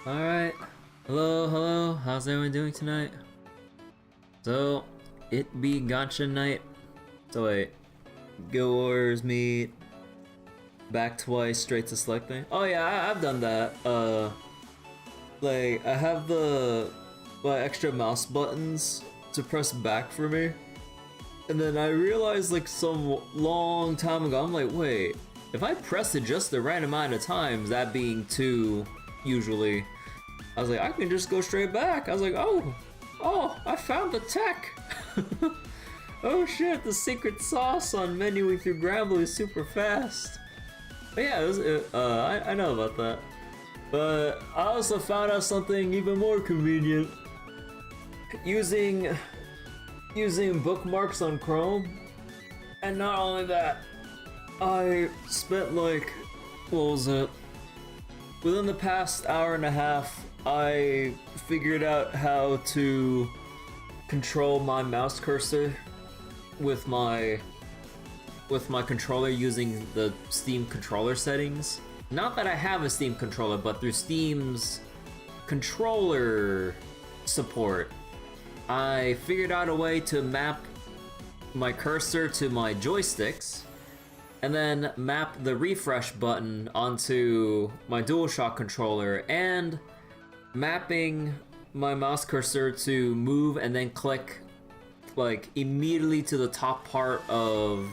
Alright. Hello, hello. How's everyone doing tonight? So, it be gotcha night. So wait. Guild Wars meet. Back twice, straight to selecting. Oh yeah, I've done that. Like, I have the extra mouse buttons to press back for me. And then I realized like some long time ago, I'm like, wait, if I press it just the right amount of times, that being 2 usually, I was like, I can just go straight back. I was like, oh, I found the tech. Oh shit, the secret sauce on menuing through Granblue is super fast. But yeah, I know about that. But I also found out something even more convenient. Using bookmarks on Chrome. And not only that, I spent like, what was it? Within the past hour and a half, I figured out how to control my mouse cursor with my controller using the Steam controller settings. Not that I have a Steam controller, but through Steam's controller support, I figured out a way to map my cursor to my joysticks, and then map the refresh button onto my DualShock controller, and mapping my mouse cursor to move and then click like immediately to the top part of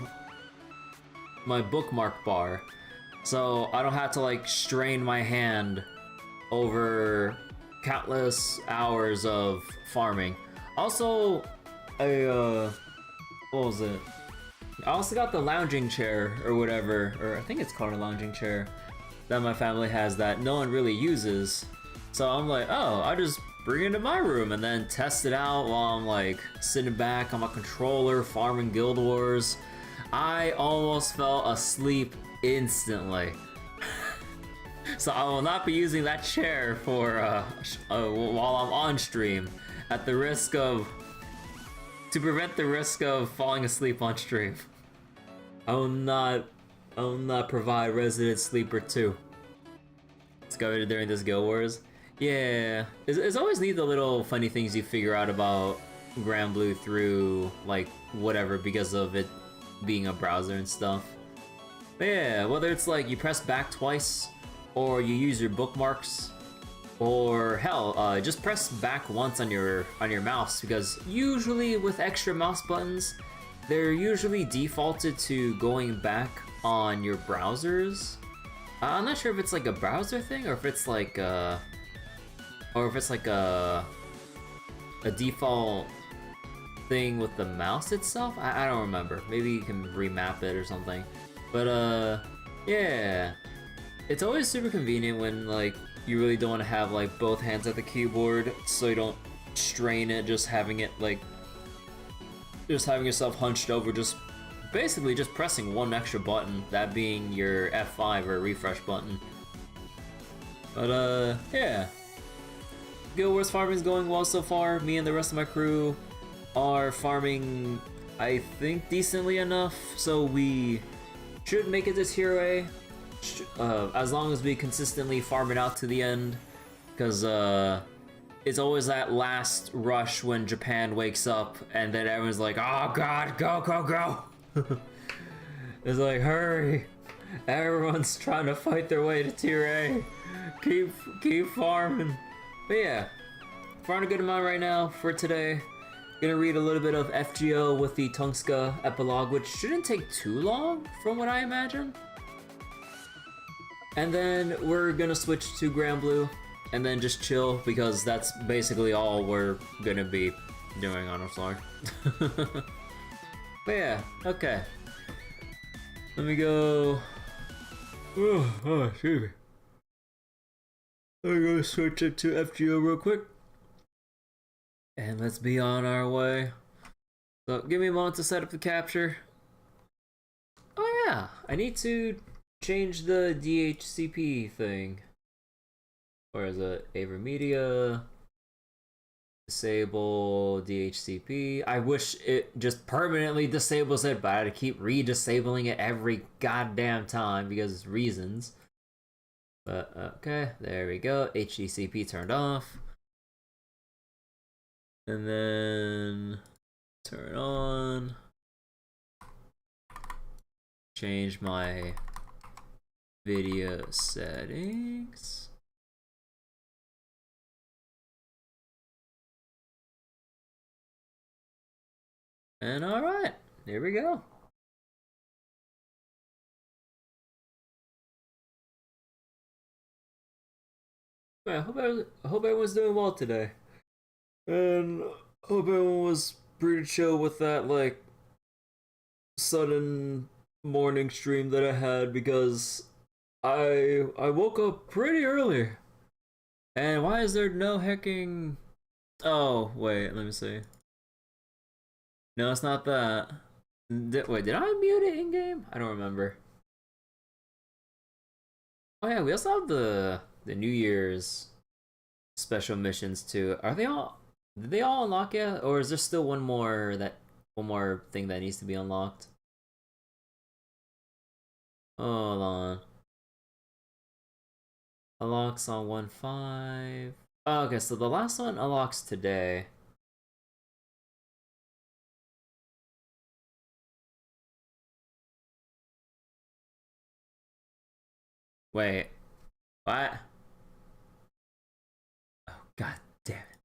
my bookmark bar, so I don't have to like strain my hand over countless hours of farming. Also, what was it? I also got the lounging chair or whatever, or I think it's called a lounging chair, that my family has that no one really uses. So I'm like, oh, I'll just bring it to my room and then test it out while I'm like sitting back on my controller farming Guild Wars. I almost fell asleep instantly. So I will not be using that chair for while I'm on stream, at the risk of, to prevent the risk of falling asleep on stream. I will not provide Resident Sleeper 2. Discovered during this Guild Wars. Yeah, it's always neat the little funny things you figure out about Granblue through like whatever, because of it being a browser and stuff. But yeah, whether it's like you press back twice, or you use your bookmarks, or hell, just press back once on your mouse, because usually with extra mouse buttons, they're usually defaulted to going back on your browsers. I'm not sure if it's like a browser thing, or if it's like a default thing with the mouse itself. I don't remember. Maybe you can remap it or something. But yeah, it's always super convenient when like you really don't want to have like both hands at the keyboard, so you don't strain it, just having yourself hunched over, just basically just pressing one extra button, that being your F5 or refresh button. But yeah, Guild Wars farming is going well so far. Me and the rest of my crew are farming, I think, decently enough, so we should make it to tier A, as long as we consistently farm it out to the end, because it's always that last rush when Japan wakes up and then everyone's like, oh god, go, go, go. It's like, hurry, everyone's trying to fight their way to tier A. Keep farming. But yeah, farming a good amount right now for today. Gonna read a little bit of FGO with the Tunguska Epilogue, which shouldn't take too long from what I imagine. And then we're gonna switch to Granblue and then just chill, because that's basically all we're gonna be doing on our vlog. But yeah, okay. Let me go. Oh, excuse me. Let me go switch it to FGO real quick. And let's be on our way. So give me a moment to set up the capture. Oh yeah, I need to change the DHCP thing. Where is it? AverMedia. Disable DHCP. I wish it just permanently disables it, but I had to keep re-disabling it every goddamn time because reasons. But okay, there we go. HDCP turned off. And then turn on. Change my video settings. And alright, here we go. I hope everyone's doing well today. And hope everyone was pretty chill with that, like, sudden morning stream that I had, because I woke up pretty early. And why is there no hecking... Oh, wait, let me see. No, it's not that. Wait, did I mute it in-game? I don't remember. Oh yeah, we also have the New Year's special missions too. Are they all... Did they all unlock yet? Or is there still one more thing that needs to be unlocked? Hold on. Unlocks on 1.5. Oh, okay, so the last one unlocks today. Wait. What? Oh, god damn it.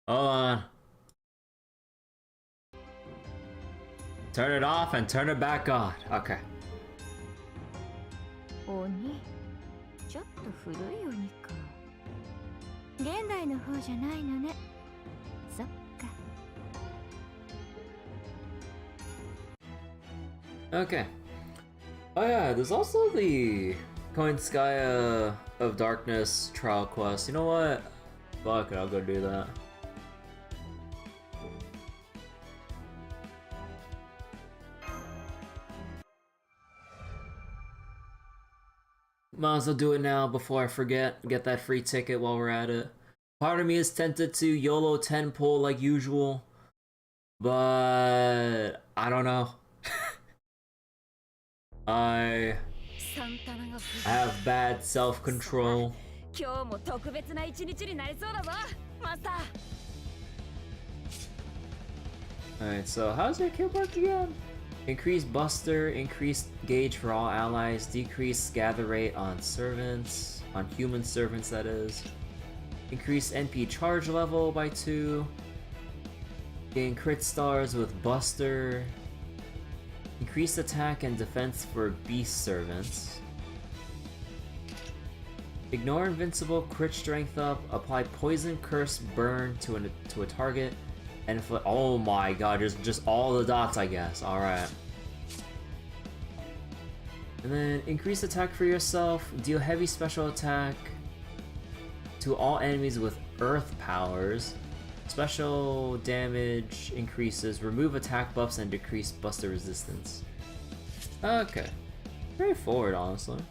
Hold on. Turn it off and turn it back on. Okay. 鬼ちょっと古い鬼か現代の方じゃないのねそっか Okay. Oh yeah, there's also the Tunguska of Darkness trial quest. You know what? Fuck it, I'll go do that. Might as well do it now before I forget. Get that free ticket while we're at it. Part of me is tempted to YOLO 10 pull like usual, but I don't know. I have bad self-control. Alright, so how's your kill work again? Increase Buster, increased gauge for all allies, decrease gather rate on servants, on human servants that is. Increase NP charge level by 2. Gain crit stars with Buster. Increased attack and defense for beast servants. Ignore invincible, crit strength up, apply poison, curse, burn to a target. And oh my god, just all the dots, I guess. Alright. And then increase attack for yourself, deal heavy special attack to all enemies with earth powers. Special damage increases, remove attack buffs, and decrease buster resistance. Okay. Straightforward, honestly.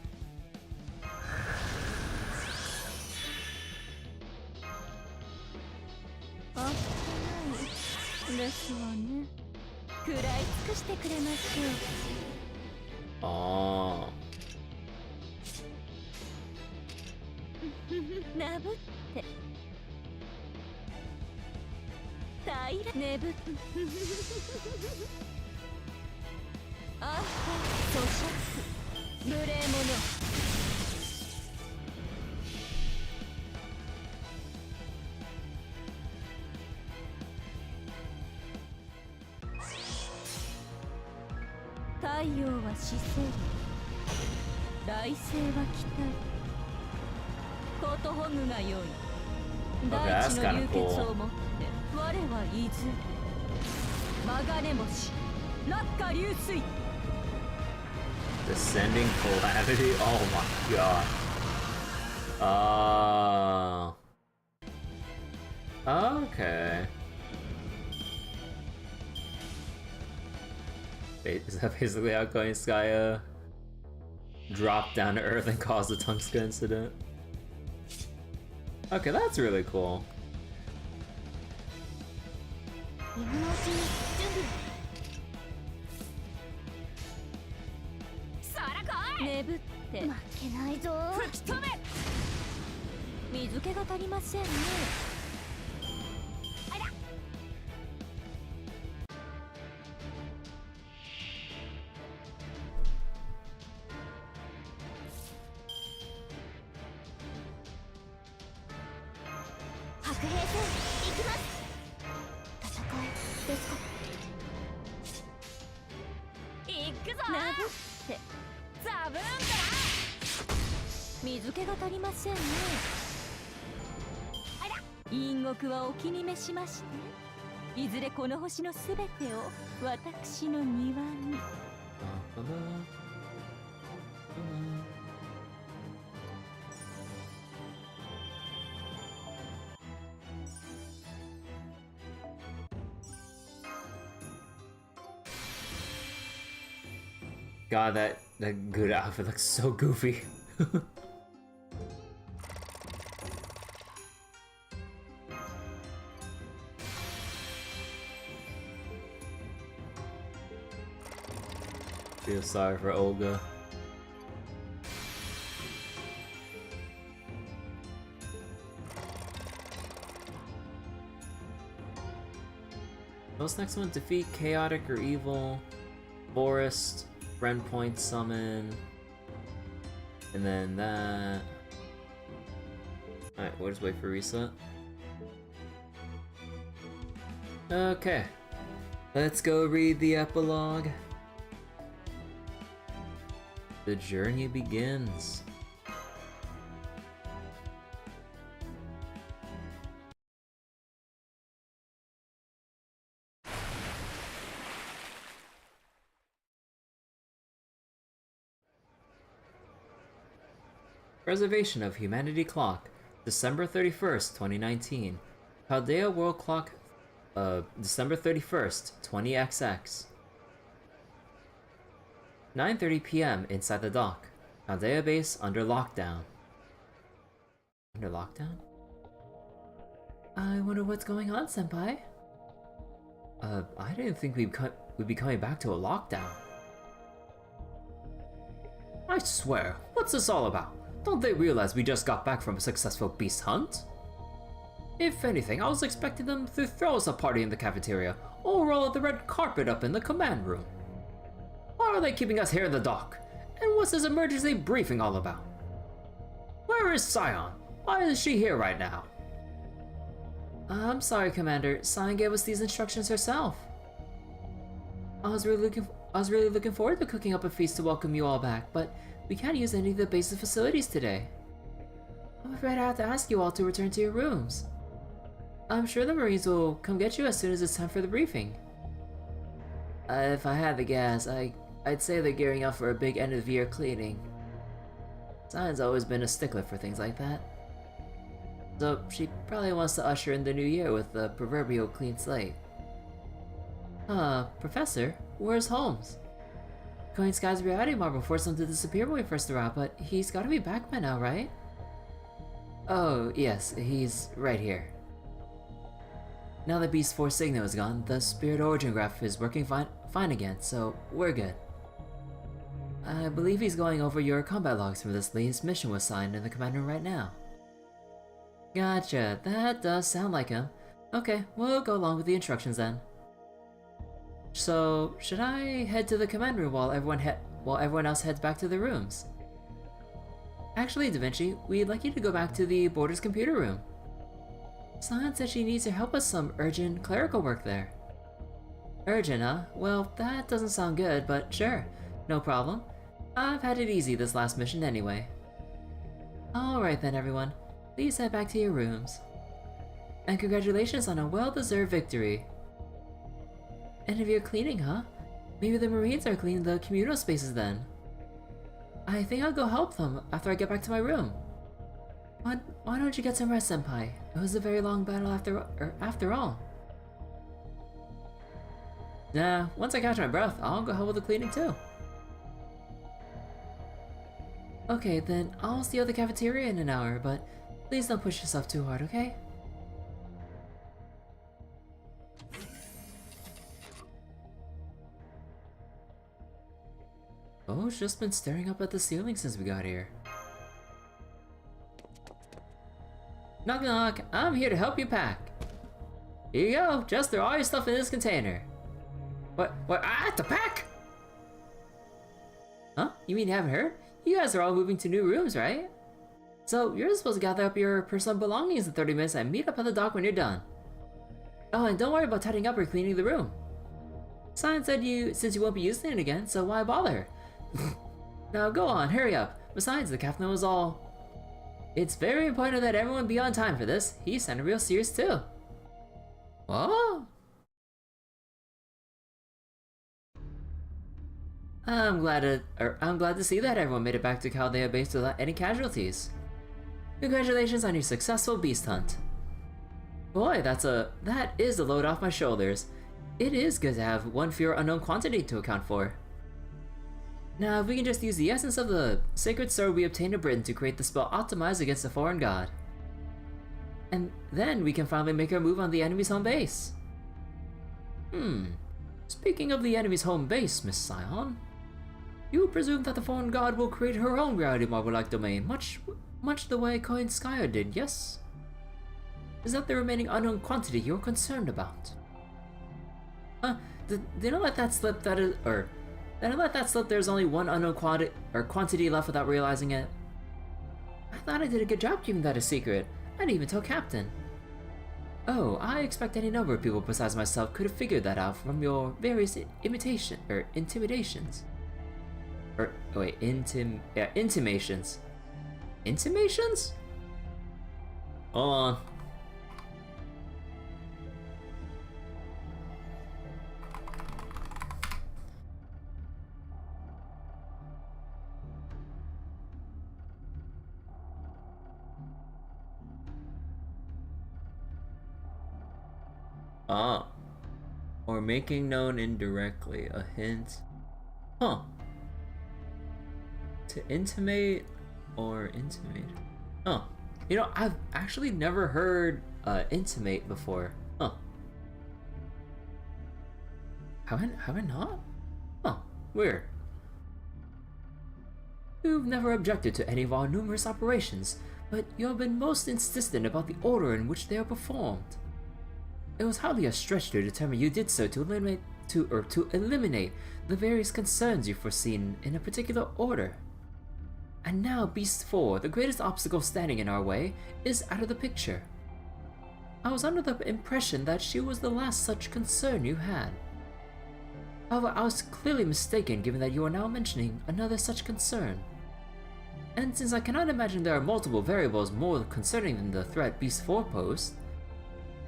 Oh. Okay, that's kind of cool. Descending calamity? Oh my god. Okay. Wait, is that basically how Tunguska dropped down to Earth and caused the Tunguska incident? Okay, that's really cool. 眠って負けないぞ。吹き飛べ。水気が足りませんね。あら。白兵戦行きます。戦いですか。行くぞ。殴ってザブーンだな。水気が足りませんね。あら。陰極はお気に召しまして、いずれこの星のすべてを私の庭に。God, that good outfit looks so goofy. Feel sorry for Olga. What's next one? Defeat chaotic or evil forest. Friend point summon, and then that. Alright, we'll just wait for reset. Okay, let's go read the epilogue. The journey begins. Preservation of Humanity Clock, December 31st, 2019. Paldea World Clock, December 31st, 20XX. 9:30 p.m. inside the dock. Paldea base under lockdown. Under lockdown? I wonder what's going on, Senpai? I didn't think we'd be coming back to a lockdown. I swear, what's this all about? Don't they realize we just got back from a successful beast hunt? If anything, I was expecting them to throw us a party in the cafeteria, or roll the red carpet up in the command room. Why are they keeping us here in the dock? And what's this emergency briefing all about? Where is Scion? Why is she here right now? I'm sorry, Commander. Scion gave us these instructions herself. I was really looking forward to cooking up a feast to welcome you all back, but we can't use any of the basic facilities today. I'm afraid I have to ask you all to return to your rooms. I'm sure the Marines will come get you as soon as it's time for the briefing. If I had to guess, I'd say they're gearing up for a big end-of-year cleaning. Sion's always been a stickler for things like that. So she probably wants to usher in the new year with the proverbial clean slate. Professor, where's Holmes? Coin Sky's reality marble forced him to disappear when we first arrived, but he's gotta be back by now, right? Oh, yes, he's right here. Now that Beast 4 signal is gone, the Spirit Origin graph is working fine again, so we're good. I believe he's going over your combat logs from this latest mission was signed in the command room right now. Gotcha, that does sound like him. Okay, we'll go along with the instructions then. So, should I head to the command room while everyone else heads back to their rooms? Actually, Da Vinci, we'd like you to go back to the Borders computer room. Scion said she needs your help with some urgent clerical work there. Urgent, huh? Well, that doesn't sound good, but sure, no problem. I've had it easy this last mission anyway. Alright then, everyone. Please head back to your rooms. And congratulations on a well-deserved victory. End of year cleaning, huh? Maybe the Marines are cleaning the communal spaces then. I think I'll go help them after I get back to my room. Why don't you get some rest, Senpai? It was a very long battle after all. Nah, once I catch my breath, I'll go help with the cleaning too. Okay, then I'll see you at the cafeteria in an hour, but please don't push yourself too hard, okay? Oh, she's just been staring up at the ceiling since we got here. Knock knock, I'm here to help you pack. Here you go, just throw all your stuff in this container. What, I have to pack? Huh? You mean you haven't heard? You guys are all moving to new rooms, right? So, you're supposed to gather up your personal belongings in 30 minutes and meet up at the dock when you're done. Oh, and don't worry about tidying up or cleaning the room. Sign said since you won't be using it again, so why bother? Now go on, hurry up. Besides, the captain was all... It's very important that everyone be on time for this. He sounded real serious too. Oh? I'm glad to see that everyone made it back to Chaldea base without any casualties. Congratulations on your successful beast hunt. Boy, that is a load off my shoulders. It is good to have one fewer unknown quantity to account for. Now, if we can just use the essence of the sacred sword we obtained in Britain to create the spell optimized against a foreign god. And then we can finally make our move on the enemy's home base. Speaking of the enemy's home base, Miss Scion, you presume that the foreign god will create her own gravity marble-like domain, much the way Coin Skyer did, yes? Is that the remaining unknown quantity you're concerned about? Did I let that slip did I let that slip there's only one unknown quantity left without realizing it? I thought I did a good job keeping that a secret. I didn't even tell Captain. Oh, I expect any number of people besides myself could have figured that out from your various intimidations. Intimations. Intimations? Hold on. Or making known indirectly, a hint. Huh. To intimate or intimate. Huh. You know, I've actually never heard intimate before. Huh. Have I not? Huh. Weird. You've never objected to any of our numerous operations, but you have been most insistent about the order in which they are performed. It was hardly a stretch to determine you did so to eliminate the various concerns you foreseen in a particular order. And now Beast 4, the greatest obstacle standing in our way, is out of the picture. I was under the impression that she was the last such concern you had. However, I was clearly mistaken given that you are now mentioning another such concern. And since I cannot imagine there are multiple variables more concerning than the threat Beast 4 posed,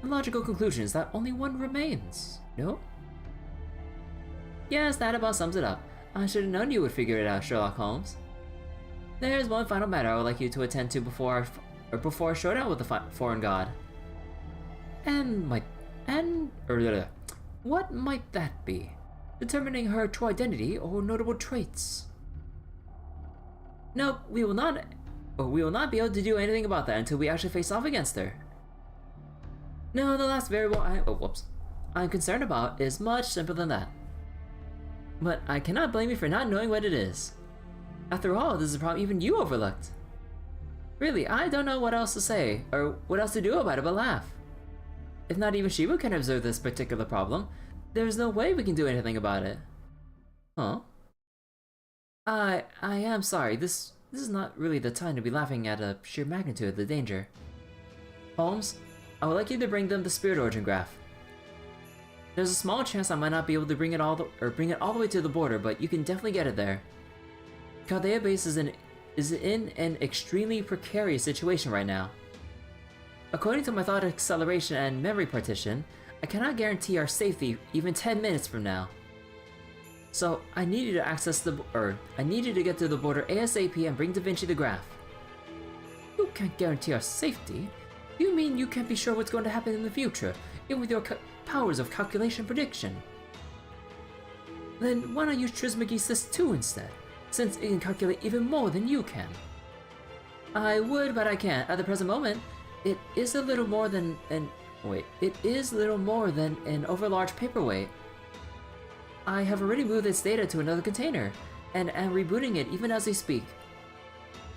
the logical conclusion is that only one remains, no? Yes, that about sums it up. I should have known you would figure it out, Sherlock Holmes. There's one final matter I would like you to attend to before our showdown with the foreign god. What might that be? Determining her true identity or notable traits? Nope, we will not be able to do anything about that until we actually face off against her. No, the last variable I'm concerned about is much simpler than that. But I cannot blame you for not knowing what it is. After all, this is a problem even you overlooked. Really, I don't know what else to say, or what else to do about it but laugh. If not even Shibu can observe this particular problem, there's no way we can do anything about it. Huh? I am sorry, this is not really the time to be laughing at a sheer magnitude of the danger. Holmes, I would like you to bring them the Spirit Origin Graph. There's a small chance I might not be able to bring it all the way to the border, but you can definitely get it there. Chaldea base is in an extremely precarious situation right now. According to my thought acceleration and memory partition, I cannot guarantee our safety even 10 minutes from now. So I need you to get to the border ASAP and bring Da Vinci the graph. You can't guarantee our safety? You mean you can't be sure what's going to happen in the future, even with your powers of calculation prediction? Then why not use Trismegistus 2 instead, since it can calculate even more than you can? I would, but I can't. At the present moment, it is little more than an overlarge paperweight. I have already moved its data to another container, and rebooting it even as I speak.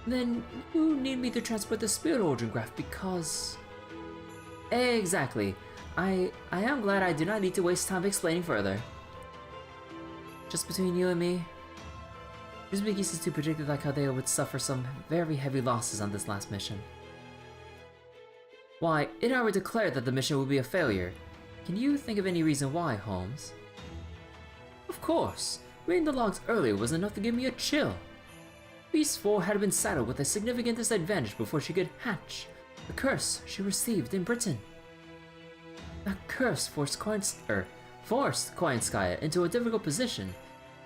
Then you need me to transport the spirit origin graph because... Exactly. I am glad I do not need to waste time explaining further. Just between you and me, Uzbekistan predicted that Kaldea would suffer some very heavy losses on this last mission. Why, it already declared that the mission would be a failure. Can you think of any reason why, Holmes? Of course! Reading the logs earlier was enough to give me a chill. Beast 4 had been saddled with a significant disadvantage before she could hatch the curse she received in Britain. That curse forced Koyanskaya into a difficult position,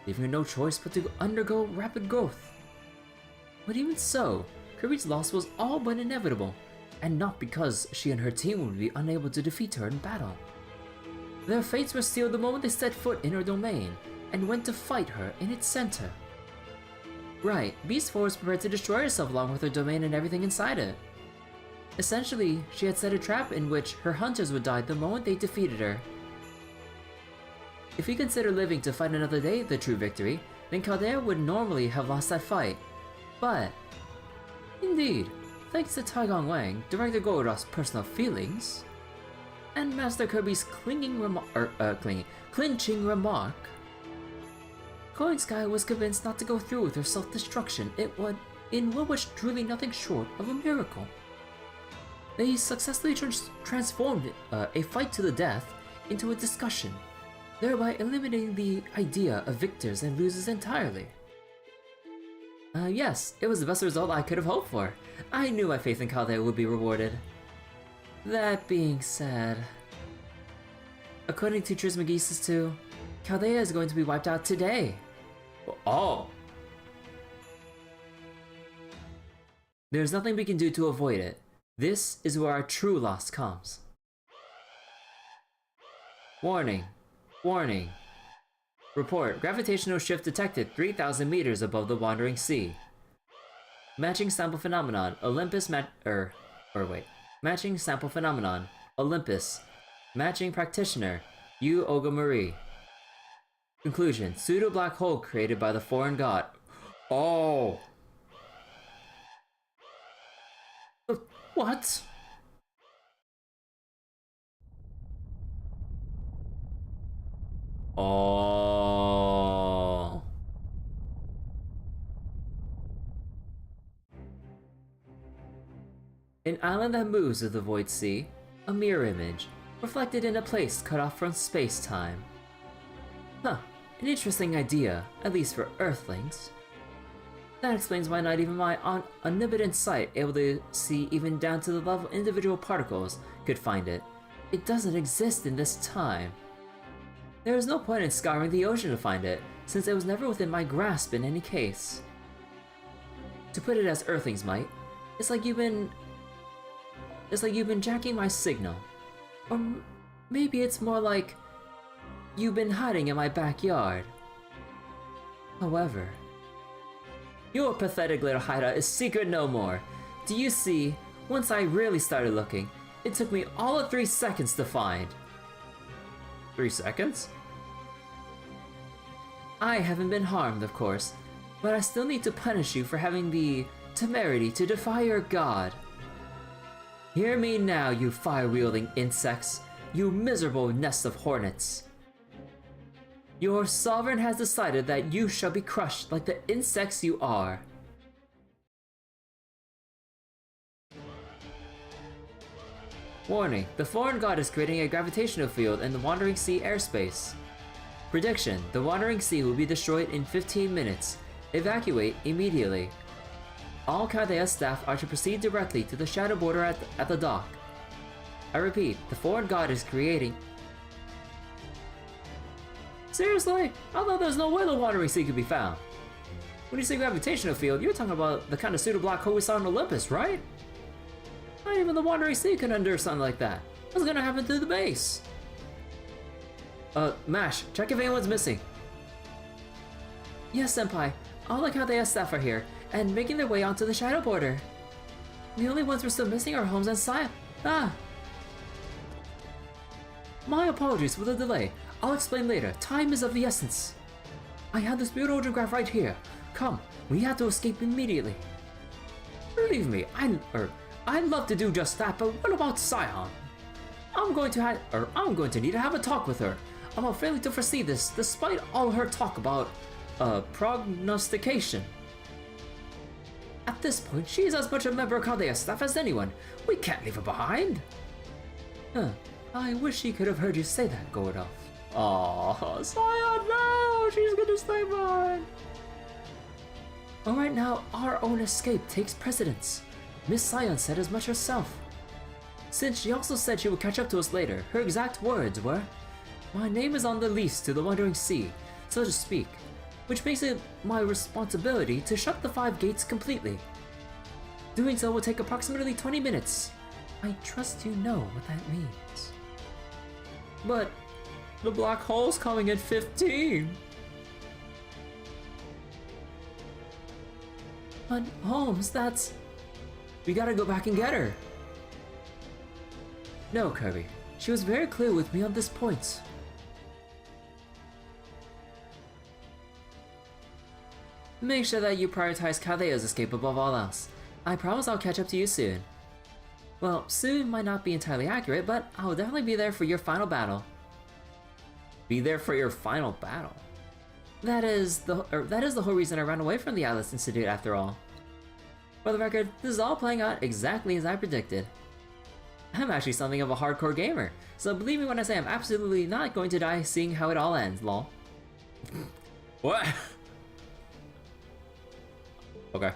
leaving her no choice but to undergo rapid growth. But even so, Kirby's loss was all but inevitable, and not because she and her team would be unable to defeat her in battle. Their fates were sealed the moment they set foot in her domain, and went to fight her in its center. Right, Beast 4 was prepared to destroy herself along with her domain and everything inside it. Essentially, she had set a trap in which her hunters would die the moment they defeated her. If we consider living to fight another day the true victory, then Kaldea would normally have lost that fight. But, indeed, thanks to Taigong Wang, Director Goldoff's personal feelings, and Master Kirby's clinching remark, Koyanskaya was convinced not to go through with her self-destruction in what was truly nothing short of a miracle. They successfully transformed a fight to the death into a discussion, thereby eliminating the idea of victors and losers entirely. Yes, it was the best result I could have hoped for. I knew my faith in Kaldea would be rewarded. That being said, according to Trismegistus 2, Kaldea is going to be wiped out today. Oh! There's nothing we can do to avoid it. This is where our true loss comes. Warning. Warning. Report. Gravitational shift detected 3,000 meters above the Wandering Sea. Matching sample phenomenon. Matching sample phenomenon. Olympus. Matching practitioner. Yu Oga Marie. Conclusion. Pseudo black hole created by the foreign god. Oh! What? Oh. An island that moves with the void sea, a mirror image, reflected in a place cut off from space-time. Huh, an interesting idea, at least for Earthlings. That explains why not even my omnipotent sight, able to see even down to the level of individual particles, could find it. It doesn't exist in this time. There is no point in scouring the ocean to find it, since it was never within my grasp in any case. To put it as Earthlings might, it's like you've been jacking my signal. Or maybe it's more like you've been hiding in my backyard. However, your pathetic little hideout is secret no more. Do you see, once I really started looking, it took me all of 3 seconds to find. 3 seconds? I haven't been harmed, of course, but I still need to punish you for having the temerity to defy your god. Hear me now, you fire-wielding insects, you miserable nest of hornets. Your sovereign has decided that you shall be crushed like the insects you are. Warning, the foreign god is creating a gravitational field in the Wandering Sea airspace. Prediction, the Wandering Sea will be destroyed in 15 minutes. Evacuate immediately. All Kaldea staff are to proceed directly to the shadow border at the dock. I repeat, the foreign god is creating... Seriously? I thought there's no way the Wandering Sea could be found. When you say gravitational field, you're talking about the kind of pseudo-black hole we saw in Olympus, right? Not even the Wandering Sea could endure something like that. What's gonna happen to the base? Mash, check if anyone's missing. Yes, Senpai. All the Kaldea staff are here, and making their way onto the shadow border. The only ones we're still missing are Holmes and Saya. My apologies for the delay. I'll explain later. Time is of the essence. I have the spirit autograph right here. Come, we have to escape immediately. Believe me, I'd love to do just that, but what about Scion? I'm going to need to have a talk with her. I'm failing to foresee this, despite all her talk about prognostication. At this point, she's as much a member of Kaldea's staff as anyone. We can't leave her behind. I wish she could have heard you say that, Gordolf. Aww, Scion, no! She's gonna stay behind! Alright, now, our own escape takes precedence. Miss Scion said as much herself. Since she also said she would catch up to us later, her exact words were, "My name is on the lease to the Wandering Sea, so to speak, which makes it my responsibility to shut the 5 gates completely. Doing so will take approximately 20 minutes. I trust you know what that means." But the black hole's coming in 15. But Holmes, we gotta go back and get her. No, Kirby. She was very clear with me on this point. Make sure that you prioritize Kaldea's escape above all else. I promise I'll catch up to you soon. Well, soon might not be entirely accurate, but I'll definitely be there for your final battle. Be there for your final battle? That is the whole reason I ran away from the Atlas Institute after all. For the record, this is all playing out exactly as I predicted. I'm actually something of a hardcore gamer, so believe me when I say I'm absolutely not going to die seeing how it all ends, lol. What? Okay.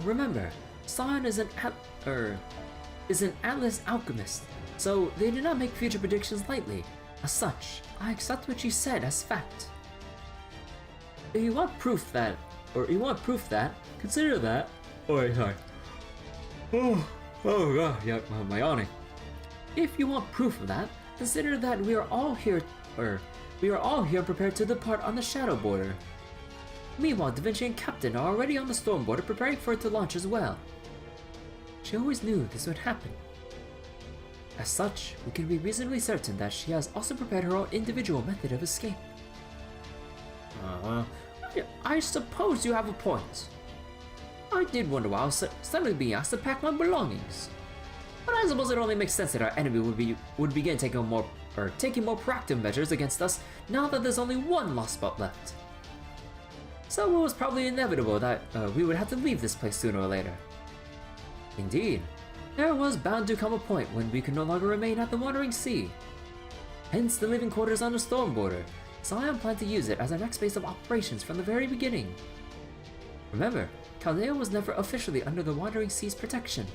Remember, Scion is an Atlas alchemist, so they do not make future predictions lightly. As such, I accept what you said as fact. If you want proof that, consider that. Oh, wait, sorry. Oh god, yeah, my yawning. If you want proof of that, consider that we are all here prepared to depart on the Shadow Border. Meanwhile, Da Vinci and Captain are already on the Storm Border preparing for it to launch as well. She always knew this would happen. As such, we can be reasonably certain that she has also prepared her own individual method of escape. I suppose you have a point. I did wonder why I was suddenly being asked to pack my belongings. But I suppose it only makes sense that our enemy would begin taking more proactive measures against us now that there's only one lost spot left. So it was probably inevitable that we would have to leave this place sooner or later. Indeed, there was bound to come a point when we could no longer remain at the Wandering Sea. Hence the living quarters on the Storm Border. Scion planned to use it as our next base of operations from the very beginning. Remember, Chaldea was never officially under the Wandering Sea's protection.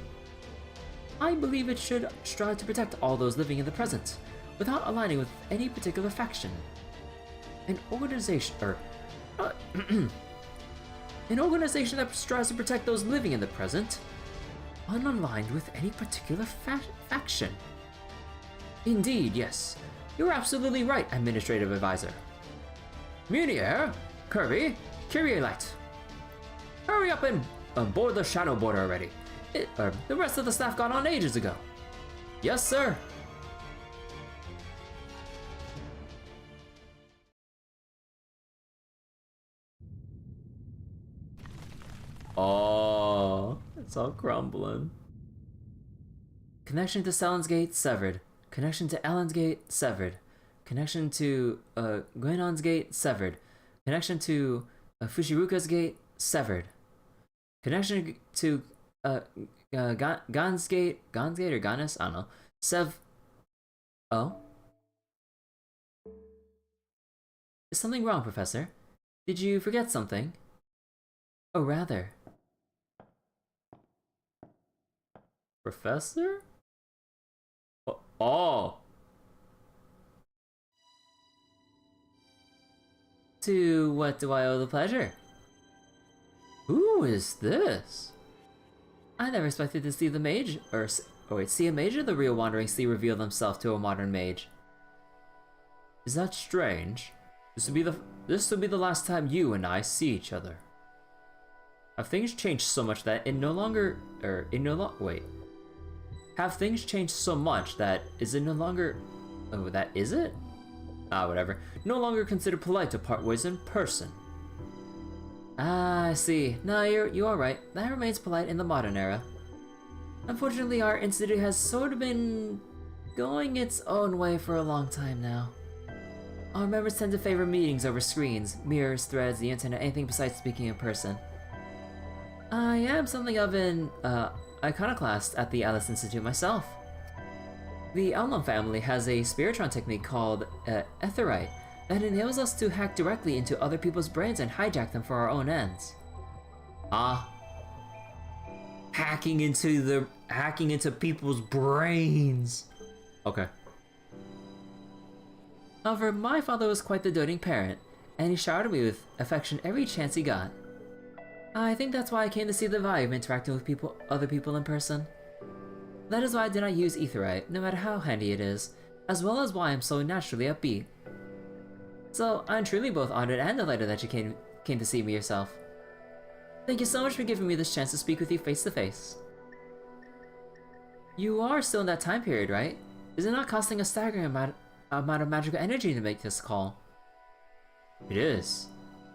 I believe it should strive to protect all those living in the present, without aligning with any particular faction. An organization that strives to protect those living in the present, unaligned with any particular faction. Indeed, yes. You're absolutely right, Administrative Advisor. Munier, Kirby, Kyrielite. Hurry up and board the Shadow Border already. The rest of the staff got on ages ago. Yes, sir. Oh, it's all crumbling. Connection to Sellen's Gate severed. Connection to Ellen's Gate severed. Connection to Guinon's Gate severed. Connection to Fushiruka's Gate severed. Connection to Gan's Gate or Ganis? I don't know. Oh? Is something wrong, Professor? Did you forget something? Oh, rather. Professor? Oh! To what do I owe the pleasure? Who is this? I never expected to see the mage, see a mage or the real Wandering Sea reveal themselves to a modern mage. Is that strange? This will be the last time you and I see each other. Have things changed so much that have things changed so much that is it no longer... Oh, that is it? Ah, whatever. No longer considered polite to part ways in person. Ah, I see. No, you are right. That remains polite in the modern era. Unfortunately, our institute has sort of been going its own way for a long time now. Our members tend to favor meetings over screens, mirrors, threads, the internet, anything besides speaking in person. I am something of an iconoclast at the Alice Institute myself. The Elnam family has a spiritron technique called Etherite that enables us to hack directly into other people's brains and hijack them for our own ends. Ah. Hacking into people's brains. Okay. However, my father was quite the doting parent, and he showered me with affection every chance he got. I think that's why I came to see the value of interacting with other people in person. That is why I did not use Etherite, no matter how handy it is, as well as why I'm so naturally upbeat. So, I'm truly both honored and delighted that you came to see me yourself. Thank you so much for giving me this chance to speak with you face to face. You are still in that time period, right? Is it not costing a staggering amount of magical energy to make this call? It is.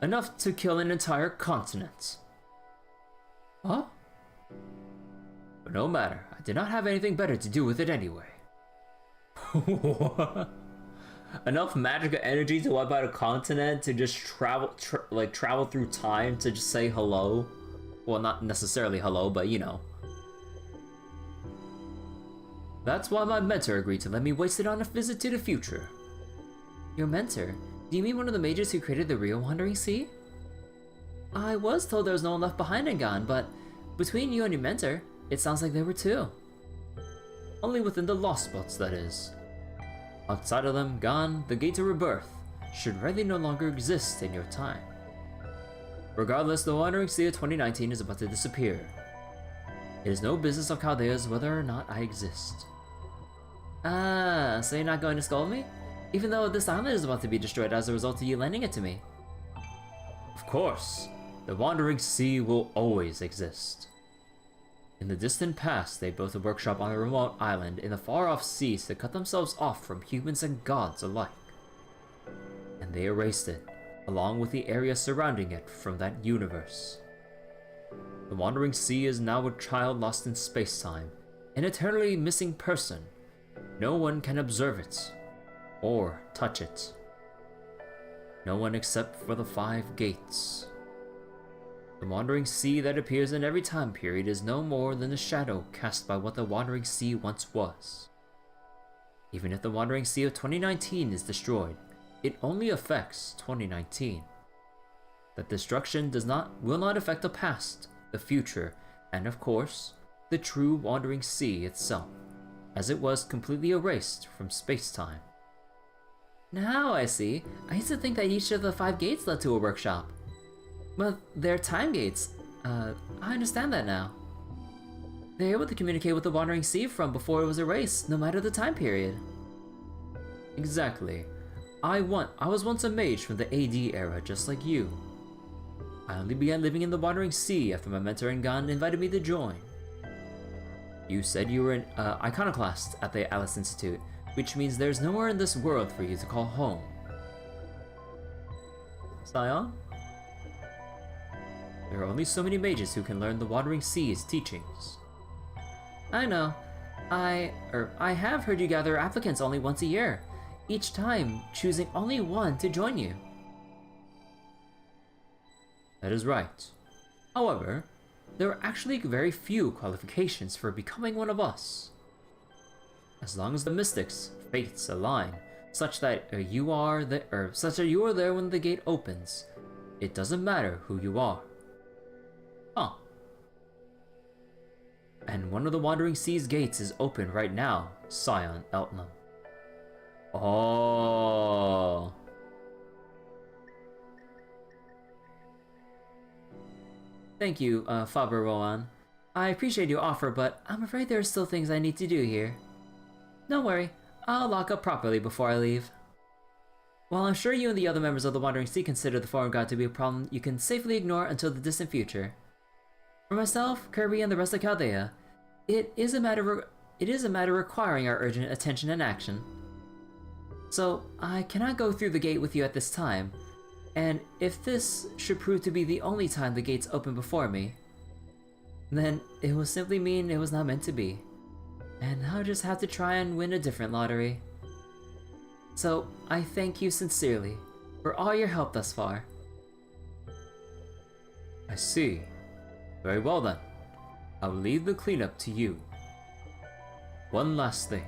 Enough to kill an entire continent. Huh? But no matter, I did not have anything better to do with it anyway. Enough magical energy to wipe out a continent to just travel through time to just say hello? Well, not necessarily hello, but you know. That's why my mentor agreed to let me waste it on a visit to the future. Your mentor? Do you mean one of the mages who created the real Wandering Sea? I was told there was no one left behind in Gan, but between you and your mentor, it sounds like there were two. Only within the lost spots, that is. Outside of them, Gan, the Gate to Rebirth, should really no longer exist in your time. Regardless, the Wandering Sea of 2019 is about to disappear. It is no business of Chaldea's whether or not I exist. Ah, so you're not going to scold me? Even though this island is about to be destroyed as a result of you lending it to me. Of course, the Wandering Sea will always exist. In the distant past, they built a workshop on a remote island in the far-off seas to cut themselves off from humans and gods alike. And they erased it, along with the area surrounding it, from that universe. The Wandering Sea is now a child lost in space-time, an eternally missing person. No one can observe it, or touch it. No one except for the 5 gates. The Wandering Sea that appears in every time period is no more than a shadow cast by what the Wandering Sea once was. Even if the Wandering Sea of 2019 is destroyed, it only affects 2019. That destruction will not affect the past, the future, and of course, the true Wandering Sea itself, as it was completely erased from space-time. Now I see. I used to think that each of the 5 gates led to a workshop. But they're time gates. I understand that now. They're able to communicate with the Wandering Sea from before it was erased, no matter the time period. Exactly. I was once a mage from the AD era, just like you. I only began living in the Wandering Sea after my mentor in Gan invited me to join. You said you were an iconoclast at the Alice Institute, which means there's nowhere in this world for you to call home. Scion? There are only so many mages who can learn the Wandering Sea's teachings. I know. I have heard you gather applicants only once a year, each time choosing only one to join you. That is right. However, there are actually very few qualifications for becoming one of us. As long as the mystics' fates align, such that you are there when the gate opens, it doesn't matter who you are. Huh. And one of the Wandering Sea's gates is open right now, Scion Eltnam. Oh. Thank you, Faber Rowan. I appreciate your offer, but I'm afraid there are still things I need to do here. Don't worry, I'll lock up properly before I leave. While I'm sure you and the other members of the Wandering Sea consider the Foreign God to be a problem you can safely ignore until the distant future, for myself, Kirby, and the rest of Chaldea, it is a matter it is a matter requiring our urgent attention and action. So, I cannot go through the gate with you at this time, and if this should prove to be the only time the gates open before me, then it will simply mean it was not meant to be, and I'll just have to try and win a different lottery. So, I thank you sincerely for all your help thus far. I see. Very well then. I'll leave the cleanup to you. One last thing.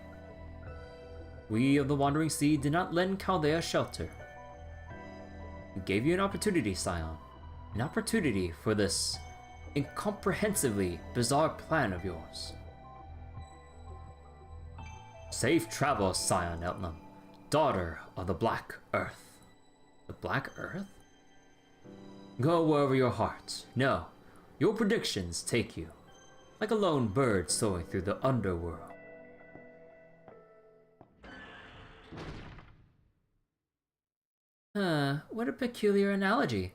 We of the Wandering Sea did not lend Chaldea shelter. We gave you an opportunity, Scion. An opportunity for this incomprehensibly bizarre plan of yours. Safe travels, Scion Eltnam, daughter of the Black Earth. The Black Earth? Go wherever your heart, no, your predictions take you, like a lone bird soaring through the underworld. What a peculiar analogy.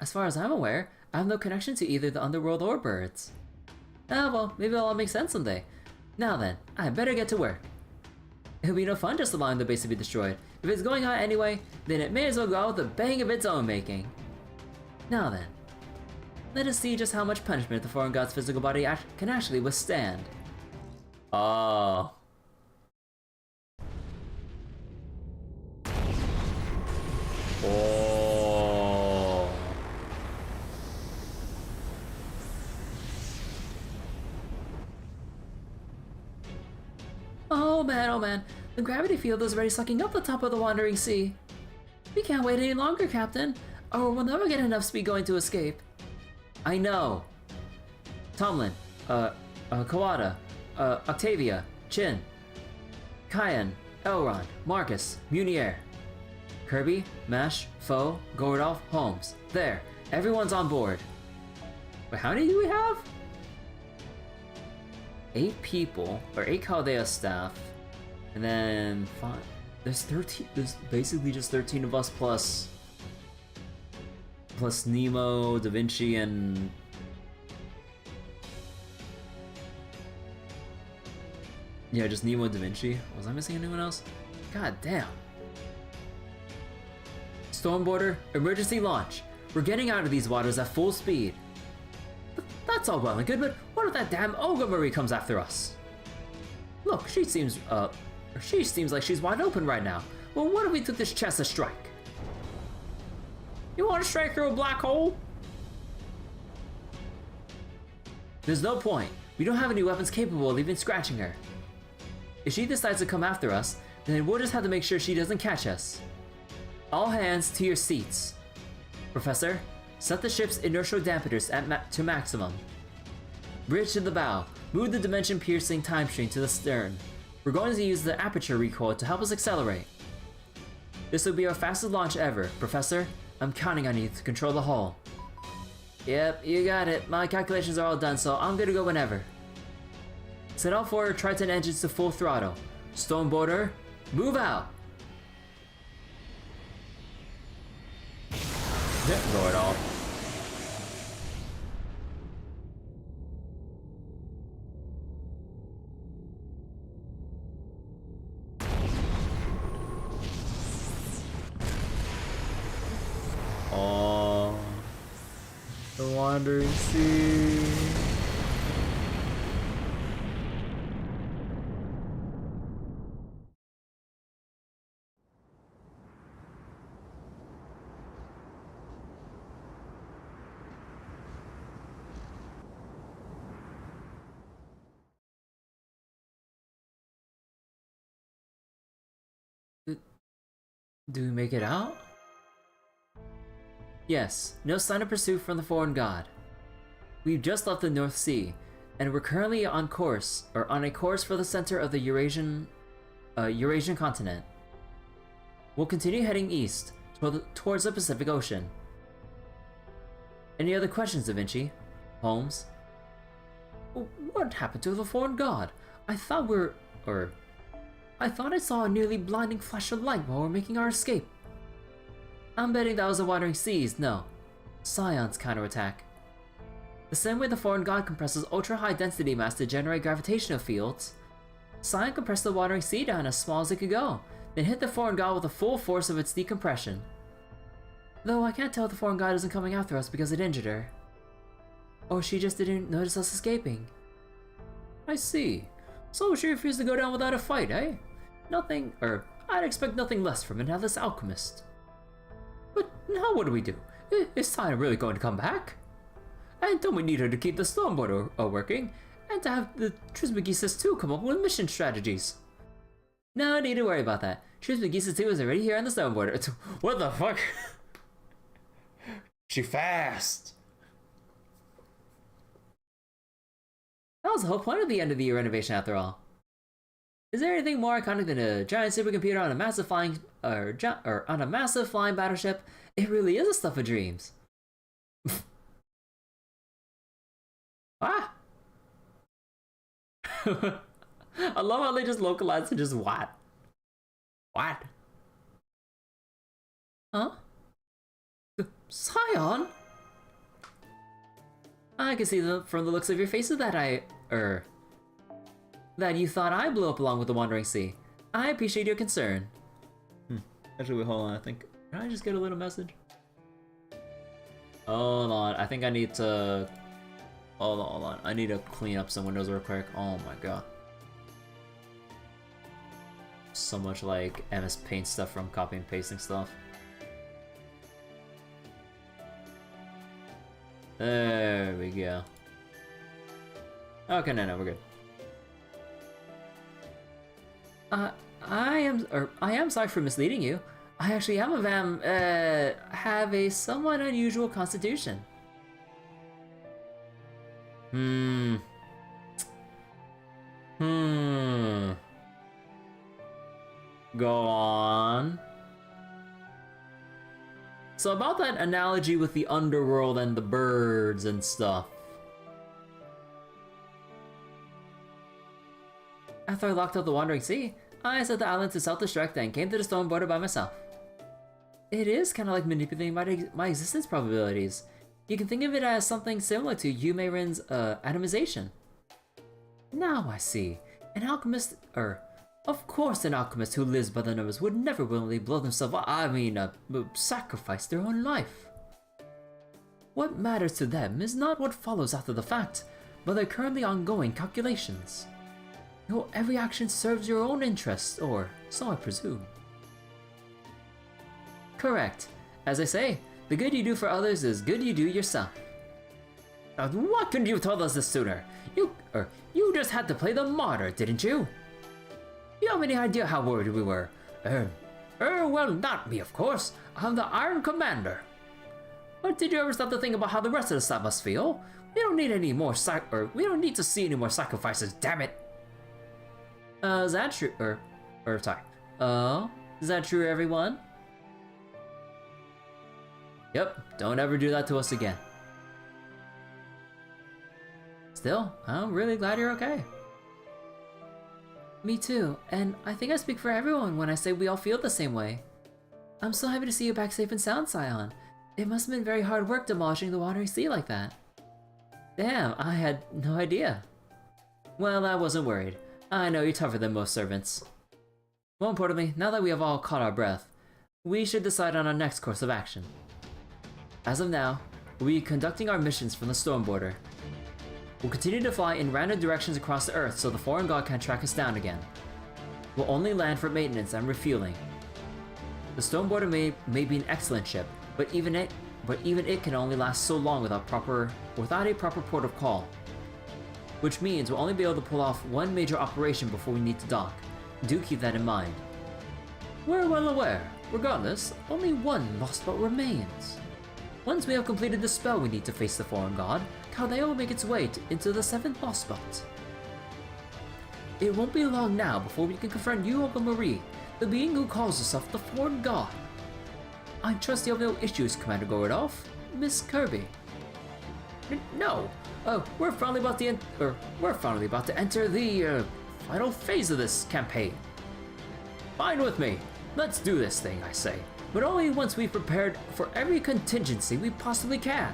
As far as I'm aware, I have no connection to either the underworld or birds. Ah, well, maybe it'll all make sense someday. Now then, I better get to work. It'll be no fun just allowing the base to be destroyed. If it's going out anyway, then it may as well go out with a bang of its own making. Now then, let us see just how much punishment the foreign god's physical body can actually withstand. Oh. Oh. Oh man, the gravity field is already sucking up the top of the Wandering Sea. We can't wait any longer, Captain, or we'll never get enough speed going to escape. I know. Tomlin, Kawada, Octavia, Chin, Kyan, Elrond, Marcus, Munier, Kirby, Mash, Foe, Gordolf, Holmes. There, everyone's on board. But how many do we have? 8 people, or 8 Chaldea staff, and then 5. There's 13. There's basically just 13 of us plus Nemo, Da Vinci, and yeah, just Nemo and Da Vinci. Was I missing anyone else? God damn. Stormborder, emergency launch. We're getting out of these waters at full speed. That's all well and good, but what if that damn Ogre Marie comes after us? Look, she seems like she's wide open right now. Well, what if we took this chest a strike? You want to strike through a black hole? There's no point. We don't have any weapons capable of even scratching her. If she decides to come after us, then we'll just have to make sure she doesn't catch us. All hands to your seats. Professor, set the ship's inertial dampeners to maximum. Bridge to the bow. Move the dimension-piercing time stream to the stern. We're going to use the aperture recoil to help us accelerate. This will be our fastest launch ever. Professor, I'm counting on you to control the hull. Yep, you got it. My calculations are all done, so I'm good to go whenever. Set all 4 Triton engines to full throttle. Stormborder, move out! Go it all. Oh, the Wandering Sea. Do we make it out? Yes, no sign of pursuit from the foreign god. We've just left the North Sea, and we're currently on a course for the center of the Eurasian continent. We'll continue heading east towards the Pacific Ocean. Any other questions, Da Vinci? Holmes? What happened to the foreign god? I thought I saw a nearly blinding flash of light while we're making our escape. I'm betting that was the Wandering Seas, no. Scion's counterattack. The same way the foreign god compresses ultra-high density mass to generate gravitational fields, Scion compressed the Wandering Sea down as small as it could go, then hit the foreign god with the full force of its decompression. Though I can't tell if the foreign god isn't coming after us because it injured her. Or she just didn't notice us escaping. I see. So she refused to go down without a fight, eh? I'd expect nothing less from an Atlas alchemist. But now what do we do? Is Scion really going to come back? And don't we need her to keep the Stormboard working? And to have the Trismegistus 2 come up with mission strategies? No need to worry about that. Trismegistus 2 is already here on the Stormboard. What the fuck? She fast! That was the whole point of the end of the year renovation after all. Is there anything more iconic than a giant supercomputer on a massive flying battleship? It really is a stuff of dreams. Ah! I love how they just localized to just what? What? Huh? Scion? I can see from the looks of your faces that that you thought I blew up along with the Wandering Sea. I appreciate your concern. Actually, wait, hold on, can I just get a little message? Hold on, I think I need to... Hold on, I need to clean up some windows real quick. Oh my god. So much like MS Paint stuff from copy and pasting stuff. There we go. Okay, no, we're good. I am sorry for misleading you. I actually am have a somewhat unusual constitution. Go on. So about that analogy with the underworld and the birds and stuff. After I locked out the Wandering Sea, I set the island to self-destruct and came to the stone border by myself. It is kind of like manipulating my existence probabilities. You can think of it as something similar to Yume Rin's atomization. Now I see. An alchemist, of course an alchemist who lives by the numbers would never willingly blow themselves up, sacrifice their own life. What matters to them is not what follows after the fact, but their currently ongoing calculations. Your every action serves your own interests, or so I presume. Correct. As I say, the good you do for others is good you do yourself. Why couldn't you have told us this sooner? You just had to play the martyr, didn't you? You have any idea how worried we were? Well, not me, of course. I'm the Iron Commander. But did you ever stop to think about how the rest of the staff must feel? We don't need any more we don't need to see any more sacrifices, damn it. Is that true? Sorry. Is that true, everyone? Yep, don't ever do that to us again. Still, I'm really glad you're okay. Me too, and I think I speak for everyone when I say we all feel the same way. I'm so happy to see you back safe and sound, Scion. It must have been very hard work demolishing the Wandering Sea like that. Damn, I had no idea. Well, I wasn't worried. I know you're tougher than most servants. More importantly, now that we have all caught our breath, we should decide on our next course of action. As of now, we'll be conducting our missions from the storm border. We'll continue to fly in random directions across the Earth so the foreign god can't track us down again. We'll only land for maintenance and refueling. The storm border may be an excellent ship, but even it can only last so long without a proper port of call. Which means we'll only be able to pull off one major operation before we need to dock. Do keep that in mind. We're well aware. Regardless, only one lost spot remains. Once we have completed the spell we need to face the foreign god, Caldeo will make its way into the 7th lost spot. It won't be long now before we can confront Yuoka Marie, the being who calls herself the foreign god. I trust you have no issues, Commander Gorodov. Miss Kirby. No. We're finally about to enter the final phase of this campaign. Fine with me. Let's do this thing, I say. But only once we've prepared for every contingency we possibly can.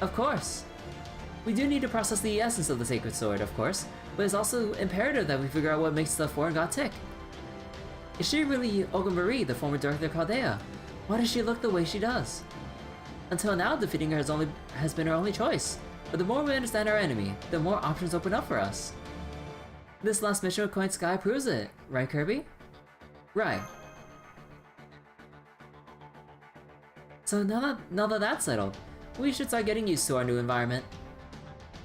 Of course. We do need to process the essence of the sacred sword, of course, but it's also imperative that we figure out what makes the foreign god tick. Is she really Olga Marie, the former director of Chaldea? Why does she look the way she does? Until now, defeating her has been our only choice. But the more we understand our enemy, the more options open up for us. This last mission with Coin Sky proves it, right, Kirby? Right. So now that that's settled, we should start getting used to our new environment.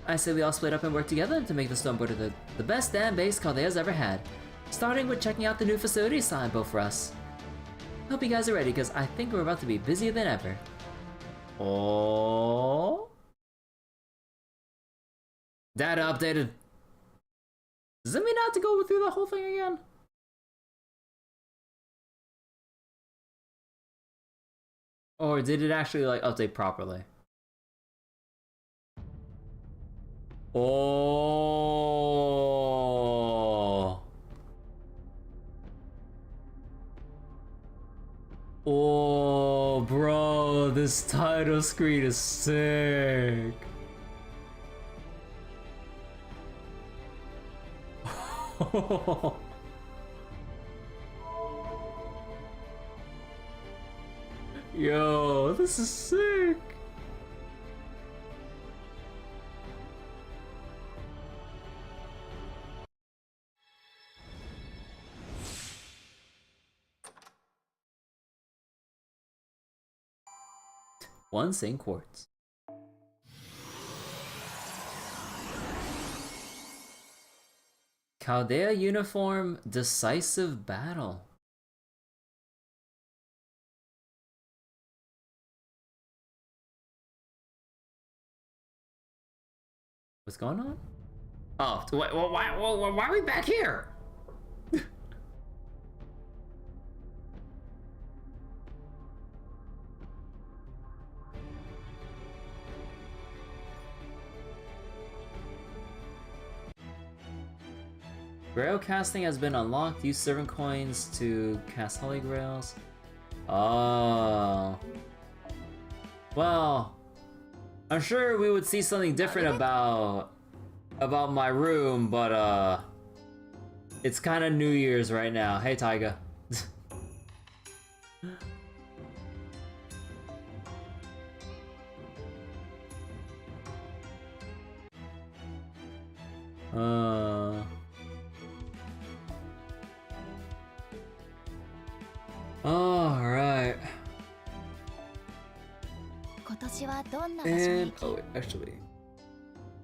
I say we all split up and work together to make the Stone Border the best damn base Chaldea's ever had. Starting with checking out the new facility sign built for us. Hope you guys are ready, because I think we're about to be busier than ever. Oh. Data updated. Does that mean I have to go through the whole thing again? Or did it actually like update properly? Oh. Oh, bro, this title screen is sick. Yo, this is sick. One St. Quartz. Chaldea uniform decisive battle. What's going on? Oh, why are we back here? Grail casting has been unlocked. Use servant coins to cast Holy Grails. Oh. Well, I'm sure we would see something different about my room, but it's kind of New Year's right now. Hey, Taiga. Alright. And, oh wait, actually.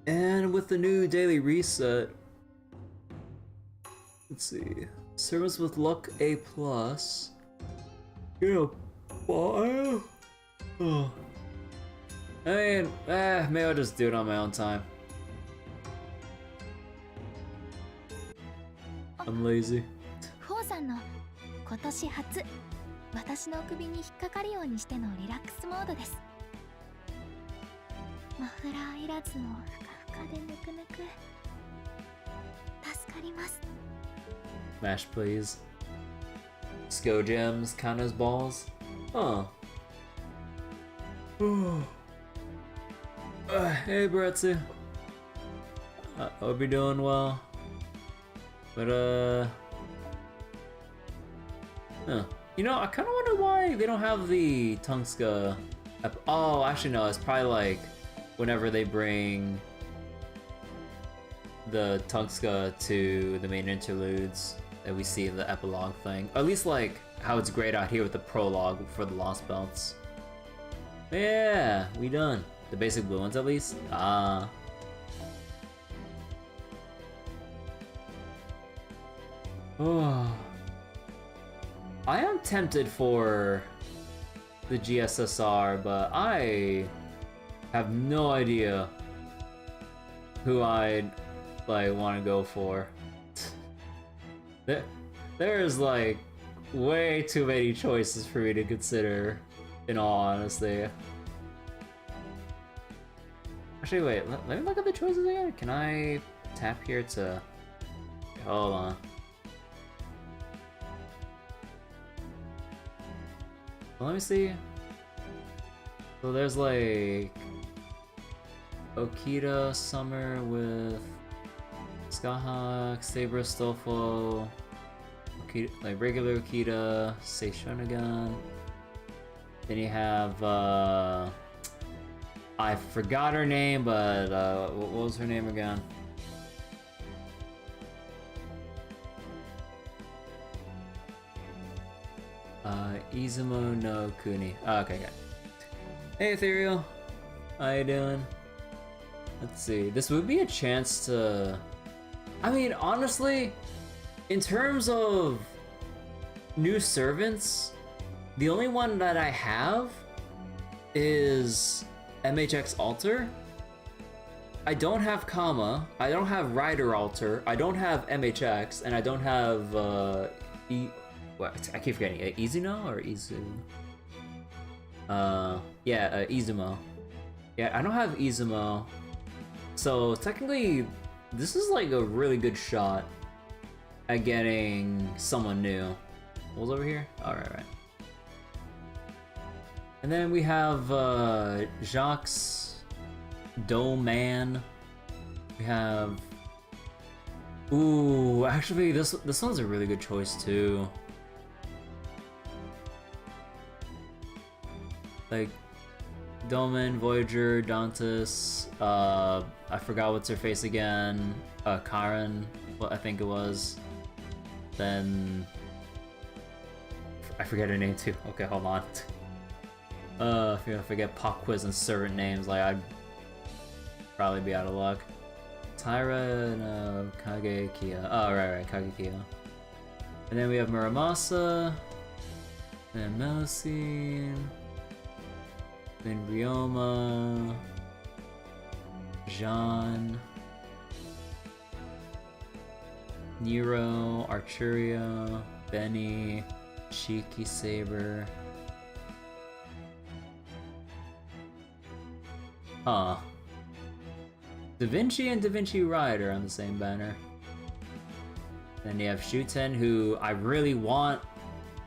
And with the new daily reset, let's see. Servants with luck A+. Yeah, 5. Oh. I mean, maybe I'll just do it on my own time. I'm lazy. 今年初、私の首に引っかかるようにしてのリラックスモードです。マフラーいらずのふかふかでぬくぬく。助かります。Mash, please. Sko gems count as balls? Huh. Hey, Bretsu. I hope you're doing well. But, you know, I kind of wonder why they don't have the Tunguska. Oh, actually, no, it's probably like whenever they bring the Tunguska to the main interludes that we see in the epilogue thing. Or at least like how it's grayed out here with the prologue for the Lost Belts. Yeah, we done. The basic blue ones at least. Ah. Oh. I am tempted for the GSSR, but I have no idea who I'd like want to go for. There's like way too many choices for me to consider, in all honesty. Actually, wait, let me look at the choices again. Can I tap here to... Hold on. Well, let me see. So there's like... Okita Summer with Skahawk, Saber Stofo, Okita, like regular Okita, Seishonagan. Then you have I forgot her name, but what was her name again? Izumo no Kuni. Oh, okay, okay. Hey, Ethereal. How you doing? Let's see. This would be a chance to... I mean, honestly, in terms of new servants, the only one that I have is MHX Alter. I don't have Kama, I don't have Rider Alter, I don't have MHX, and I don't have what? I keep forgetting. Izuno or Izu? Izumo. Yeah, I don't have Izumo. So technically, this is like a really good shot at getting someone new. What was over here? Alright, right. And then we have Jacques Doman. We have... Ooh, actually this one's a really good choice too. Like Doman, Voyager, Dantas, I forgot what's her face again. Karen, what I think it was. Then I forget her name too. Okay, hold on. If I forget pop quiz and servant names, like I'd probably be out of luck. Tyra and Kage Kia. Oh, right, Kage Kia. And then we have Muramasa, then Melusine, then Ryoma, Jean, Nero, Arturio, Benny, Shiki Saber. Huh. Da Vinci and Da Vinci Rider on the same banner. Then you have Shuten, who I really want,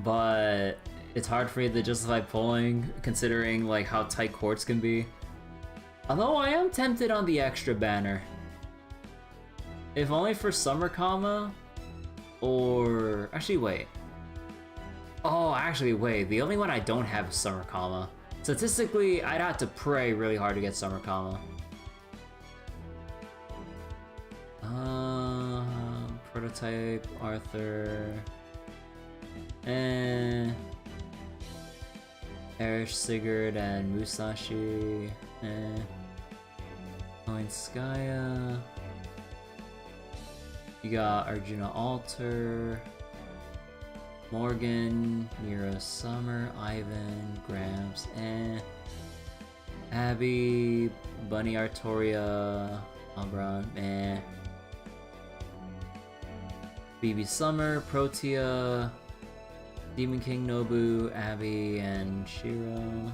but it's hard for me to justify pulling, considering like how tight courts can be. Although I am tempted on the extra banner. If only for Summer Kama, or... Actually, wait. Oh, actually, wait. The only one I don't have is Summer Kama. Statistically, I'd have to pray really hard to get Summer Kama. Prototype, Arthur... Erish, Sigurd, and Musashi... Koinskaya... You got Arjuna Alter... Morgan, Mira Summer, Ivan, Gramps, Abby, Bunny Artoria, Umbra, BB Summer, Protea, Demon King Nobu, Abby, and Shiro.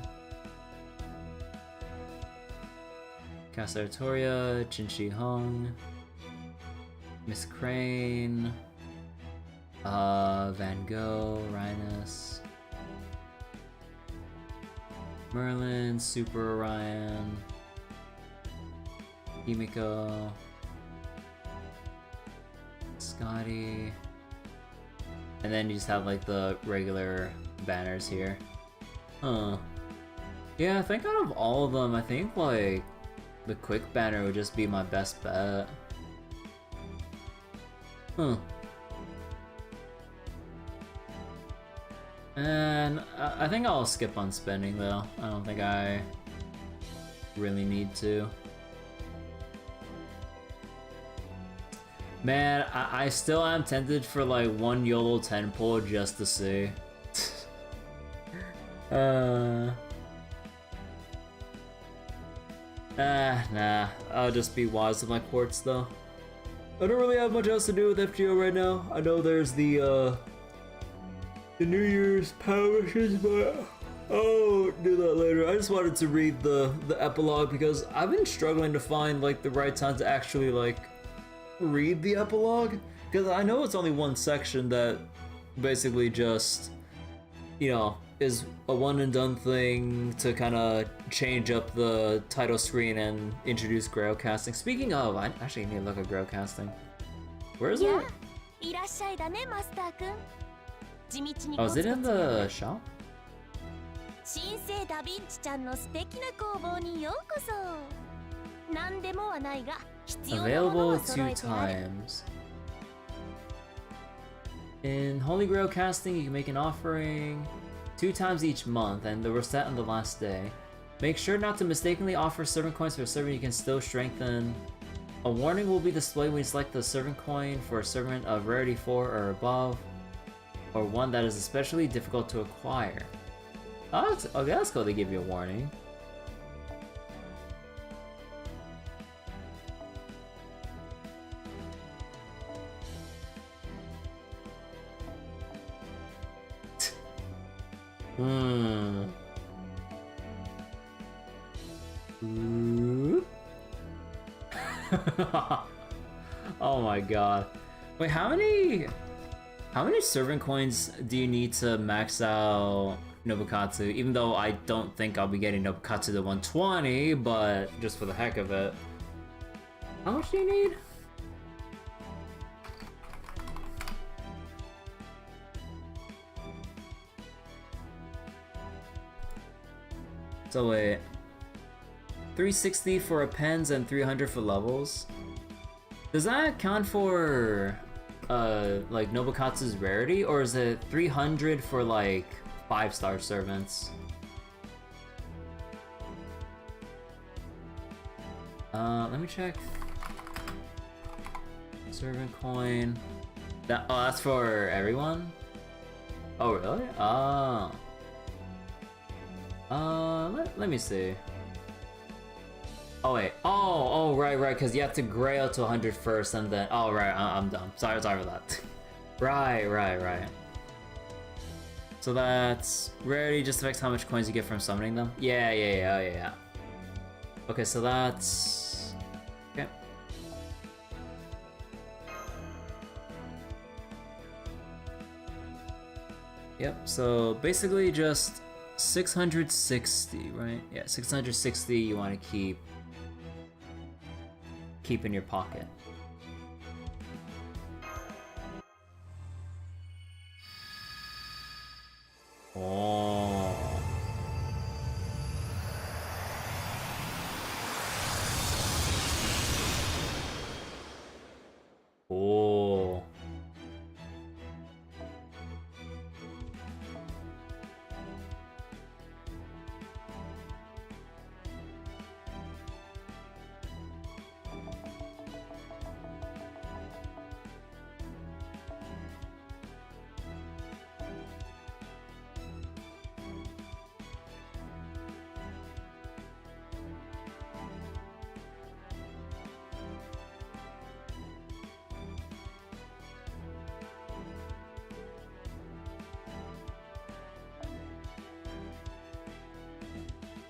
Casa Artoria, Chinchi Hong, Miss Crane, Van Gogh, Rhinus, Merlin, Super Orion, Himiko, Scotty, and then you just have like the regular banners here. Huh. Yeah, I think out of all of them, I think like the quick banner would just be my best bet. Huh. And I think I'll skip on spending though. I don't think I really need to. Man, I still am tempted for like one YOLO 10 pull just to see. Nah, I'll just be wise with my quartz though. I don't really have much else to do with FGO right now. I know there's the New Year's power wishes, but I'll do that later. I just wanted to read the epilogue because I've been struggling to find like the right time to actually like read the epilogue, because I know it's only one section that basically just you know, is a one and done thing to kind of change up the title screen and introduce Grail casting. Speaking of, I actually need to look at Grail casting. Where is it? Oh, is it in the shop? Available 2 times. In Holy Grail casting, you can make an offering 2 times each month, and they were set on the last day. Make sure not to mistakenly offer servant coins for a servant you can still strengthen. A warning will be displayed when you select the servant coin for a servant of rarity 4 or above, or one that is especially difficult to acquire. Oh, okay, that's cool, they give you a warning. Oh my god. Wait, how many servant coins do you need to max out Nobukatsu? Even though I don't think I'll be getting Nobukatsu to 120, but just for the heck of it. How much do you need? So wait, 360 for appends and 300 for levels. Does that account for like Nobukatsu's rarity, or is it 300 for like 5-star servants? Let me check. Servant coin. That, oh, that's for everyone? Oh really? Let me see. Oh wait. Oh, right, because you have to grail to 100 first, and then. Oh right, I'm dumb. Sorry for that. Right. So that's rarity just affects how much coins you get from summoning them. Yeah. Okay, so that's okay. Yep. So basically just 660, right? Yeah, 660 you want to keep in your pocket. Oh. Oh.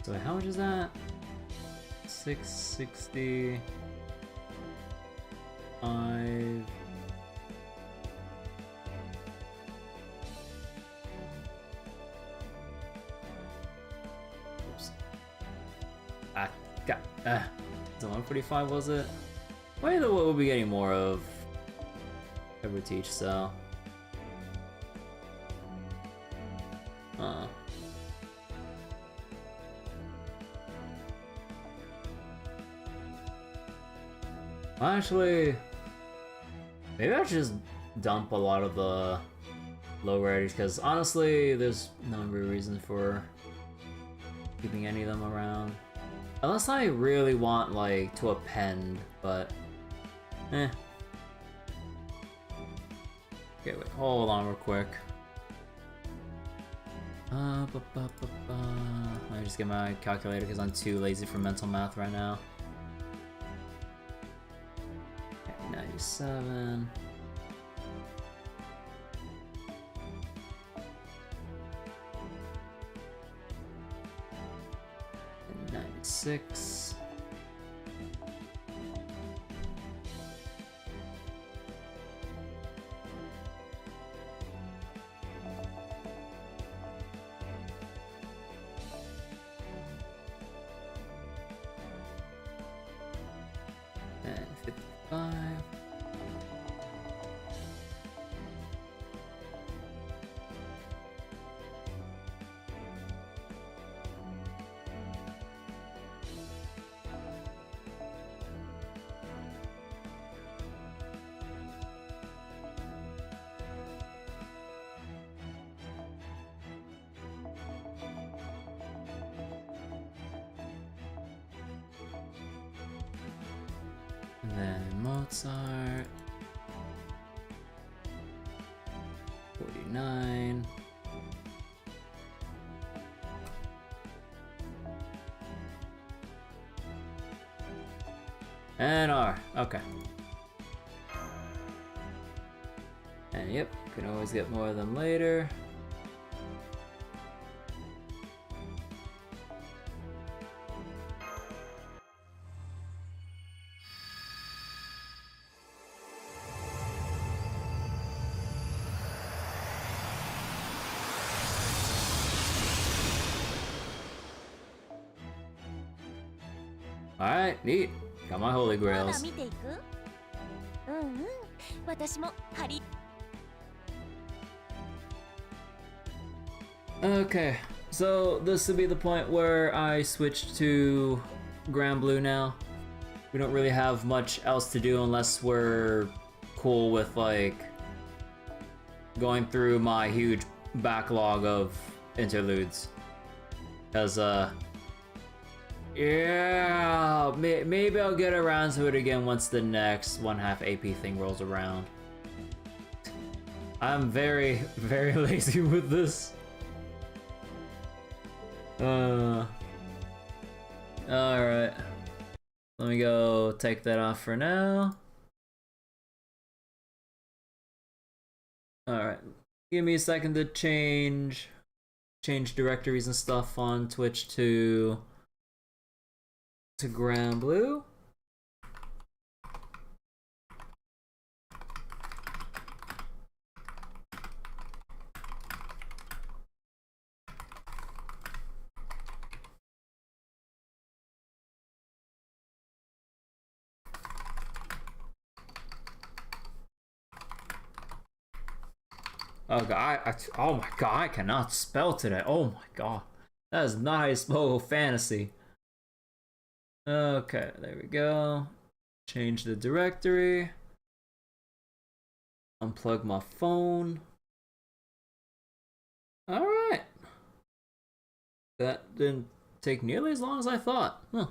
So how much is that? 660. 5. Oops. So 145 was it? Why the what we'll be getting more of every teach, so. Actually, maybe I should just dump a lot of the low rarities, because honestly, there's no real reason for keeping any of them around. Unless I really want, like, to append, but eh. Okay, wait, hold on real quick. Let me just get my calculator because I'm too lazy for mental math right now. 97. And 96. 5. And then Mozart. 49. And R. Okay. And yep, can always get more of them later. Alright, neat. Got my holy まだ grails. 見ていく？うんうん。私もハリ。 Okay, so this would be the point where I switch to Granblue now. We don't really have much else to do unless we're cool with like going through my huge backlog of interludes. Cause yeah, maybe I'll get around to it again once the next 1/2 AP thing rolls around. I'm very, very lazy with this. Alright. Let me go take that off for now. Alright. Give me a second to change directories and stuff on Twitch to Granblue. Oh god, oh my god, I cannot spell today. Oh my god. That is not how you spell fantasy. Okay, there we go. Change the directory. Unplug my phone. Alright. That didn't take nearly as long as I thought. Huh.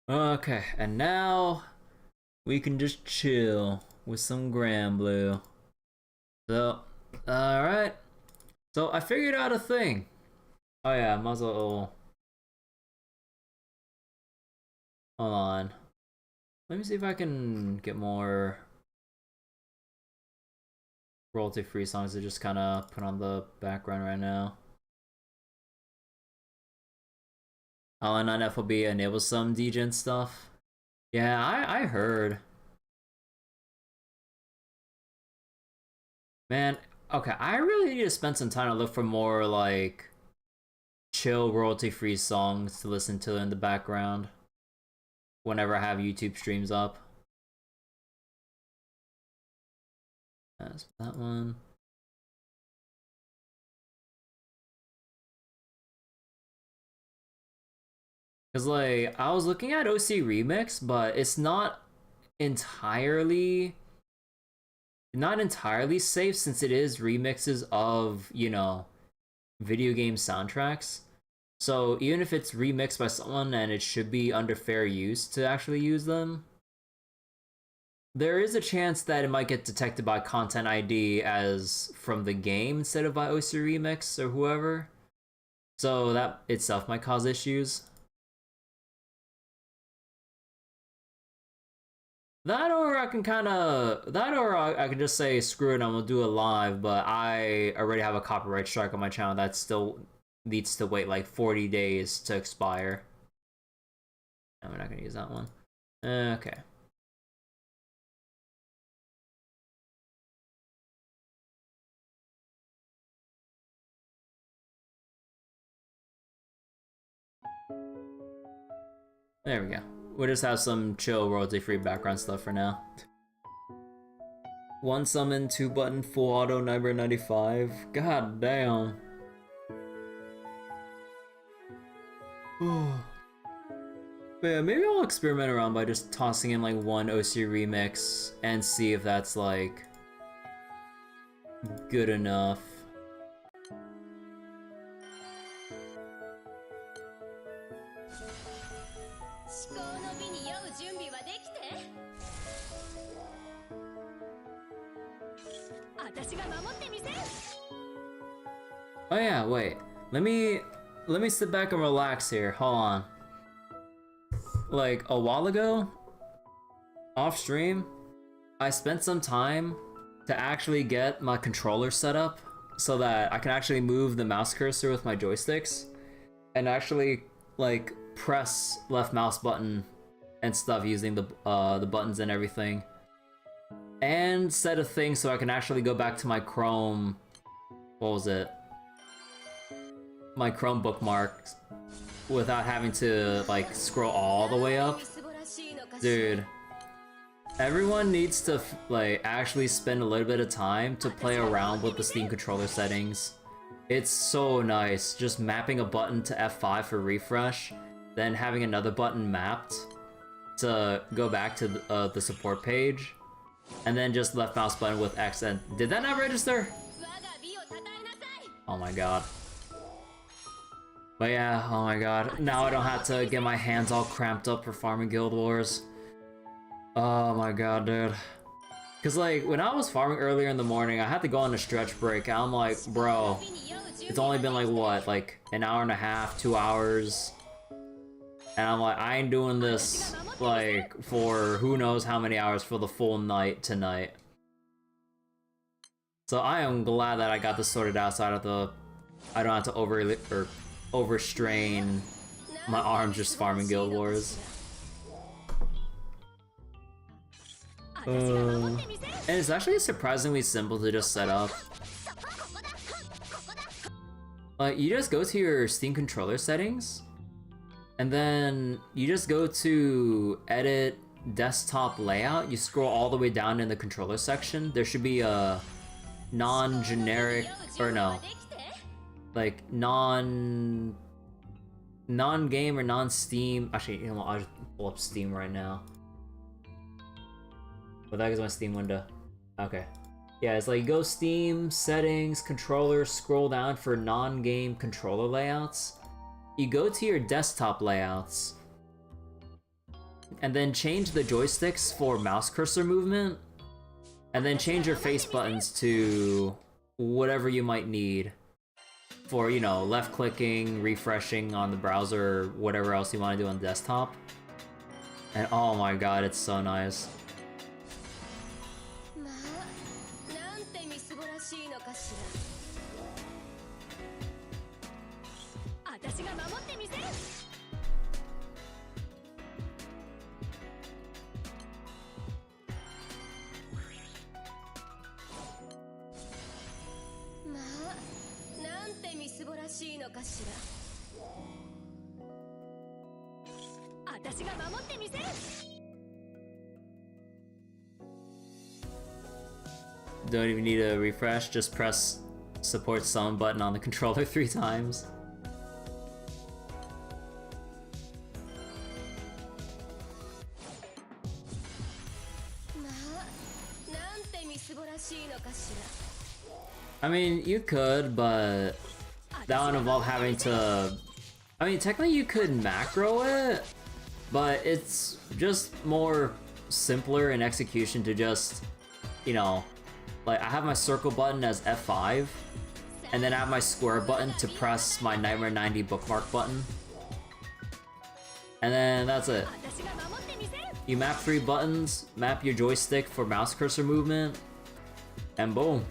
Okay, and now we can just chill with some Granblue. So, alright. So I figured out a thing. Oh yeah, muzzle. Hold on. Let me see if I can get more royalty-free songs to just kind of put on the background right now. All-in-on FOB enables some degen stuff. Yeah, I heard. Man, okay, I really need to spend some time to look for more like chill royalty-free songs to listen to in the background whenever I have YouTube streams up. That's that one. Cause like I was looking at OC Remix, but it's not entirely safe since it is remixes of, you know, video game soundtracks. So even if it's remixed by someone and it should be under fair use to actually use them, there is a chance that it might get detected by Content ID as from the game instead of by OC Remix or whoever. So that itself might cause issues. That or I can just say screw it, I'm gonna do it live, but I already have a copyright strike on my channel that still needs to wait like 40 days to expire. And we're not gonna use that one. Okay. There we go. we'll just have some chill royalty-free background stuff for now. One summon, 2 button, full auto, Nightmare 95. God damn. But yeah, maybe I'll experiment around by just tossing in like one OC remix and see if that's like good enough. Oh yeah, wait. Let me sit back and relax here. Hold on. Like a while ago, off stream, I spent some time to actually get my controller set up so that I can actually move the mouse cursor with my joysticks and actually like press left mouse button and stuff using the buttons and everything, and set a thing so I can actually go back to my Chrome. What was it? My Chrome bookmarks without having to like scroll all the way up. Dude, everyone needs to like actually spend a little bit of time to play around with the Steam controller settings. It's so nice just mapping a button to F5 for refresh, then having another button mapped to go back to the support page, and then just left mouse button with X. And did that not register? Oh my god. But yeah, oh my god. Now I don't have to get my hands all cramped up for farming Guild Wars. Oh my god, dude. Cause like, when I was farming earlier in the morning, I had to go on a stretch break, and I'm like, bro, it's only been like, what, like an hour and a half, 2 hours? And I'm like, I ain't doing this, like, for who knows how many hours for the full night tonight. So I am glad that I got this sorted out so I don't have to overstrain my arms just farming Guild Wars. And it's actually surprisingly simple to just set up. You just go to your Steam controller settings, and then you just go to edit desktop layout. You scroll all the way down in the controller section. There should be a non-generic, or no, like non-game or non-Steam. Actually, you know what? I'll just pull up Steam right now. But that is my Steam window. Okay. Yeah, it's like go Steam, settings, controller, scroll down for non-game controller layouts. You go to your desktop layouts, and then change the joysticks for mouse cursor movement, and then change your face buttons to whatever you might need for, you know, left clicking, refreshing on the browser, or whatever else you want to do on desktop. And oh my god, it's so nice. Don't even need a refresh, just press support summon button on the controller 3 times. I mean, you could, but that would involve having to... I mean, technically you could macro it, but it's just more simpler in execution to just, you know, like I have my circle button as F5, and then I have my square button to press my Nightmare 90 bookmark button. And then that's it. You map 3 buttons, map your joystick for mouse cursor movement, and boom.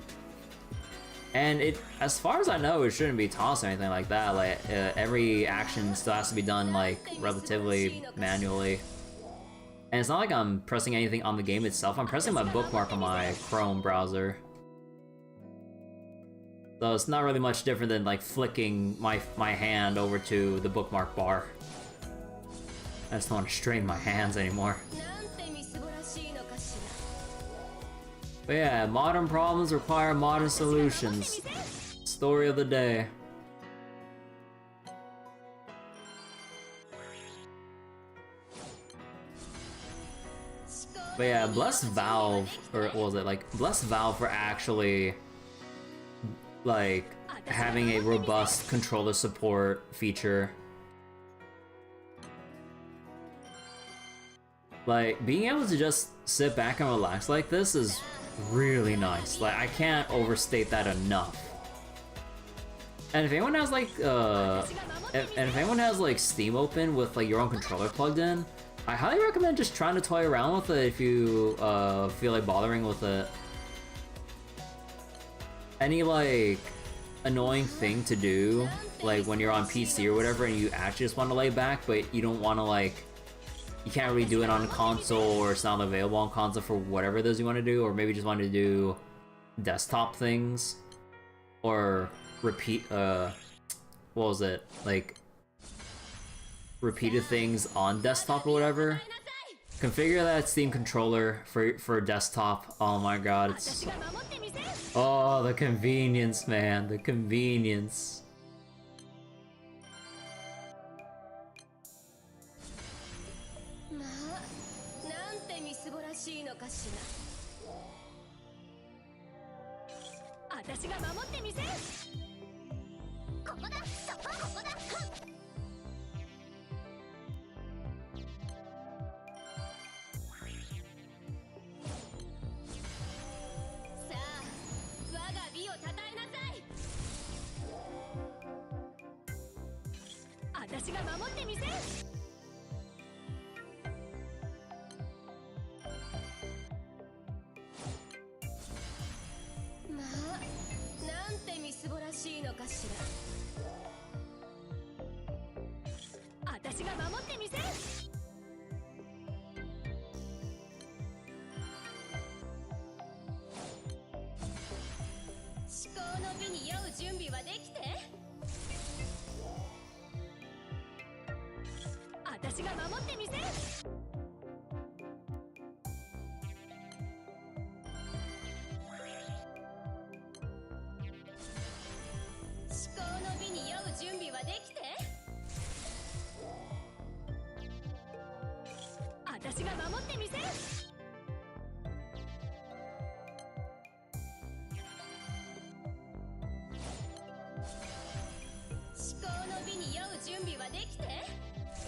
And it, as far as I know, it shouldn't be tossed or anything like that. Like every action still has to be done like relatively manually. And it's not like I'm pressing anything on the game itself. I'm pressing my bookmark on my Chrome browser. So it's not really much different than like flicking my hand over to the bookmark bar. I just don't want to strain my hands anymore. But yeah, modern problems require modern solutions. Story of the day. But yeah, bless Valve, or what was it, like, bless Valve for actually, like, having a robust controller support feature. Like, being able to just sit back and relax like this is really nice. Like, I can't overstate that enough. And if anyone has like, if anyone has like Steam open with like your own controller plugged in, I highly recommend just trying to toy around with it if you feel like bothering with it. Any like annoying thing to do, like when you're on PC or whatever and you actually just want to lay back, but you don't want to like, you can't really do it on console, or it's not available on console for whatever it is you want to do, or maybe just want to do desktop things, or repeat, what was it, like, repeated things on desktop or whatever. Configure that Steam controller for desktop. Oh my god, it's... Oh, the convenience, man, the convenience.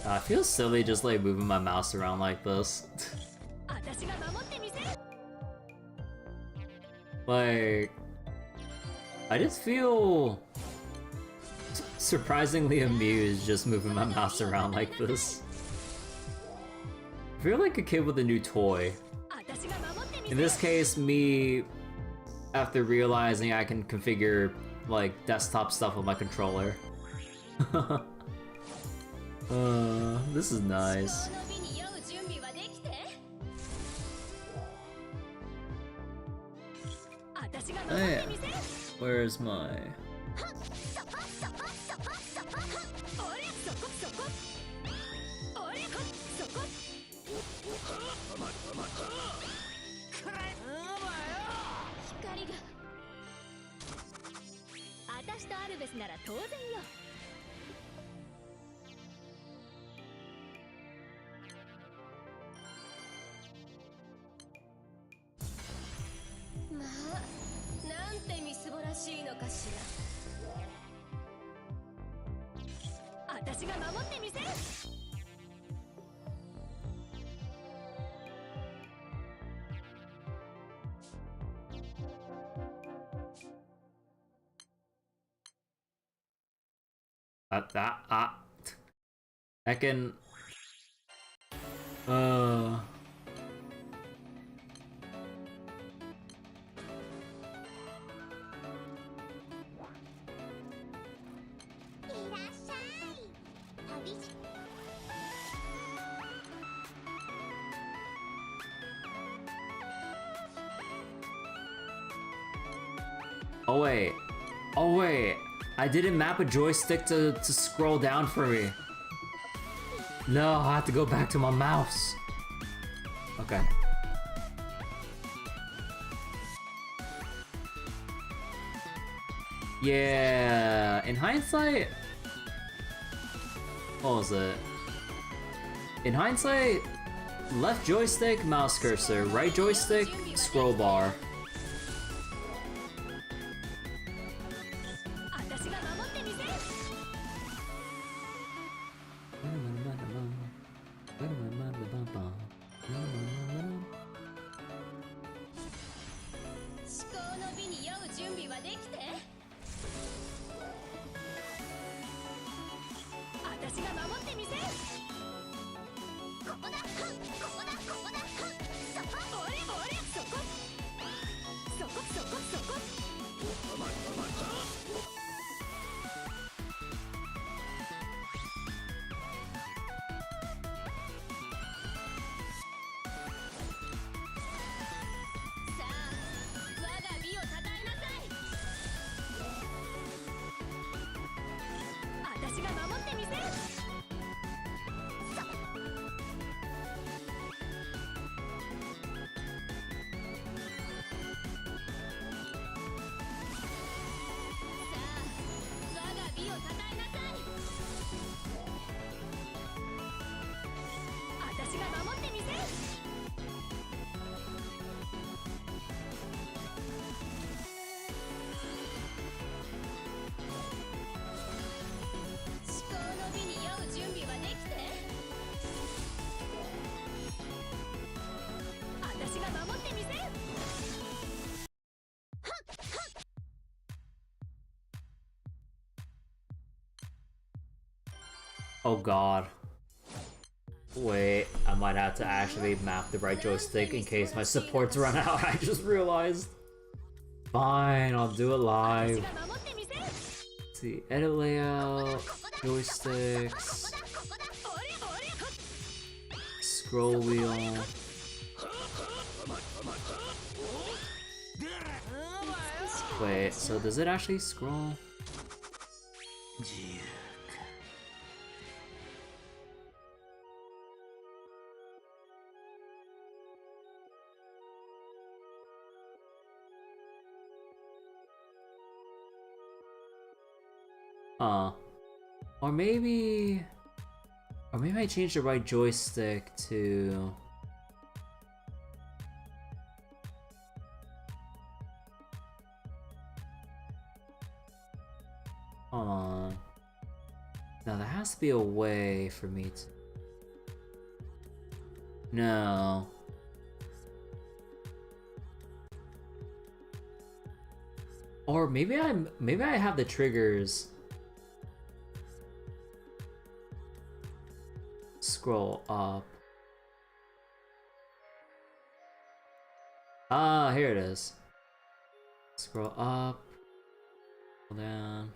I feel silly just like moving my mouse around like this. Like, I just feel surprisingly amused just moving my mouse around like this. I feel like a kid with a new toy. In this case, me, after realizing I can configure like desktop stuff with my controller. This is nice. Oh yeah, where's my... I can... Oh wait. Oh wait. I didn't map a joystick to scroll down for me. No, I have to go back to my mouse. Okay. Yeah, in hindsight, what was it? In hindsight, left joystick, mouse cursor, right joystick, scroll bar. Oh god. Wait, I might have to actually map the right joystick in case my supports run out. I just realized. Fine, I'll do it live. Let's see, edit layout, joysticks, scroll wheel. Wait, so does it actually scroll? Or maybe I change the right joystick to... Hold on. Now there has to be a way for me to... No. Or maybe I have the triggers. Scroll up. Ah, here it is. Scroll up. Scroll down.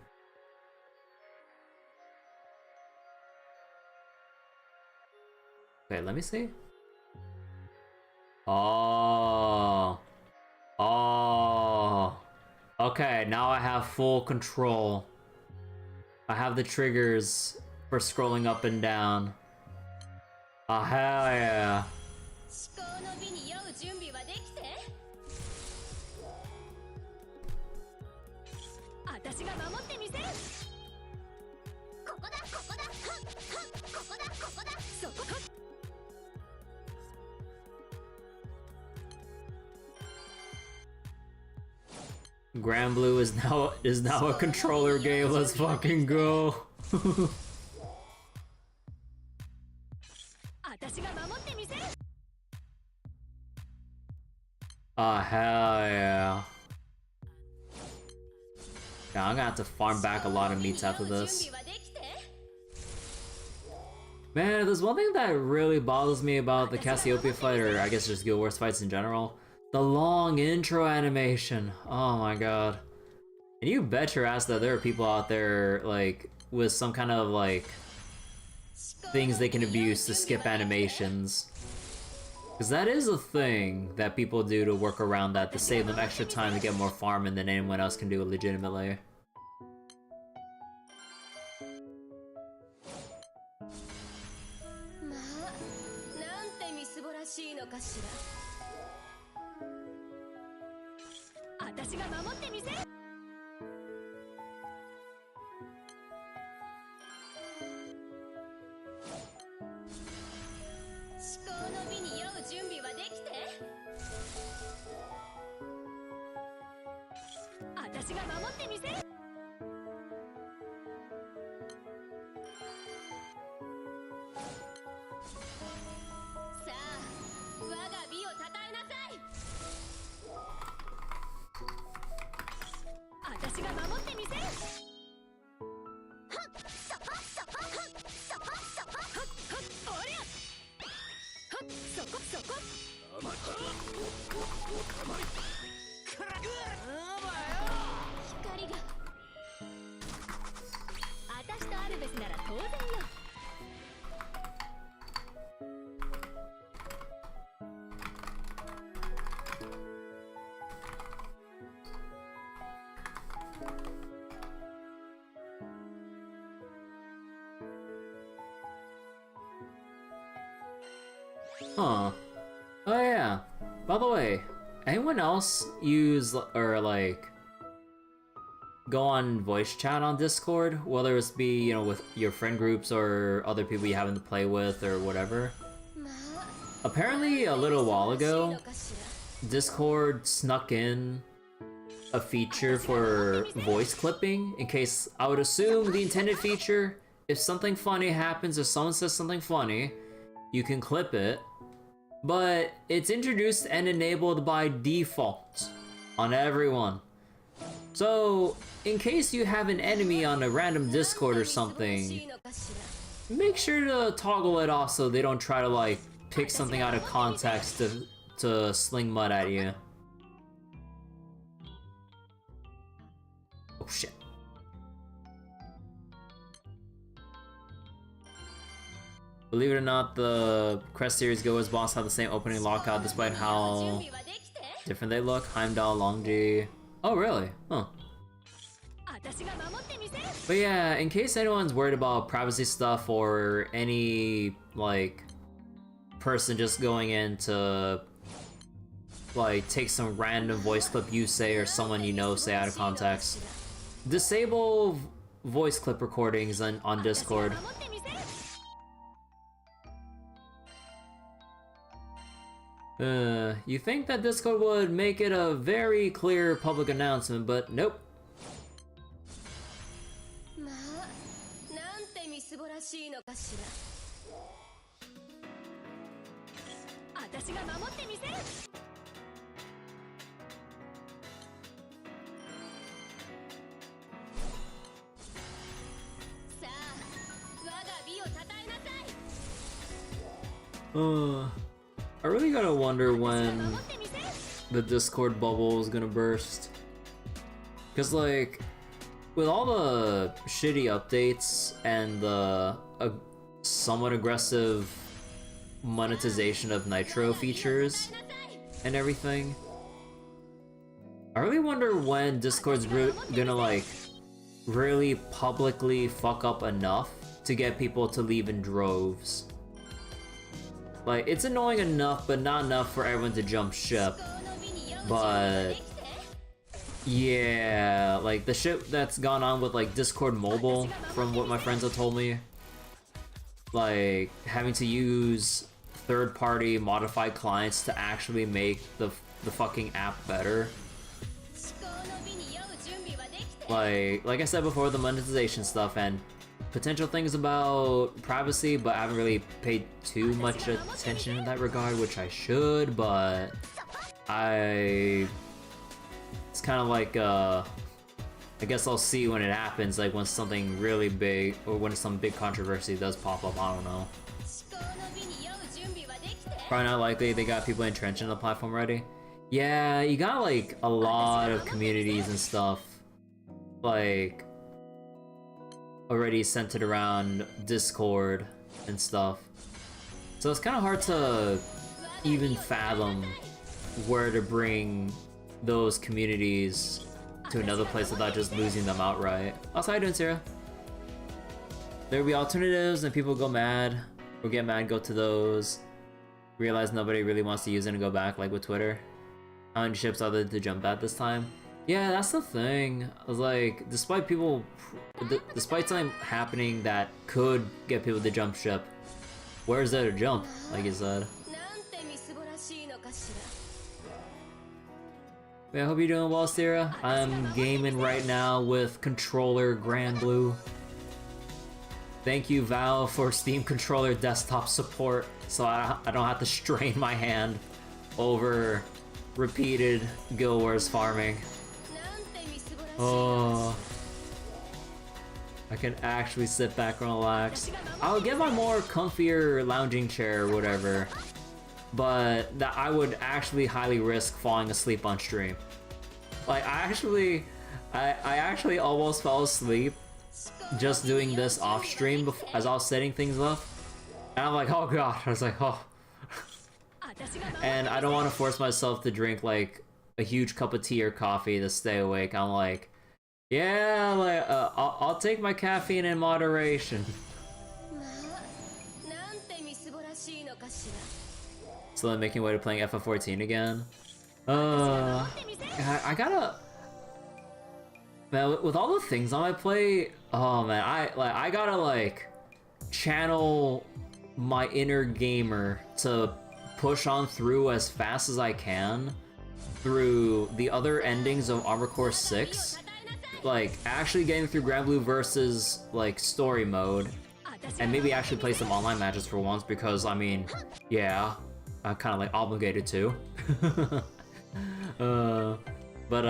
Wait, let me see. Oh. Oh. Okay, now I have full control. I have the triggers for scrolling up and down. Oh, hell yeah. Granblue is now a controller game. Let's fucking go. Oh, hell yeah. Yeah, I'm gonna have to farm back a lot of meats after this. Man, there's one thing that really bothers me about the Cassiopeia fight, or I guess just Guild Wars fights in general. The long intro animation. Oh my god. And you bet your ass that there are people out there, like, with some kind of, like, things they can abuse to skip animations. Because that is a thing that people do to work around that, to save them extra time to get more farming than anyone else can do legitimately. のかしら。私が守ってみせる。至高の美に酔う準備はできて。私が守ってみせる。さあ、我が美をたたえなさい。私が守ってみせる。はっそこそこ、はっそこそこ、はっはっおりゃ、はっそこそこ。甘い甘いくら光が。私とアルベスなら当然よ。Huh. Oh yeah. By the way, anyone else use or like go on voice chat on Discord, whether it's be, you know, with your friend groups or other people you happen to play with or whatever? Apparently a little while ago, Discord snuck in a feature for voice clipping in case, I would assume the intended feature, if something funny happens, if someone says something funny, you can clip it, but it's introduced and enabled by default on everyone. So, in case you have an enemy on a random Discord or something, make sure to toggle it off so they don't try to like pick something out of context to sling mud at you. Oh shit. Believe it or not, the Crest series Go's boss have the same opening lockout despite how different they look. Heimdall, Longji. Oh really? Huh. But yeah, in case anyone's worried about privacy stuff or any like person just going in to like take some random voice clip you say or someone you know say out of context, disable voice clip recordings on Discord. You think that Discord would make it a very clear public announcement, but nope. I really gotta wonder when the Discord bubble is gonna burst. Cause like, with all the shitty updates and the somewhat aggressive monetization of Nitro features and everything, I really wonder when Discord's gonna like really publicly fuck up enough to get people to leave in droves. Like, it's annoying enough, but not enough for everyone to jump ship. But yeah, like the shit that's gone on with like Discord Mobile, from what my friends have told me, like having to use third-party modified clients to actually make the fucking app better. Like I said before, the monetization stuff and potential things about privacy, but I haven't really paid too much attention in that regard, which I should, but it's kind of like, I guess I'll see when it happens, like when something really big, or when some big controversy does pop up, I don't know. Probably not likely, they got people entrenched in the platform already. Yeah, you got like a lot of communities and stuff, like, already centered around Discord and stuff. So it's kind of hard to even fathom where to bring those communities to another place without just losing them outright. Also, how you doing, Sarah? There'll be alternatives and people go mad, or get mad, go to those. realize nobody really wants to use it and go back, like with Twitter. How many ships are there to jump at this time? Yeah, that's the thing. I was like, despite something happening that could get people to jump ship, where's there to jump, like you said. Yeah, I hope you're doing well, Sierra. I'm gaming right now with controller Granblue. Thank you, Valve, for Steam controller desktop support, so I don't have to strain my hand over repeated Guild Wars farming. Oh, I can actually sit back and relax. I'll get my more comfier lounging chair or whatever, but that I would actually highly risk falling asleep on stream. Like I actually almost fell asleep just doing this off stream as I was setting things up, and I'm like, oh god, I was like, oh. And I don't want to force myself to drink like a huge cup of tea or coffee to stay awake. I'm like, yeah, like I'll take my caffeine in moderation. So then making way to playing FF14 again. I gotta, man, with all the things on my plate, oh man, I gotta like channel my inner gamer to push on through as fast as I can through the other endings of Armor Core 6, like actually getting through Granblue versus like story mode, and maybe actually play some online matches for once, because I mean, yeah, I'm kind of like obligated to. But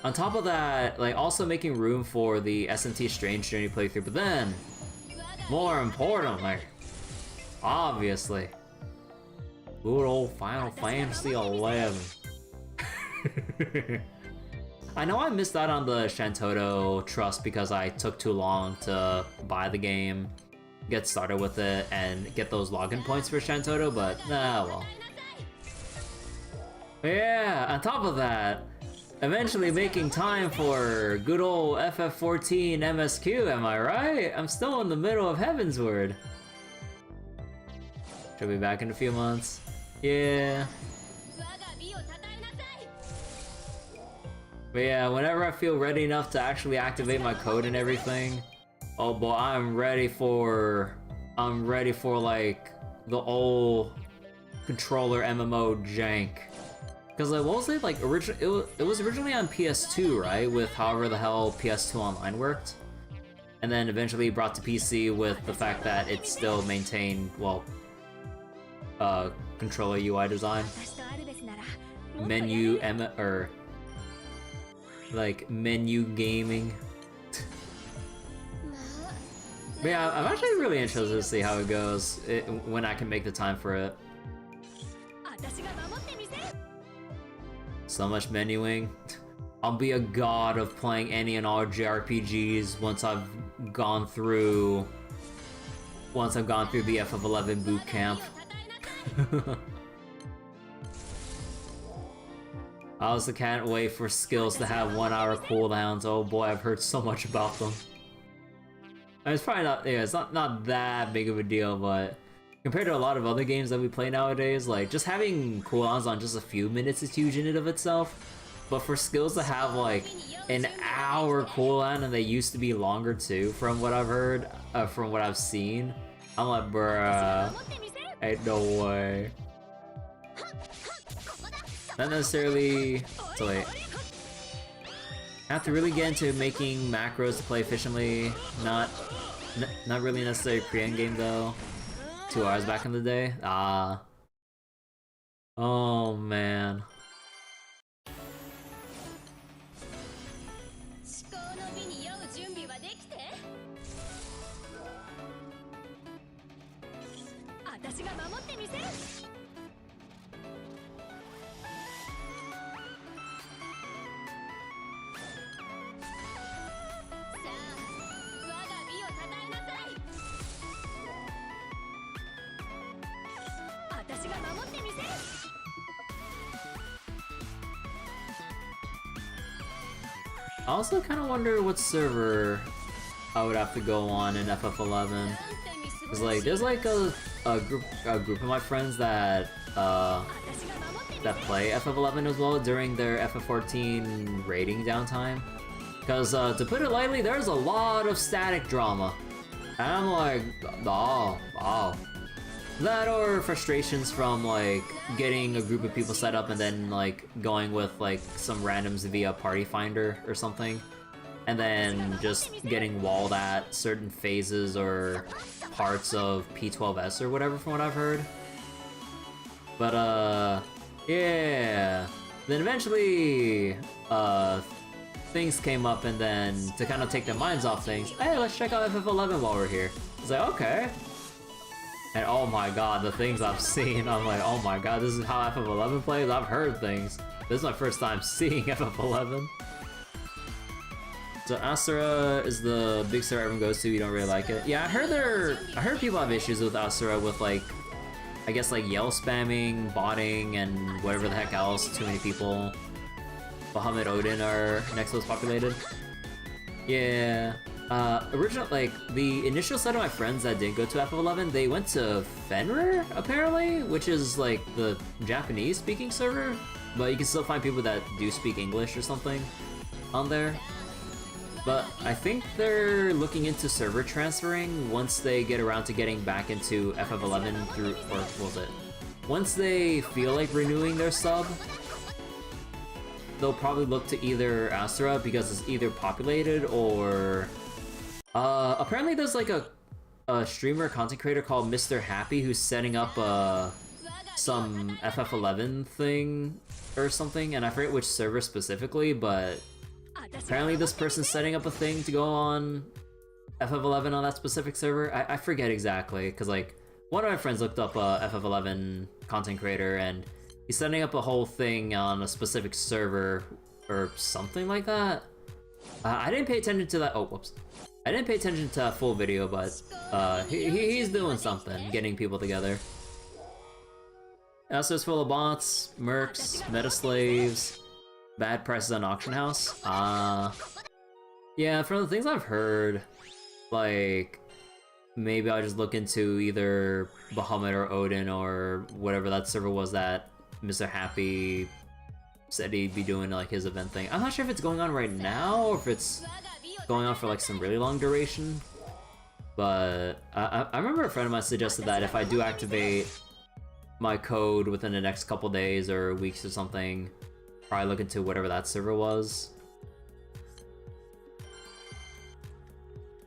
on top of that, like also making room for the SMT Strange Journey playthrough, but then more importantly, obviously, good old Final Fantasy 11. I know I missed out on the Shantoto Trust because I took too long to buy the game, get started with it, and get those login points for Shantoto, but well. Yeah, on top of that, eventually making time for good old FF14 MSQ, am I right? I'm still in the middle of Heavensward. Should be back in a few months. Yeah. But yeah, whenever I feel ready enough to actually activate my code and everything, oh boy, I'm ready for like the old controller MMO jank. Cause like, what was it like it was originally on PS2, right? With however the hell PS2 Online worked, and then eventually brought to PC with the fact that it still maintained, well, controller UI design, menu or like menu gaming. But yeah, I'm actually really interested to see how it goes when I can make the time for it. So much menuing. I'll be a god of playing any and all JRPGs once I've gone through the FF11 boot camp. I also can't wait for skills to have 1 hour cooldowns. Oh boy, I've heard so much about them. I mean, it's probably not, yeah, it's not that big of a deal, but compared to a lot of other games that we play nowadays, like just having cooldowns on just a few minutes is huge in and of itself. But for skills to have like an hour cooldown, and they used to be longer too, from what I've heard, from what I've seen, I'm like, bruh, ain't no way. Not necessarily. So wait, I have to really get into making macros to play efficiently. Not really necessarily pre-end game though. 2 hours back in the day. Ah. Oh man. I also kind of wonder what server I would have to go on in FF11. Cause like, there's like a a group of my friends that play FF11 as well during their FF14 rating downtime. Because to put it lightly, there's a lot of static drama. And I'm like, oh. That or frustrations from like getting a group of people set up and then like going with like some randoms via Party Finder or something. And then just getting walled at certain phases or parts of P12S or whatever from what I've heard. But yeah. Then eventually things came up, and then to kind of take their minds off things, hey, let's check out FF11 while we're here. It's like, okay. And oh my god, the things I've seen, I'm like, oh my god, this is how FF11 plays? I've heard things. This is my first time seeing FF11. So Asura is the big server everyone goes to, you don't really like it. Yeah, I heard people have issues with Asura with like, I guess like yell spamming, botting, and whatever the heck else, too many people. Bahamut Odin are next most populated. Yeah. Like, the initial set of my friends that didn't go to FF11, they went to Fenrir, apparently, which is, like, the Japanese-speaking server, but you can still find people that do speak English or something on there. But I think they're looking into server transferring once they get around to getting back into FF11 through, or what was it? Once they feel like renewing their sub, they'll probably look to either Asura because it's either populated or... apparently there's like a streamer, content creator called Mr. Happy who's setting up some FF11 thing or something, and I forget which server specifically, but apparently this person's setting up a thing to go on FF11 on that specific server. I forget exactly, because like one of my friends looked up a FF11 content creator and he's setting up a whole thing on a specific server or something like that. I didn't pay attention to that. Oh, whoops. I didn't pay attention to that full video, but he's doing something, getting people together. Also, it's full of bots, mercs, meta slaves, bad prices on auction house. Yeah, from the things I've heard, like maybe I'll just look into either Bahamut or Odin or whatever that server was that Mr. Happy said he'd be doing like his event thing. I'm not sure if it's going on right now or if it's going on for like some really long duration, but I remember a friend of mine suggested that if I do activate my code within the next couple days or weeks or something, probably look into whatever that server was.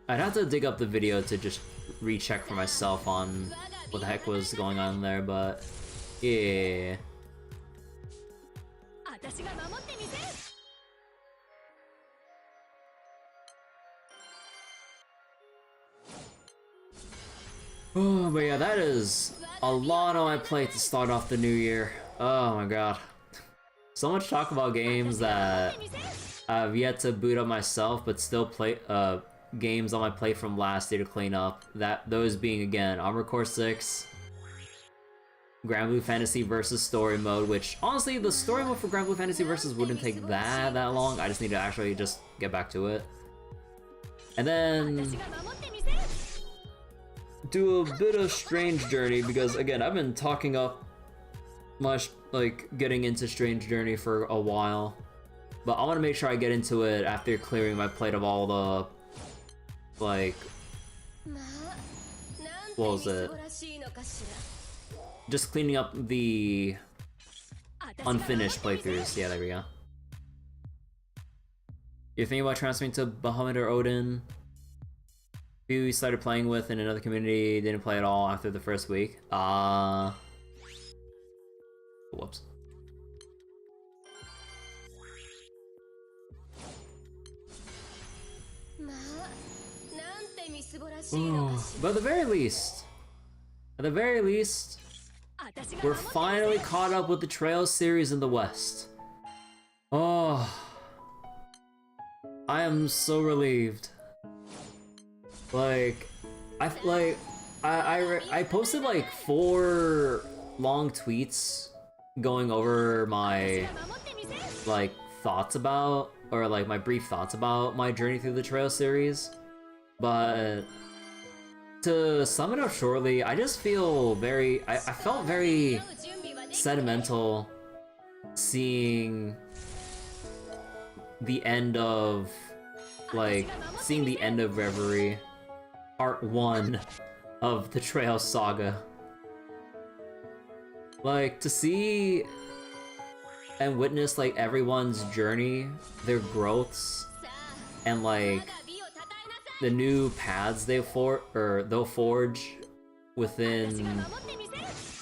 I'd have to dig up the video to just recheck for myself on what the heck was going on there, but yeah. Oh, but yeah, that is a lot on my plate to start off the new year. Oh my god. So much talk about games that I've yet to boot up myself, but still play games on my plate from last year to clean up. Those being, again, Armored Core 6, Granblue Fantasy Versus Story Mode, which, honestly, the story mode for Granblue Fantasy Versus wouldn't take that long. I just need to actually just get back to it. And then do a bit of Strange Journey, because, again, I've been talking up like getting into Strange Journey for a while, but I want to make sure I get into it after clearing my plate of all the like, what was it? Just cleaning up the unfinished playthroughs. Yeah, there we go. You're thinking about transferring to Bahamut or Odin? Who we started playing with in another community didn't play at all after the first week. Whoops. Ooh, but at the very least, we're finally caught up with the Trails series in the West. Oh, I am so relieved. Like, I posted like 4 long tweets going over my like thoughts about, or like my brief thoughts about my journey through the Trail series, but to sum it up shortly, I just feel very... I felt very sentimental seeing the end of... like, seeing the end of Reverie, Part 1 of the Trails Saga. Like, to see and witness, like, everyone's journey, their growths, and, like, the new paths they'll forge within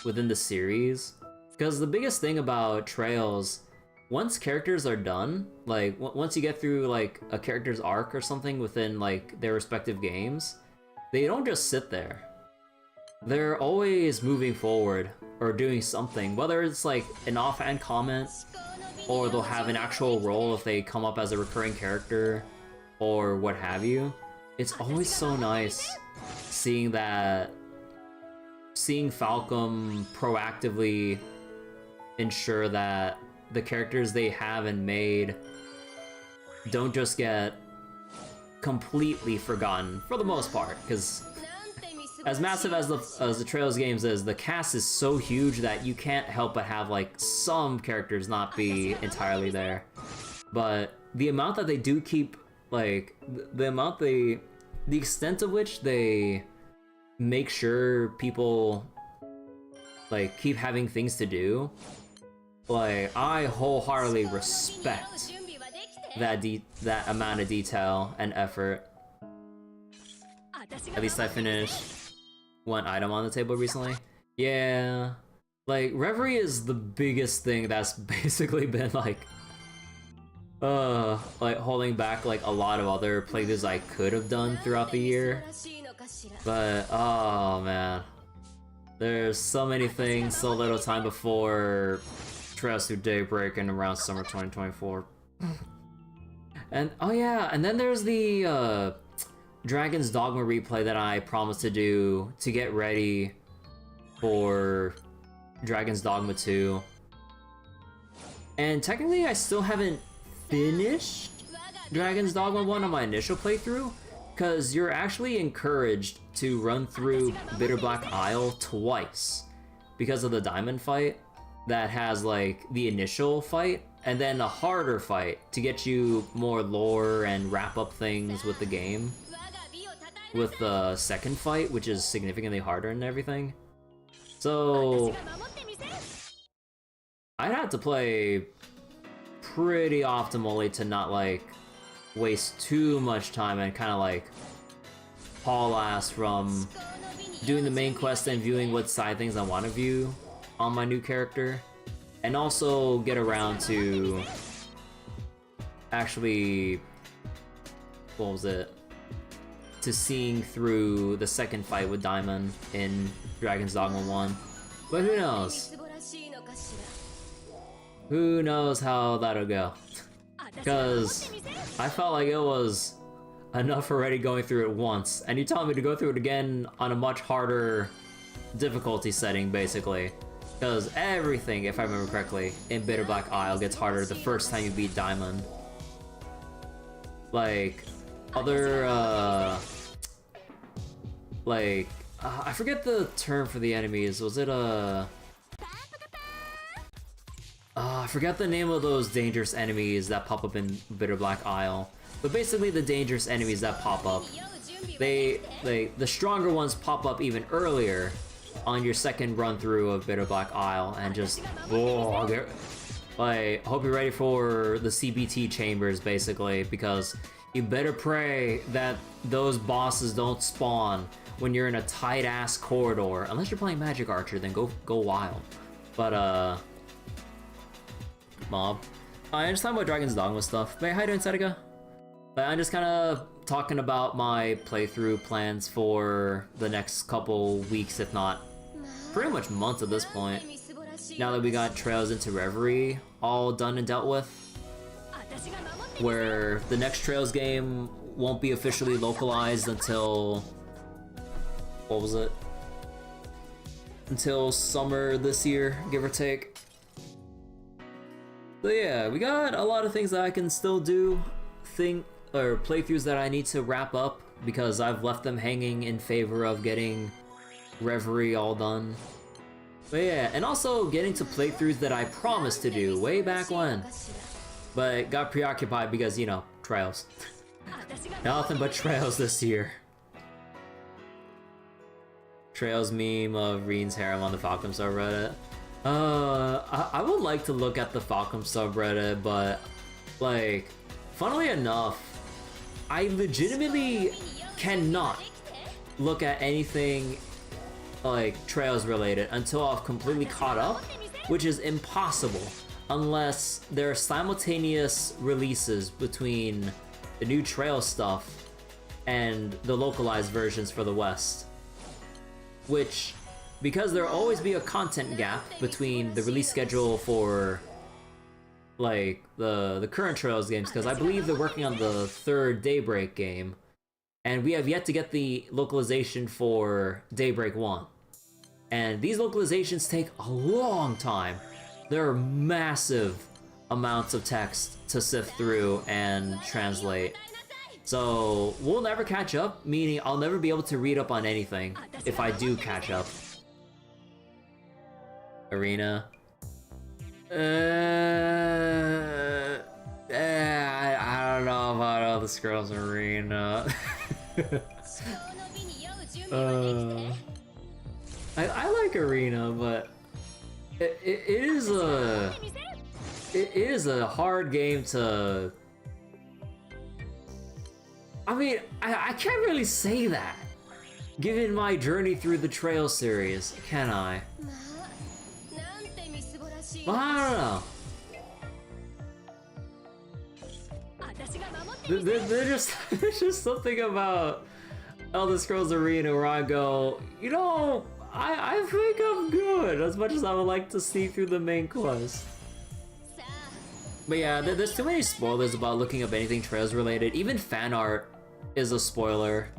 the series. Because the biggest thing about Trails, once characters are done, like, once you get through, like, a character's arc or something within, like, their respective games, they don't just sit there. They're always moving forward or doing something, whether it's, like, an offhand comment, or they'll have an actual role if they come up as a recurring character, or what have you. It's always so nice seeing Falcom proactively ensure that the characters they have and made don't just get completely forgotten, for the most part, because as massive as the Trails games is, the cast is so huge that you can't help but have, like, some characters not be entirely there. But the amount that they do keep, like, the extent of which they make sure people, like, keep having things to do, like, I wholeheartedly respect that amount of detail and effort. At least I finished one item on the table recently. Yeah, like, Reverie is the biggest thing that's basically been, like holding back, like, a lot of other playthroughs I could have done throughout the year. But, oh man, there's so many things, so little time before Trails Through Daybreak and around summer 2024. And, oh yeah, and then there's the, Dragon's Dogma replay that I promised to do to get ready for Dragon's Dogma 2. And technically I still haven't finished Dragon's Dogma 1 on my initial playthrough, because you're actually encouraged to run through Bitter Black Isle twice because of the diamond fight that has, like, the initial fight and then a harder fight to get you more lore and wrap up things with the game, with the second fight, which is significantly harder and everything. So I'd have to play pretty optimally to not, like, waste too much time and kind of, like, haul ass from doing the main quest and viewing what side things I want to view on my new character, and also get around to actually, what was it, to seeing through the second fight with Diamond in Dragon's Dogma 1. But who knows? Who knows how that'll go? Because I felt like it was enough already going through it once, and you telling me to go through it again on a much harder difficulty setting, basically. Because everything, if I remember correctly, in Bitter Black Isle gets harder the first time you beat Diamond. Like, other, I forget the term for the enemies. Was it, I forgot the name of those dangerous enemies that pop up in Bitter Black Isle. But basically the dangerous enemies that pop up, the stronger ones pop up even earlier on your second run through of Bitter Black Isle, and just, like, hope you're ready for the CBT chambers, basically, because you better pray that those bosses don't spawn when you're in a tight-ass corridor. Unless you're playing Magic Archer, then go wild. But, mob. I'm just talking about Dragon's Dogma stuff. Hey, how you doing, Setica? I'm just kind of talking about my playthrough plans for the next couple weeks, if not pretty much months at this point. Now that we got Trails into Reverie all done and dealt with, where the next Trails game won't be officially localized until, what was it? Until summer this year, give or take. So yeah, we got a lot of things that I can still do. or playthroughs that I need to wrap up because I've left them hanging in favor of getting Reverie all done. But yeah, and also getting to playthroughs that I promised to do way back when. But got preoccupied because, you know, trials. Nothing but trials this year. Trails meme of Reen's harem on the Falcom subreddit. I would like to look at the Falcom subreddit, but, like, funnily enough, I legitimately cannot look at anything, like, Trails related until I've completely caught up, which is impossible unless there are simultaneous releases between the new Trails stuff and the localized versions for the West. Which, because there'll always be a content gap between the release schedule for, like, the current Trails games, because I believe they're working on the third Daybreak game, and we have yet to get the localization for Daybreak 1. And these localizations take a long time. There are massive amounts of text to sift through and translate. So we'll never catch up, meaning I'll never be able to read up on anything if I do catch up. Arena. I don't know about all the Scrolls Arena. I like Arena, but it is a hard game to. I mean, I can't really say that, given my journey through the Trail series, can I? Well, I don't know. There's just something about Elder Scrolls Arena where I go, you know, I think I'm good, as much as I would like to see through the main quest. But yeah, there's too many spoilers about looking up anything Trails related. Even fan art is a spoiler.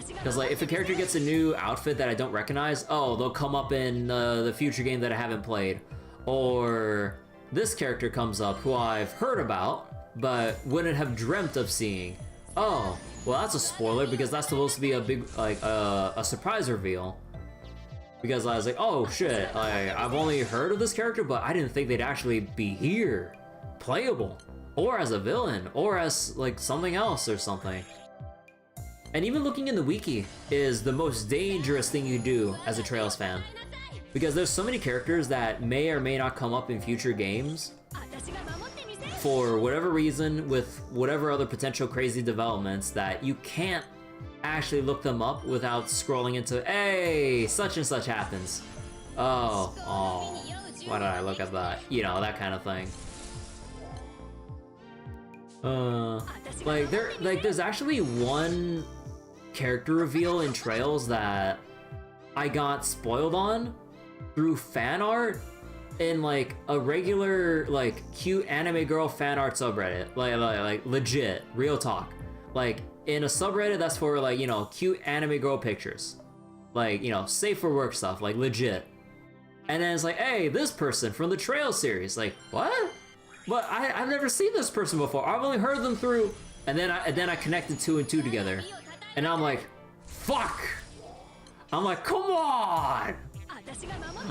Because, like, if a character gets a new outfit that I don't recognize, oh, they'll come up in the future game that I haven't played. Or this character comes up who I've heard about, but wouldn't have dreamt of seeing. Oh, well, that's a spoiler because that's supposed to be a big, like, a surprise reveal. Because I was like, oh shit, I've only heard of this character, but I didn't think they'd actually be here, playable, or as a villain, or as, like, something else or something. And even looking in the wiki is the most dangerous thing you do as a Trails fan. Because there's so many characters that may or may not come up in future games for whatever reason, with whatever other potential crazy developments, that you can't actually look them up without scrolling into, hey, such and such happens. Oh, why did I look at that? You know, that kind of thing. There's actually one character reveal in Trails that I got spoiled on through fan art in, like, a regular, like, cute anime girl fan art subreddit. Like legit, real talk. Like, in a subreddit that's for, like, you know, cute anime girl pictures. Like, you know, safe for work stuff, like, legit. And then it's like, hey, this person from the Trail series. Like, what? But I've never seen this person before. I've only heard them through, and then I connected 2 and 2 together, and I'm like, fuck. I'm like, come on.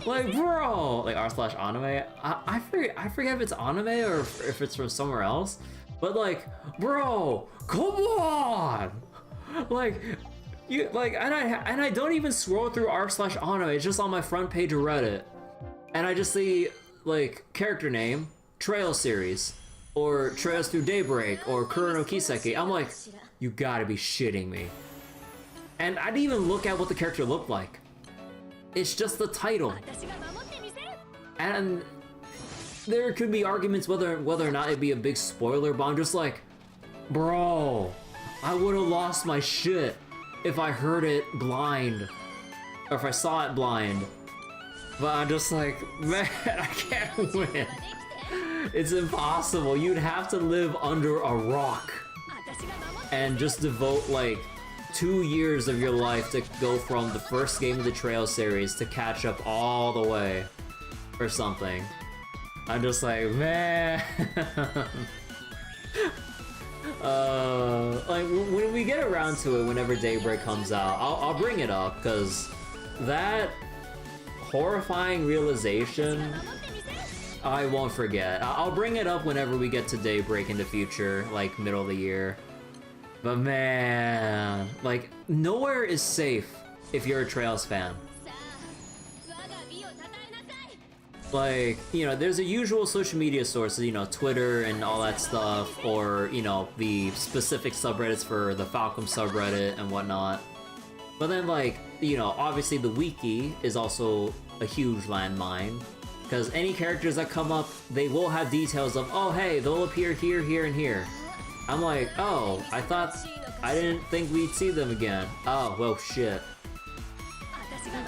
Like, bro, like r/anime. I forget if it's anime or if it's from somewhere else. But, like, bro, come on. Like, you like, and I don't even scroll through r/anime. It's just on my front page of Reddit, and I just see, like, character name, Trail series, or Trails Through Daybreak, or Kuro no Kiseki. I'm like, you gotta be shitting me. And I didn't even look at what the character looked like. It's just the title. And there could be arguments whether or not it'd be a big spoiler, but I'm just like, bro, I would have lost my shit if I heard it blind, or if I saw it blind. But I'm just like, man, I can't win. It's impossible. You'd have to live under a rock and just devote, like, 2 years of your life to go from the first game of the Trail series to catch up all the way or something. I'm just like, man. Like when we get around to it, whenever Daybreak comes out, I'll bring it up, because that horrifying realization I won't forget. I'll bring it up whenever we get to Daybreak in the future, like middle of the year. But man, like nowhere is safe if you're a Trails fan. Like, you know, there's a usual social media sources, you know, Twitter and all that stuff, or, you know, the specific subreddits for the Falcom subreddit and whatnot. But then, like, you know, obviously the wiki is also a huge landmine, because any characters that come up, they will have details of, oh, hey, they'll appear here, here, and here. I'm like, oh, I didn't think we'd see them again. Oh, well, shit.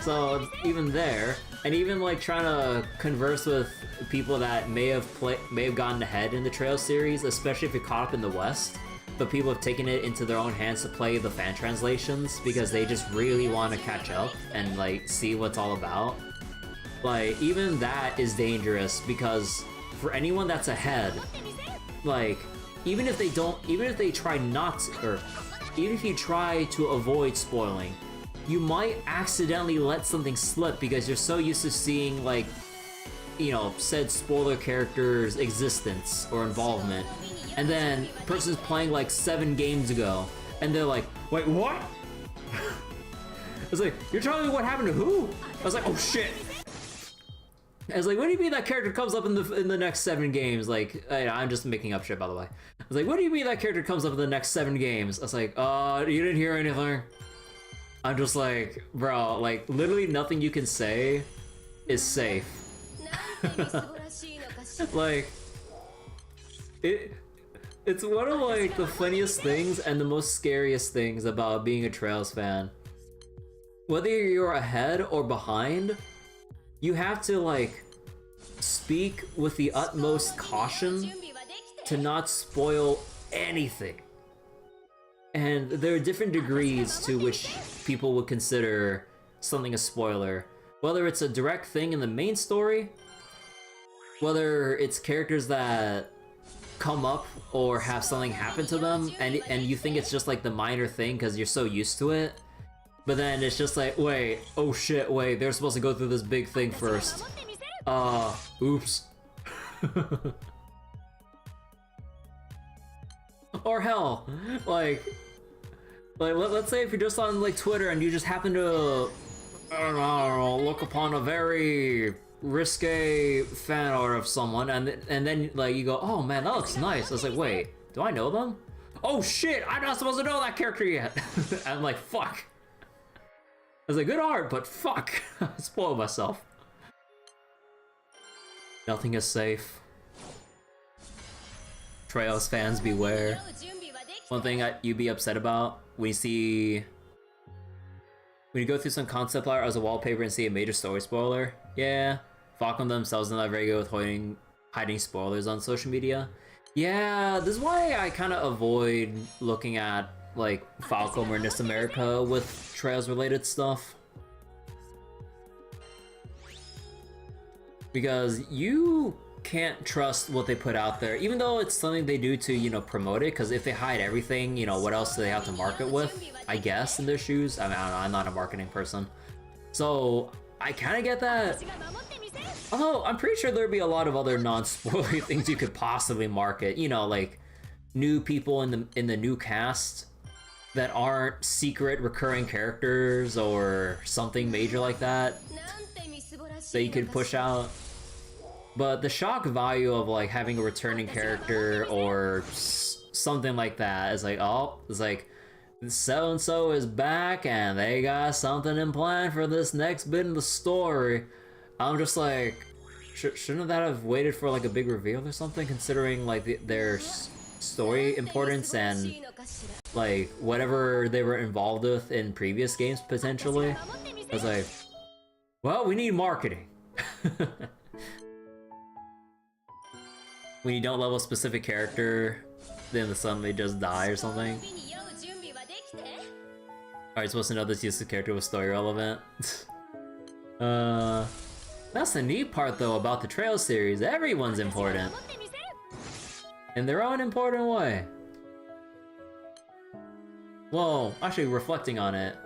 So, even there, and even like trying to converse with people that may have gotten ahead in the Trail series, especially if you're caught up in the West, but people have taken it into their own hands to play the fan translations because they just really want to catch up and like see what's all about. Like, even that is dangerous, because for anyone that's ahead, like, even if they try not to, or even if you try to avoid spoiling, you might accidentally let something slip because you're so used to seeing, like, you know, said spoiler character's existence or involvement, and then a person's playing like 7 games ago, and they're like, wait, what? I was like, you're telling me what happened to who? I was like, oh shit. I was like, what do you mean that character comes up in the next 7 games? Like, I'm just making up shit, by the way. I was like, what do you mean that character comes up in the next 7 games? I was like, you didn't hear anything? I'm just like, bro, like, literally nothing you can say is safe. Like, it's one of, like, the funniest things and the most scariest things about being a Trails fan. Whether you're ahead or behind, you have to, like, speak with the utmost caution to not spoil anything. And there are different degrees to which people would consider something a spoiler. Whether it's a direct thing in the main story, whether it's characters that come up or have something happen to them, and you think it's just like the minor thing because you're so used to it, but then it's just like, wait, oh shit, wait, they're supposed to go through this big thing first. Oops. Or hell, like let's say if you're just on like Twitter and you just happen to, I don't know, look upon a very risque fan art of someone, and then like you go, oh man, that looks nice. I was like, wait, do I know them? Oh shit, I'm not supposed to know that character yet. I'm like, fuck. I was like, good art, but fuck. I spoiled myself. Nothing is safe. Trails fans beware. One thing you'd be upset about when you go through some concept art as a wallpaper and see a major story spoiler. Yeah, Falcom themselves are not very good with hiding spoilers on social media. Yeah, this is why I kind of avoid looking at like Falcom or NIS America with Trails related stuff. Because you can't trust what they put out there, even though it's something they do to, you know, promote it, because if they hide everything, you know, what else do they have to market with, I guess, in their shoes? I mean, I don't know, I'm not a marketing person. So, I kind of get that. Although, I'm pretty sure there'd be a lot of other non-spoilery things you could possibly market, you know, like new people in the new cast that aren't secret recurring characters or something major like that you could push out. But the shock value of like having a returning character or something like that is like, oh, it's like so and so is back and they got something in plan for this next bit in the story. I'm just like, shouldn't that have waited for like a big reveal or something, considering like their story importance and like whatever they were involved with in previous games potentially? I was like, well, we need marketing. When you don't level a specific character, then suddenly just die or something. Alright, supposed to know this useless character was story relevant. That's the neat part though about the Trail series. Everyone's important. In their own important way. Well, actually reflecting on it,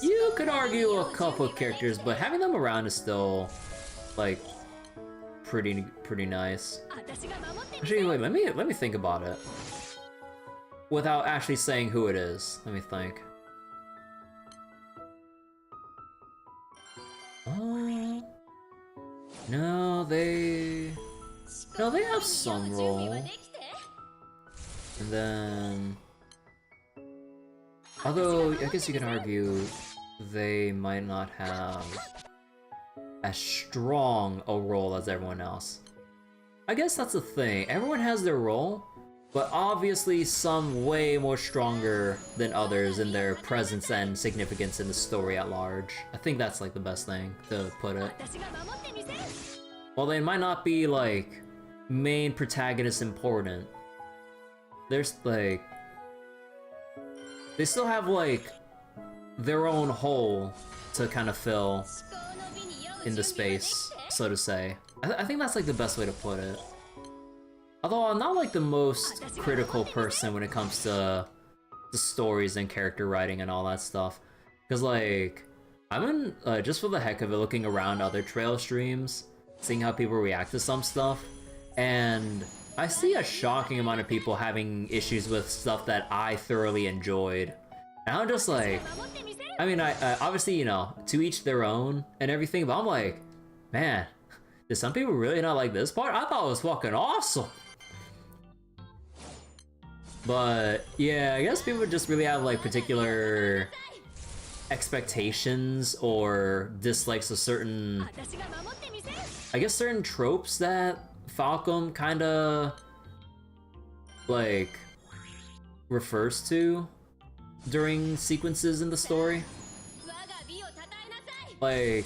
you could argue a couple of characters, but having them around is still, like, pretty nice. Actually, wait, let me think about it. Without actually saying who it is. Let me think. No, they have some role. And then... Although, I guess you can argue they might not have as strong a role as everyone else. I guess that's the thing. Everyone has their role, but obviously some way more stronger than others in their presence and significance in the story at large. I think that's like the best thing to put it. While they might not be like main protagonist important, there's like... They still have like their own hole to kind of fill in the space, so to say. I think that's like the best way to put it. Although I'm not like the most critical person when it comes to the stories and character writing and all that stuff. Cause like, I'm in, just for the heck of it, looking around other trail streams, seeing how people react to some stuff, and I see a shocking amount of people having issues with stuff that I thoroughly enjoyed. And I'm just like, I mean, I obviously, you know, to each their own and everything, but I'm like, man, did some people really not like this part? I thought it was fucking awesome. But yeah, I guess people just really have like particular expectations or dislikes of certain, I guess certain tropes that Falcom kinda like refers to during sequences in the story. Like,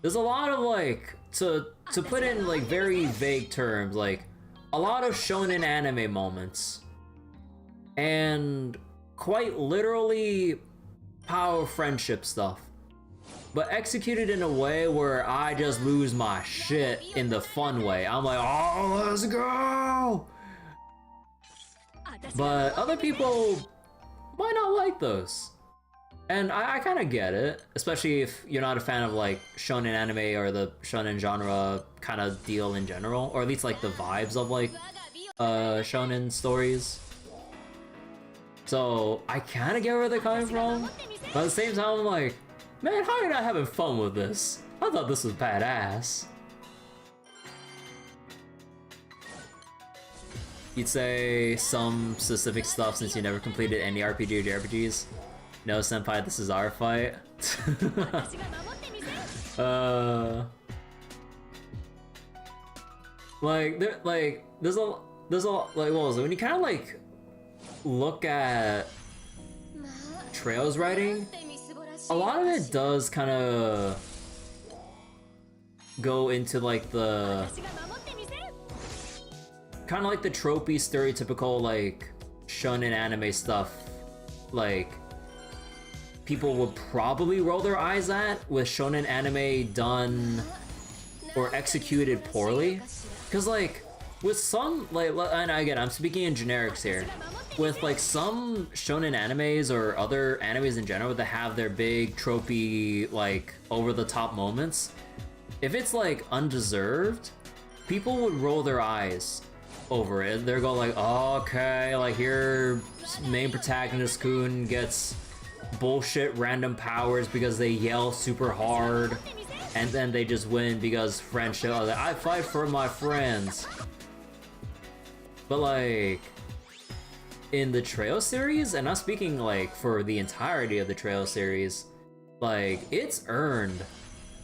there's a lot of like, to put in like very vague terms, like a lot of shonen anime moments and quite literally power friendship stuff, but executed in a way where I just lose my shit in the fun way. I'm like, oh, let's go! But other people might not like those. And I kind of get it, especially if you're not a fan of like shonen anime or the shonen genre kind of deal in general, or at least like the vibes of like shonen stories. So I kind of get where they're coming from, but at the same time I'm like, man, how are you not having fun with this? I thought this was badass. You'd say some specific stuff since you never completed any RPG or JRPGs? No, senpai, this is our fight. Like, there's a, like, what was it? When you kind of like look at Trails writing, a lot of it does kind of go into like the kind of like the tropey, stereotypical like shonen anime stuff, like people would probably roll their eyes at with shonen anime done or executed poorly. Cause like with some, like, and again I'm speaking in generics here, with like some shonen animes or other animes in general that have their big tropey like over the top moments, if it's like undeserved, people would roll their eyes over it. They're going like, oh, okay, like here main protagonist Kun gets bullshit random powers because they yell super hard, and then they just win because friendship. Like, I fight for my friends. But like in the Trail series, and I'm speaking like for the entirety of the Trail series, like it's earned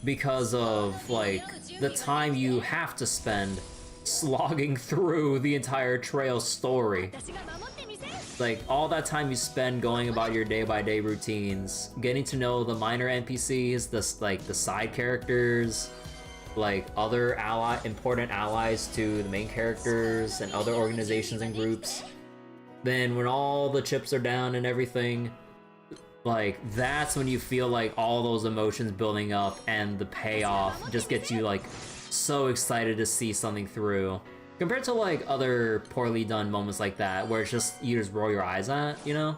because of like the time you have to spend slogging through the entire Trail story. Like all that time you spend going about your day-by-day routines, getting to know the minor NPCs, the side characters, like other important allies to the main characters and other organizations and groups. Then when all the chips are down and everything, like that's when you feel like all those emotions building up and the payoff just gets you like so excited to see something through. Compared to like other poorly done moments like that, where it's just you just roll your eyes at, you know?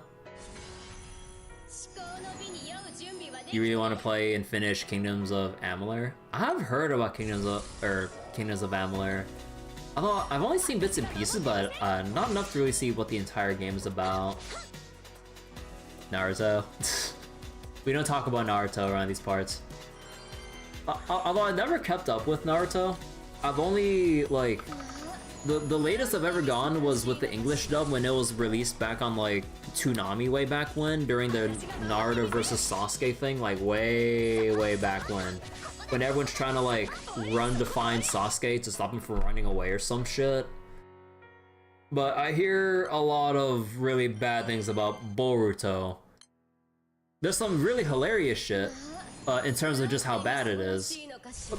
You really want to play and finish Kingdoms of Amalur? I have heard about Kingdoms of Amalur. Although I've only seen bits and pieces, but not enough to really see what the entire game is about. Naruto. We don't talk about Naruto around these parts. Although I never kept up with Naruto, I've only like the latest I've ever gone was with the English dub when it was released back on like Toonami way back when during the Naruto versus Sasuke thing, like way back when everyone's trying to like run to find Sasuke to stop him from running away or some shit. But I hear a lot of really bad things about Boruto. There's some really hilarious shit in terms of just how bad it is.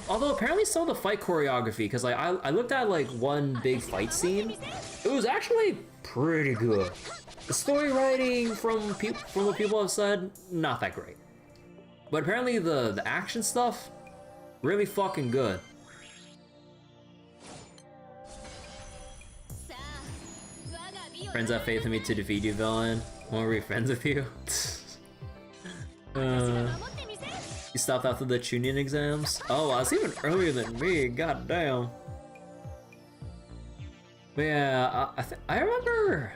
Although apparently some of the fight choreography, because like I looked at like one big fight scene, it was actually pretty good. The story writing from what people have said, not that great. But apparently the action stuff, really fucking good. Friends have faith in me to defeat you, villain. Wanna be friends with you? You stopped after the Chunin exams? Oh, wow, it's even earlier than me, god damn. But yeah, I remember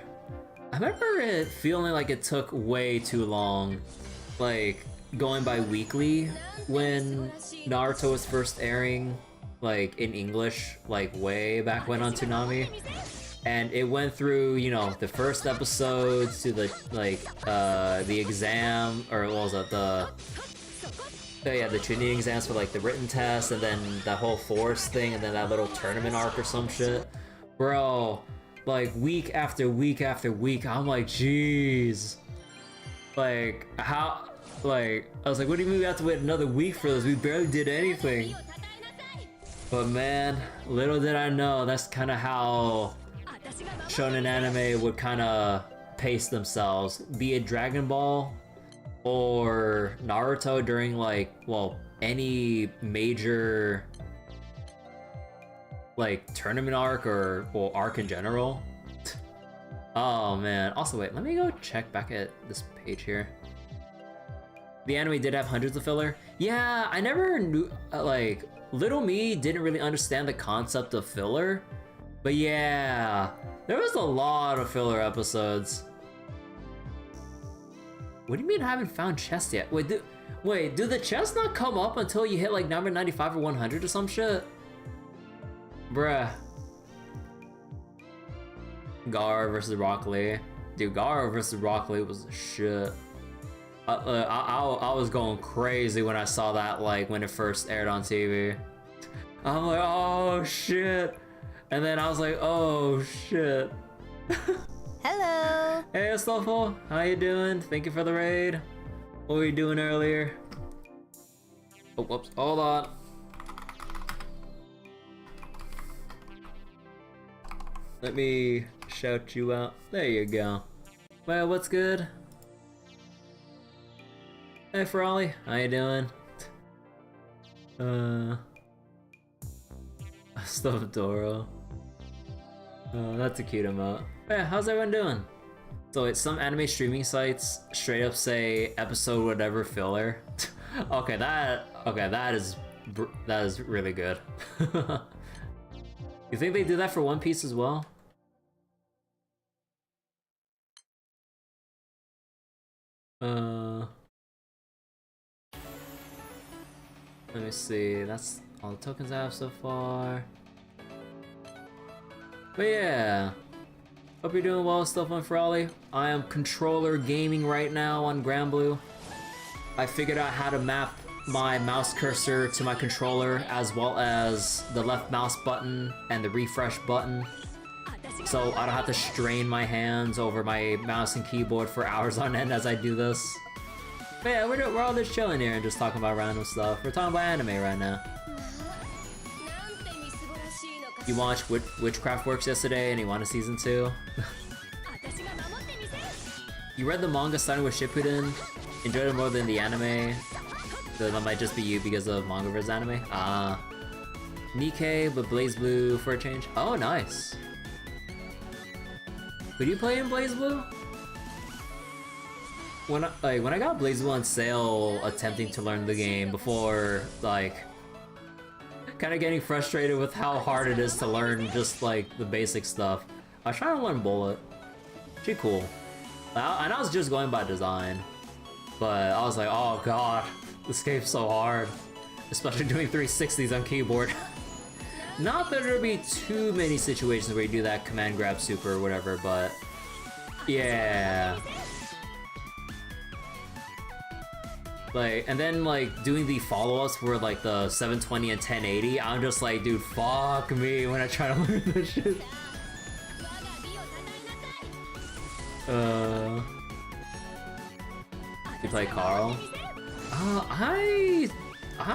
it feeling like it took way too long, like going by weekly when Naruto was first airing, like in English, like way back when on Toonami. And it went through, you know, the first episode to the like the exam, or what was it, the Chunin exams for like the written test, and then that whole forest thing, and then that little tournament arc or some shit. Bro, like week after week after week, I'm like, jeez. Like, how, like, I was like, what do you mean we have to wait another week for this? We barely did anything. But man, little did I know, that's kind of how shonen anime would kind of pace themselves, be it Dragon Ball or Naruto during like, well, any major like tournament arc or well, arc in general. Oh man, also wait, let me go check back at this page here. The anime did have hundreds of filler. Yeah, I never knew, like, little me didn't really understand the concept of filler. But yeah, there was a lot of filler episodes. What do you mean I haven't found chests yet? Wait, do the chests not come up until you hit like number 95 or 100 or some shit? Bruh. Gar versus Rock Lee. Dude, Gar versus Rock Lee was shit. I was going crazy when I saw that, like, when it first aired on TV. I'm like, oh shit. And then I was like, oh shit. Hello. Hey Astolfo, how you doing? Thank you for the raid. What were you doing earlier? Oh, whoops, hold on. Let me shout you out. There you go. Well, what's good? Hey Ferrari, how you doing? Stuffed Doro. Oh, that's a cute emote. Yeah, how's everyone doing? So it's some anime streaming sites straight up say episode whatever filler. Okay, that is really good. You think they do that for One Piece as well? Let me see, that's all the tokens I have so far. But yeah, hope you're doing well, stuff on Frolly. I am controller gaming right now on Granblue. I figured out how to map my mouse cursor to my controller as well as the left mouse button and the refresh button, so I don't have to strain my hands over my mouse and keyboard for hours on end as I do this. But yeah, we're all just chilling here and just talking about random stuff. We're talking about anime right now. You watched Witchcraft Works yesterday and you wanted season 2? You read the manga starting with Shippuden? Enjoyed it more than the anime? That might just be you because of manga versus anime? Nikkei, but BlazBlue for a change. Oh, nice. Could you play in BlazBlue? When I got BlazBlue on sale, attempting to learn the game before, like, kind of getting frustrated with how hard it is to learn just like the basic stuff. I was trying to learn Bullet. She cool. And I was just going by design, but I was like, oh god, this game's so hard, especially doing 360s on keyboard. Not that there'll be too many situations where you do that command grab super or whatever, but yeah. Like, and then like doing the follow-ups for like the 720 and 1080, I'm just like, dude, fuck me when I try to learn this shit. You play Carl? I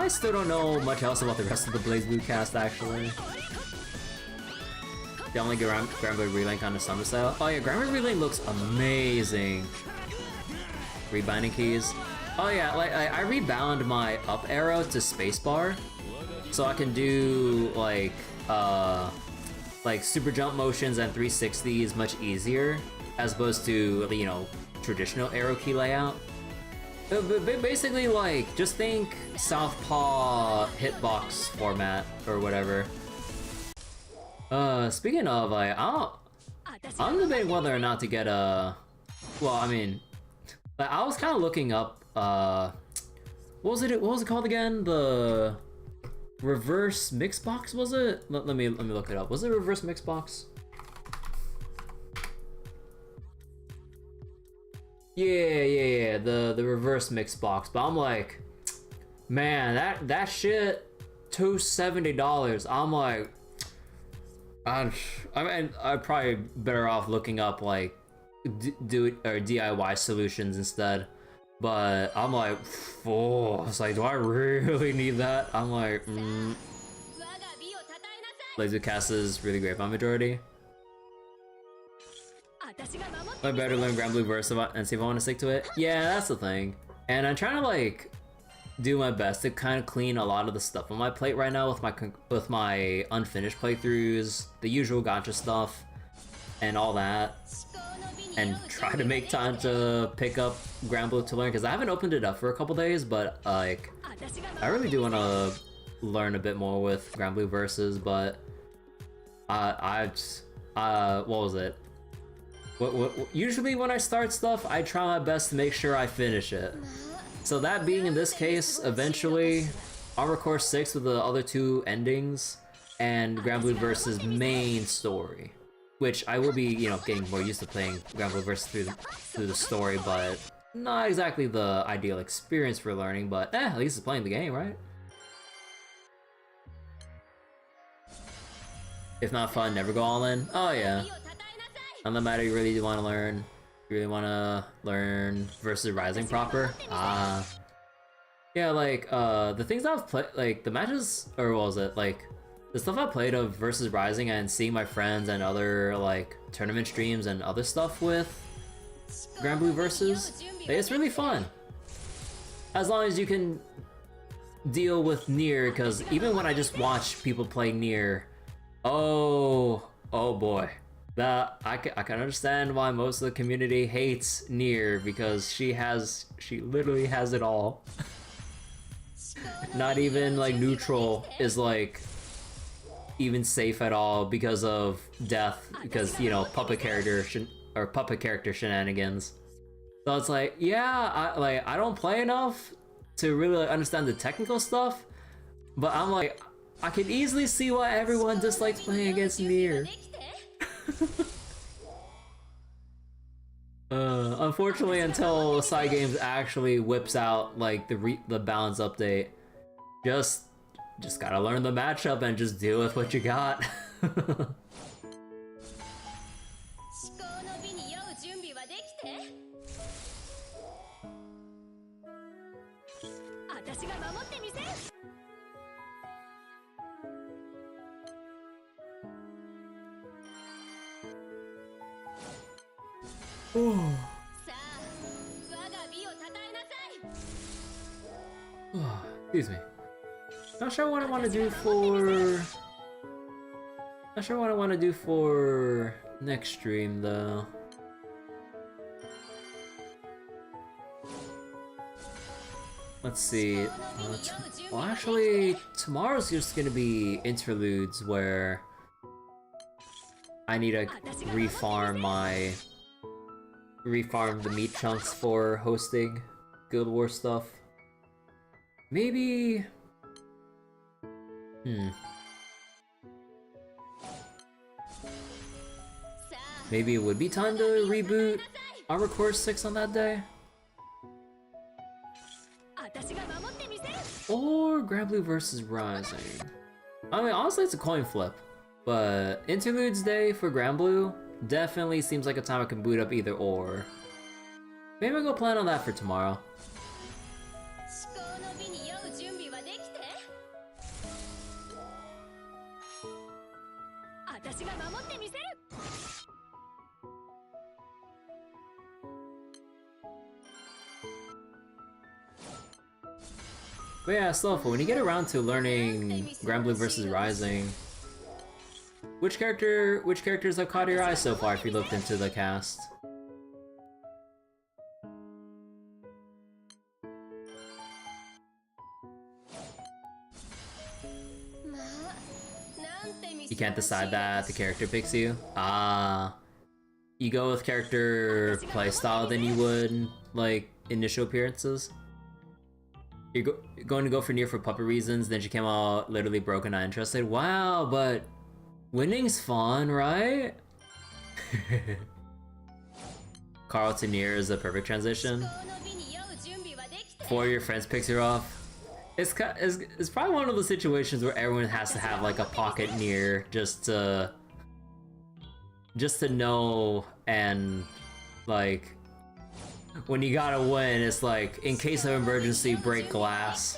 still don't know much else about the rest of the BlazBlue cast actually. The only Granblue Relink on the Summer Sale. Oh yeah, Granblue Relink looks amazing. Rebinding keys. Oh yeah, like I rebound my up arrow to spacebar, so I can do like super jump motions and 360s much easier, as opposed to, you know, traditional arrow key layout. But basically, like, just think Southpaw hitbox format or whatever. Speaking of, like, I'm debating whether or not to get a. Well, I mean, I was kind of looking up. What was it called again? The reverse mix box, was it? Let me look it up. Was it reverse mix box? Yeah, the reverse mix box. But I'm like, man, that shit, $270. I'm like, I mean, I'm probably better off looking up like do it or DIY solutions instead. But I'm like, oh, it's like, do I really need that? I'm like, Lasercast is really great by majority. I better learn Granblue Verse and see if I want to stick to it. Yeah, that's the thing. And I'm trying to like do my best to kind of clean a lot of the stuff on my plate right now with my unfinished playthroughs, the usual gacha stuff, and all that. And try to make time to pick up Granblue to learn, because I haven't opened it up for a couple days, but like I really do want to learn a bit more with Granblue Versus, but what was it? Usually when I start stuff, I try my best to make sure I finish it. So that being in this case, eventually Armor Core 6 with the other two endings and Granblue Versus main story. Which I will be, you know, getting more used to playing Granblue Versus through the story, but not exactly the ideal experience for learning, but at least it's playing the game, right? If not fun, never go all in. Oh yeah. On the matter you really do want to learn. You really want to learn Versus Rising proper. Yeah, like the things I've played, like the matches, or what was it, like the stuff I played of Versus Rising and seeing my friends and other like tournament streams and other stuff with Granblue Versus, it's really fun. As long as you can deal with Nier, because even when I just watch people play Nier, oh boy, that I can understand why most of the community hates Nier, because she literally has it all. Not even like neutral is like even safe at all because of death, because, you know, puppet character shenanigans. So it's like, yeah, I don't play enough to really understand the technical stuff, but I'm like, I can easily see why everyone dislikes playing against Nier. Unfortunately, until Cygames actually whips out like the balance update, just gotta learn the matchup and just deal with what you got. Excuse me. Not sure what I want to do for... Not sure what I want to do for next stream, though. Let's see. Well, actually, tomorrow's just gonna be interludes where I need to refarm the meat chunks for hosting Guild War stuff. Maybe... Maybe it would be time to reboot Armor Core 6 on that day? Or Granblue versus Rising. I mean, honestly, it's a coin flip. But Interludes Day for Granblue definitely seems like a time I can boot up either or. Maybe I'll go plan on that for tomorrow. But yeah, Slowful, when you get around to learning Granblue vs. Rising, which characters have caught your eye so far if you looked into the cast? You can't decide that, the character picks you? Ah. You go with character playstyle than you would, like, initial appearances? You're going to go for Nier for puppet reasons, then she came out literally broken, not interested. Wow, but winning's fun, right? Carl to Nier is a perfect transition. Before your friends picks her off. It's probably one of those situations where everyone has to have like a pocket Nier just to know, and like when you gotta win, it's like, in case of emergency, break glass.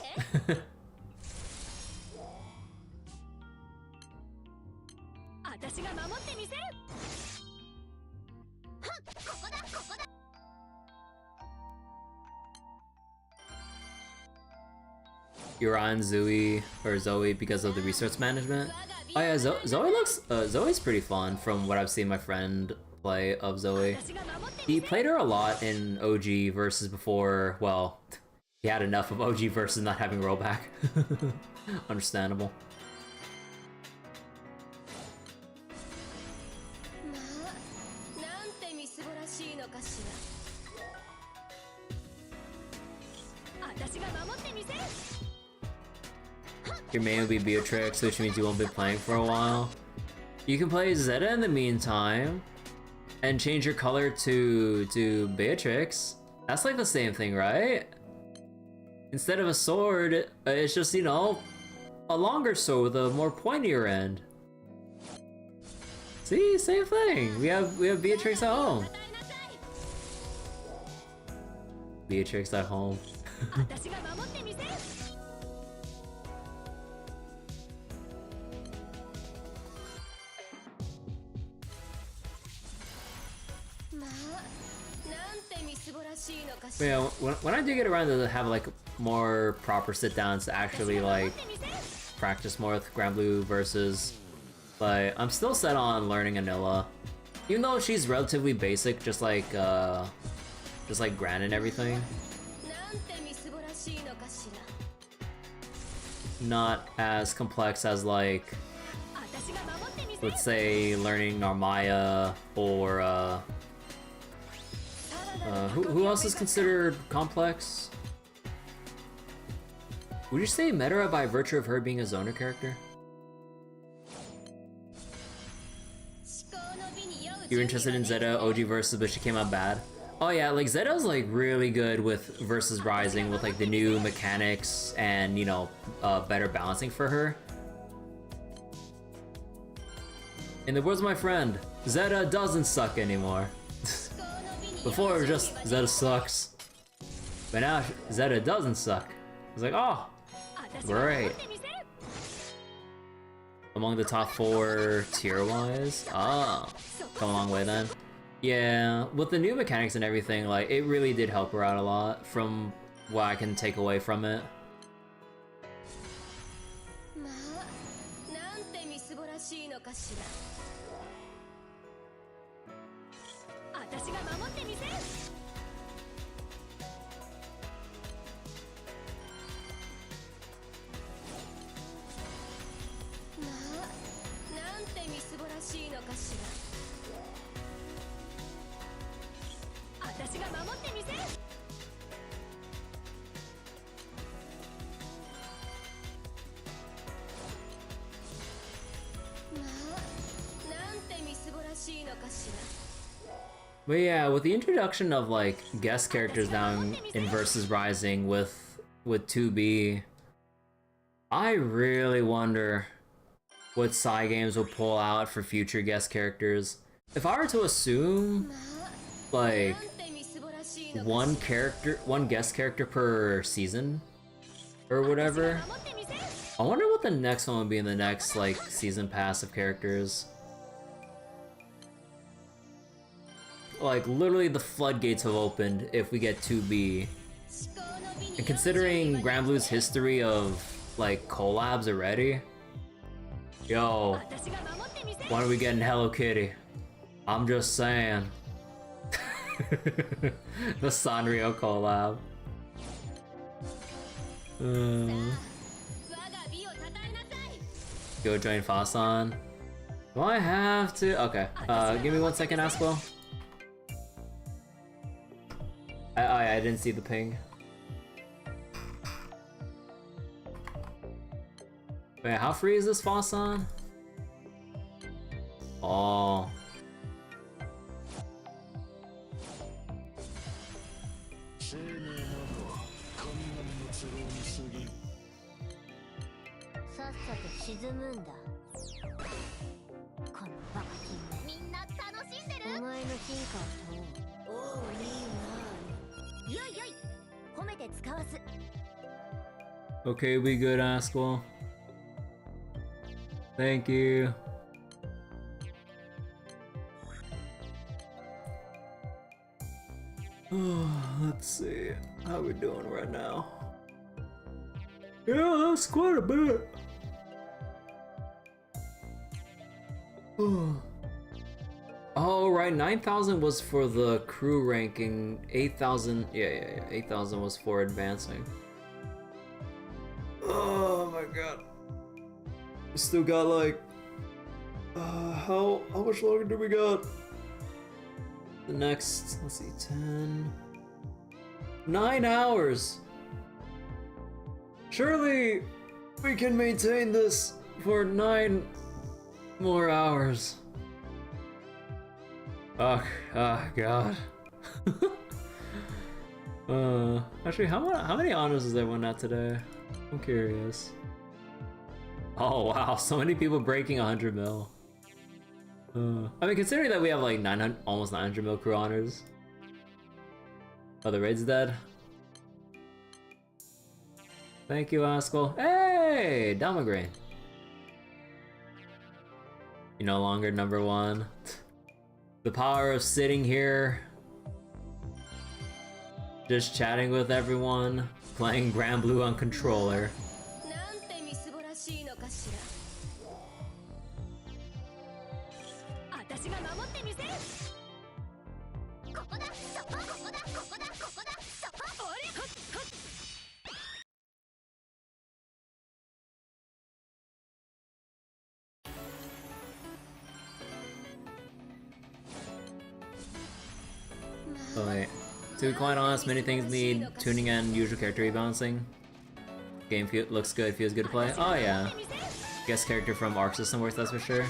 You're on Zoe because of the resource management. Oh yeah, Zoe's pretty fun from what I've seen my friend play of Zoe. He played her a lot in OG versus before, well, he had enough of OG versus not having rollback. Understandable. Your main will be Beatrix, which means you won't be playing for a while. You can play Zeta in the meantime, and change your color to Beatrix. That's like the same thing, right? Instead of a sword, it's just, you know, a longer sword with a more pointier end. See, same thing. We have Beatrix at home. Beatrix at home. But yeah, when I do get around to have like more proper sit downs to actually like practice more with Granblue versus, like, I'm still set on learning Anilla, even though she's relatively basic, just like Gran and everything. Not as complex as, like, let's say learning Narmaya or who else is considered complex? Would you say Metara by virtue of her being a zoner character? You're interested in Zeta OG versus, but she came out bad. Oh yeah, like Zeta's like really good with versus Rising with like the new mechanics and, you know, better balancing for her. In the words of my friend, Zeta doesn't suck anymore. Before it was just Zeta sucks, but now Zeta doesn't suck. It's like, oh, great. Among the top 4 tier-wise? Ah, come a long way then. Yeah, with the new mechanics and everything, like, it really did help her out a lot from what I can take away from it. しら私が守ってみせるまあなんてみすぼらしいのかしら私が守ってみせるまあなんてみすぼらしいのかしら But yeah, with the introduction of like guest characters now in Versus Rising with 2B, I really wonder what side games will pull out for future guest characters. If I were to assume like one guest character per season or whatever, I wonder what the next one would be in the next like season pass of characters. Like, literally the floodgates have opened if we get 2B. And considering Granblue's history of, like, collabs already, yo, when are we getting Hello Kitty? I'm just saying. The Sanrio collab. Go join Fasan. Do I have to? Okay, give me 1 second, Asquil. I didn't see the ping. Wait, how free is this Fasan? Oh. Okay, we good, Asquil. Thank you. Let's see how we're doing right now. Yeah, that's quite a bit. Oh, right, 9,000 was for the crew ranking. 8,000, yeah, 8,000 was for advancing. Oh my god. We still got like, how much longer do we got? The next, let's see, 9 hours. Surely we can maintain this for 9 more hours. Oh god. Actually, how many honors does everyone at today? I'm curious. Oh wow, so many people breaking 100 mil. I mean, considering that we have like almost 900 mil crew honors. Oh, the raid's dead. Thank you, Asquil. Hey, Damagrain. You're no longer #1. The power of sitting here, just chatting with everyone, playing Granblue on controller. Oh wait, to be quite honest, many things need tuning and usual character rebalancing. Game looks good, feels good to play. Oh yeah, guest character from Arc System works, that's for sure.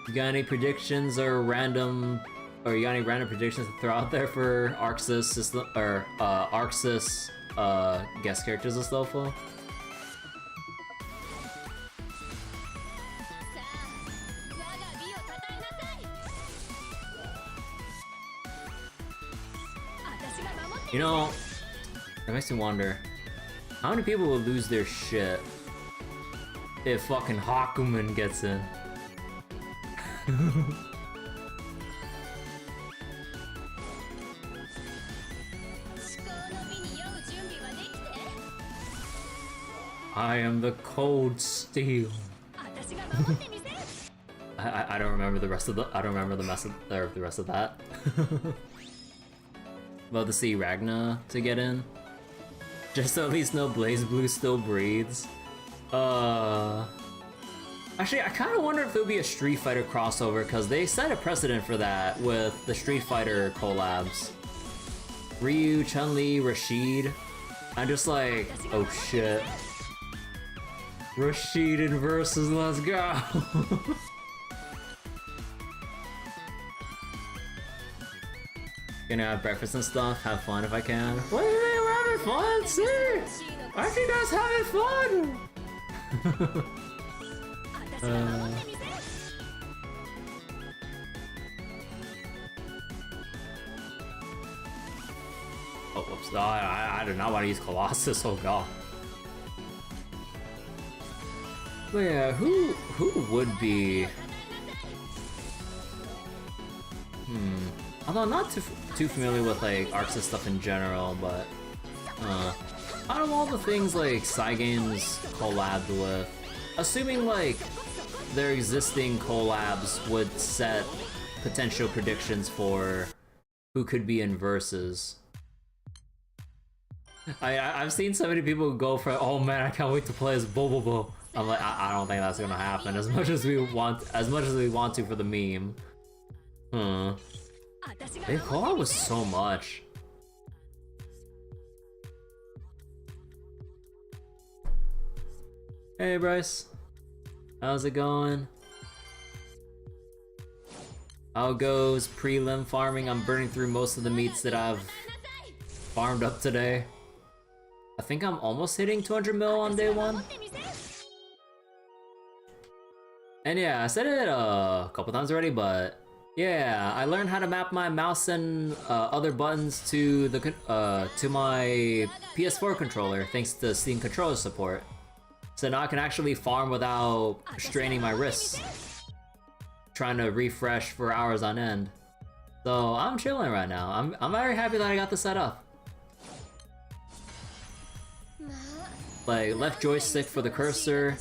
You got any predictions or random, predictions to throw out there for Arc System or Arc Sys guest characters this level? You know, that makes me wonder, how many people will lose their shit if fucking Hakumen gets in? I am the cold steel. I don't remember the rest of the the rest of that. About to see Ragna to get in. Just so at least know BlazBlue still breathes. Actually, I kind of wonder if there'll be a Street Fighter crossover, because they set a precedent for that with the Street Fighter collabs. Ryu, Chun-Li, Rashid. I'm just like, oh shit. Rashid in versus, let's go! Gonna have breakfast and stuff, have fun if I can. Wait, we're having fun, see? Aren't you guys having fun? Oh, whoops, no, I do not want to use Colossus, oh god. But yeah, who would be... Although I'm not too familiar with like Arcs and stuff in general, but out of all the things like Cygames collabed with, assuming like their existing collabs would set potential predictions for who could be in versus. I've seen so many people go for, oh man, I can't wait to play as Bobobo. I'm like, I don't think that's gonna happen as much as we want to for the meme. They collab with so much. Hey Bryce, how's it going? How goes prelim farming? I'm burning through most of the meats that I've farmed up today. I think I'm almost hitting 200 mil on day 1. And yeah, I said it a couple times already, but yeah, I learned how to map my mouse and other buttons to the to my PS4 controller thanks to Steam controller support. So now I can actually farm without straining my wrists, trying to refresh for hours on end. So I'm chilling right now. I'm very happy that I got this set up. Like left joystick for the cursor,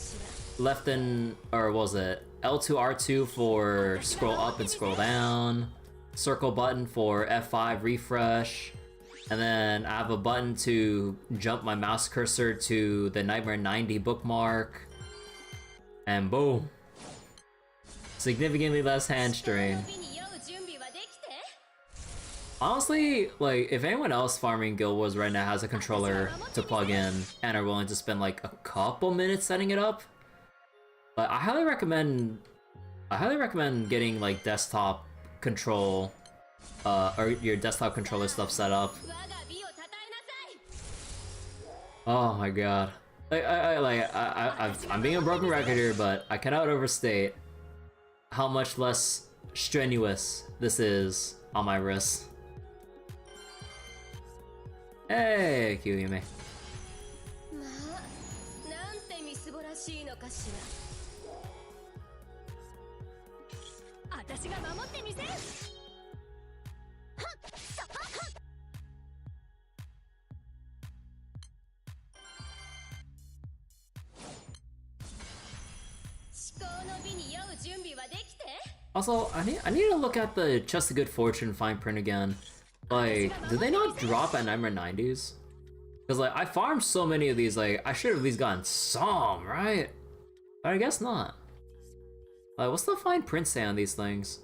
left and or what was it? L2 R2 for scroll up and scroll down, circle button for F5 refresh, and then I have a button to jump my mouse cursor to the Nightmare 90 bookmark, and boom. Significantly less hand strain. Honestly, like, if anyone else farming Guild Wars right now has a controller to plug in and are willing to spend like a couple minutes setting it up, but I highly recommend getting like desktop control, or your desktop controller stuff set up. Oh my god. I'm being a broken record here, but I cannot overstate how much less strenuous this is on my wrists. Hey, Kyuhime. Also, I need to look at the Chest of Good Fortune fine print again. Like, did they not drop at Nightmare 90s? Because like, I farmed so many of these, like, I should have at least gotten some, right? But I guess not. Like, what's the fine print say on these things?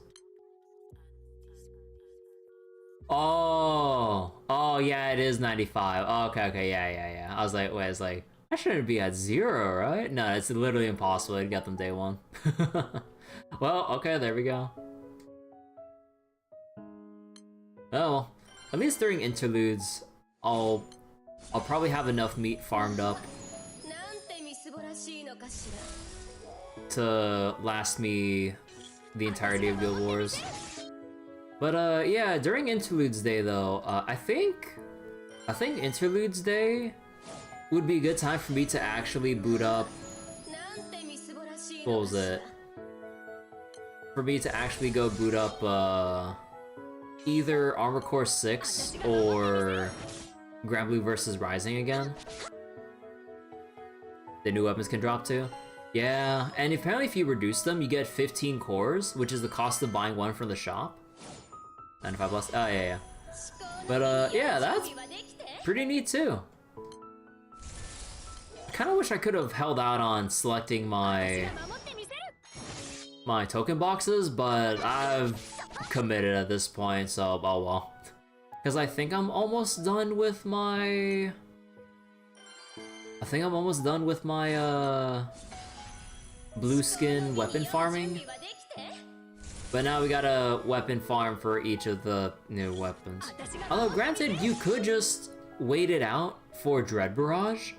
Oh, yeah, it is 95. Oh, okay, yeah. I was like, wait, it's like, I shouldn't be at 0, right? No, it's literally impossible to get them day 1. Well, okay, there we go. Oh, at least during interludes, I'll probably have enough meat farmed up to last me the entirety of Guild Wars. But yeah, during Interludes Day though, I think Interludes Day would be a good time for me to actually boot up. What was it? For me to actually go boot up either Armor Core 6 or Granblue vs Rising again. The new weapons can drop too. Yeah, and apparently if you reduce them, you get 15 cores, which is the cost of buying one from the shop. 95 plus. Oh, yeah. But, yeah, that's pretty neat, too. I kind of wish I could have held out on selecting my token boxes, but I've committed at this point, so oh well. Because I think I'm almost done with my... blue skin weapon farming. But now we got a weapon farm for each of the new weapons. Although granted, you could just wait it out for Dread Barrage.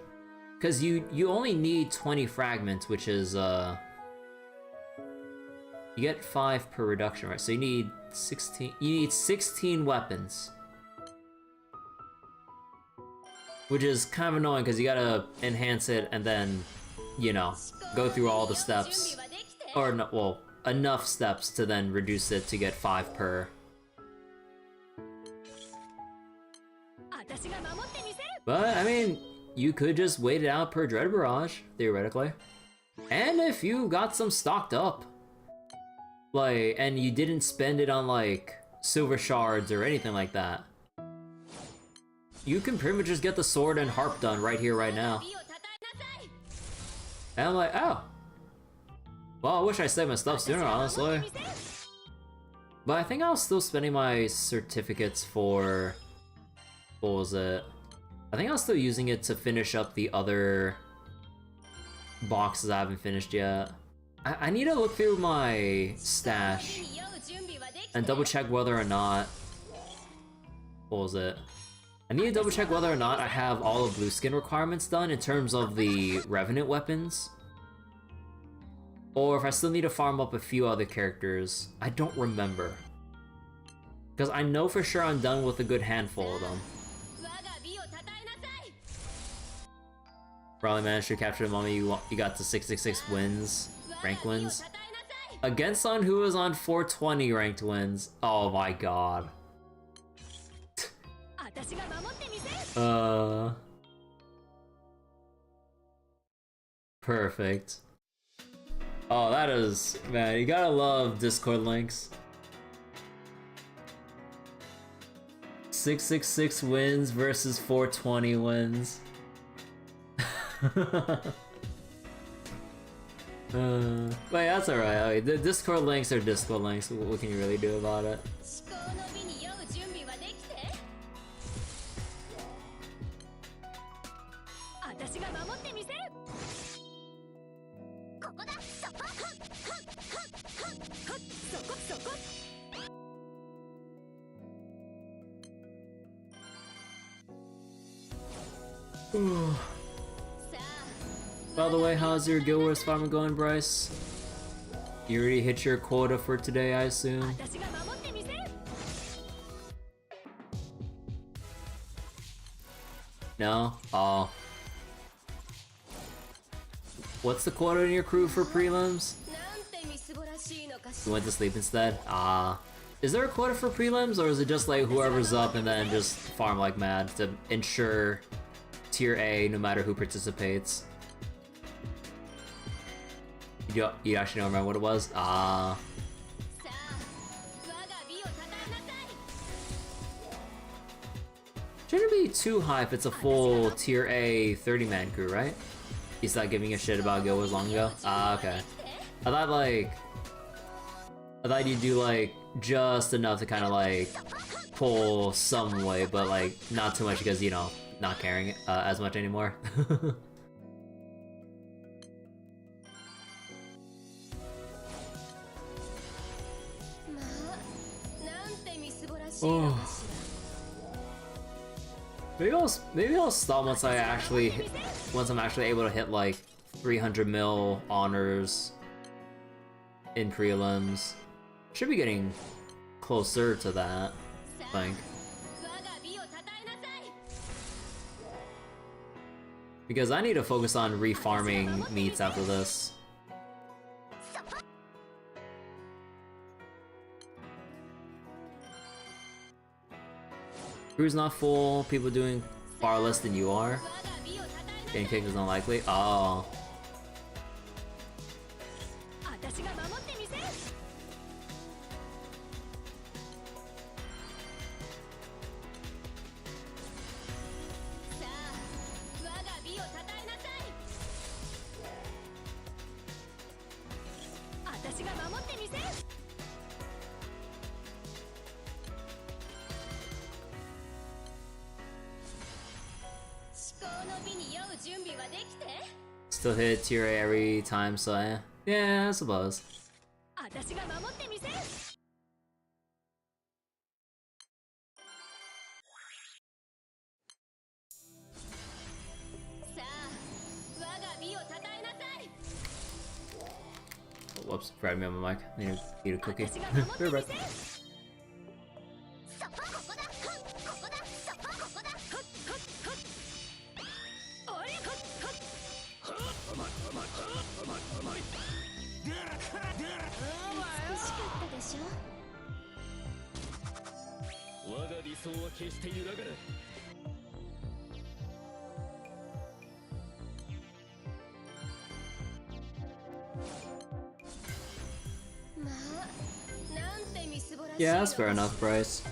Because you only need 20 fragments, which is you get 5 per reduction, right? So you need 16 weapons. Which is kind of annoying because you gotta enhance it and then, you know, go through all the steps. Or no, well, enough steps to then reduce it to get 5 per. But, I mean, you could just wait it out per Dread Barrage, theoretically. And if you got some stocked up, like, and you didn't spend it on, like, silver shards or anything like that, you can pretty much just get the sword and harp done right here, right now. And I'm like, oh. Well, I wish I saved my stuff sooner, honestly. But I think I was still spending my certificates for... what was it? I think I was still using it to finish up the other boxes I haven't finished yet. I need to look through my stash and double check whether or not... what was it? I need to double check whether or not I have all of blue skin requirements done in terms of the Revenant weapons. Or if I still need to farm up a few other characters. I don't remember. Because I know for sure I'm done with a good handful of them. Probably managed to capture the moment you got to 666 wins, rank wins. Against someone who was on 420 ranked wins. Oh my god. Perfect. Oh, that is... man, you gotta love Discord links. 666 wins versus 420 wins. But that's alright. I mean, the Discord links are Discord links. What can you really do about it? By the way, how's your Guild Wars farming going, Bryce? You already hit your quota for today, I assume? No? Oh. What's the quota in your crew for prelims? You went to sleep instead? Ah. Is there a quota for prelims, or is it just like whoever's up and then just farm like mad to ensure tier A no matter who participates? You actually don't remember what it was? Ah. Shouldn't be too high if it's a full tier A 30-man crew, right? You stopped giving a shit about Guild Wars long ago? Ah, okay. I thought you'd do like just enough to kind of like pull some way, but like not too much because, you know, not caring as much anymore. Oh. Maybe I'll stop once I'm actually able to hit like 300 mil honors in prelims. Should be getting closer to that, I think. Because I need to focus on refarming meats after this. Crew's not full, people doing far less than you are. Getting kicked is unlikely. Oh. 準備はできて。 Still hit tier A every time, so yeah, I suppose. 私が守ってみせる。さあ、我が美をたたえなさい。 Oh, whoops, grabbed me on my mic. Need to eat a cookie. 私が守ってみ Very せ bad. る。そこ、ここだ。ここだ。そこ、ここだ。はっはっはっ。おりゃ。はっはっ。美しかったでしょ。我が理想は決して揺らがない。まあ、なんてみすぼらしいの。 Yeah, that's fair enough, Bryce.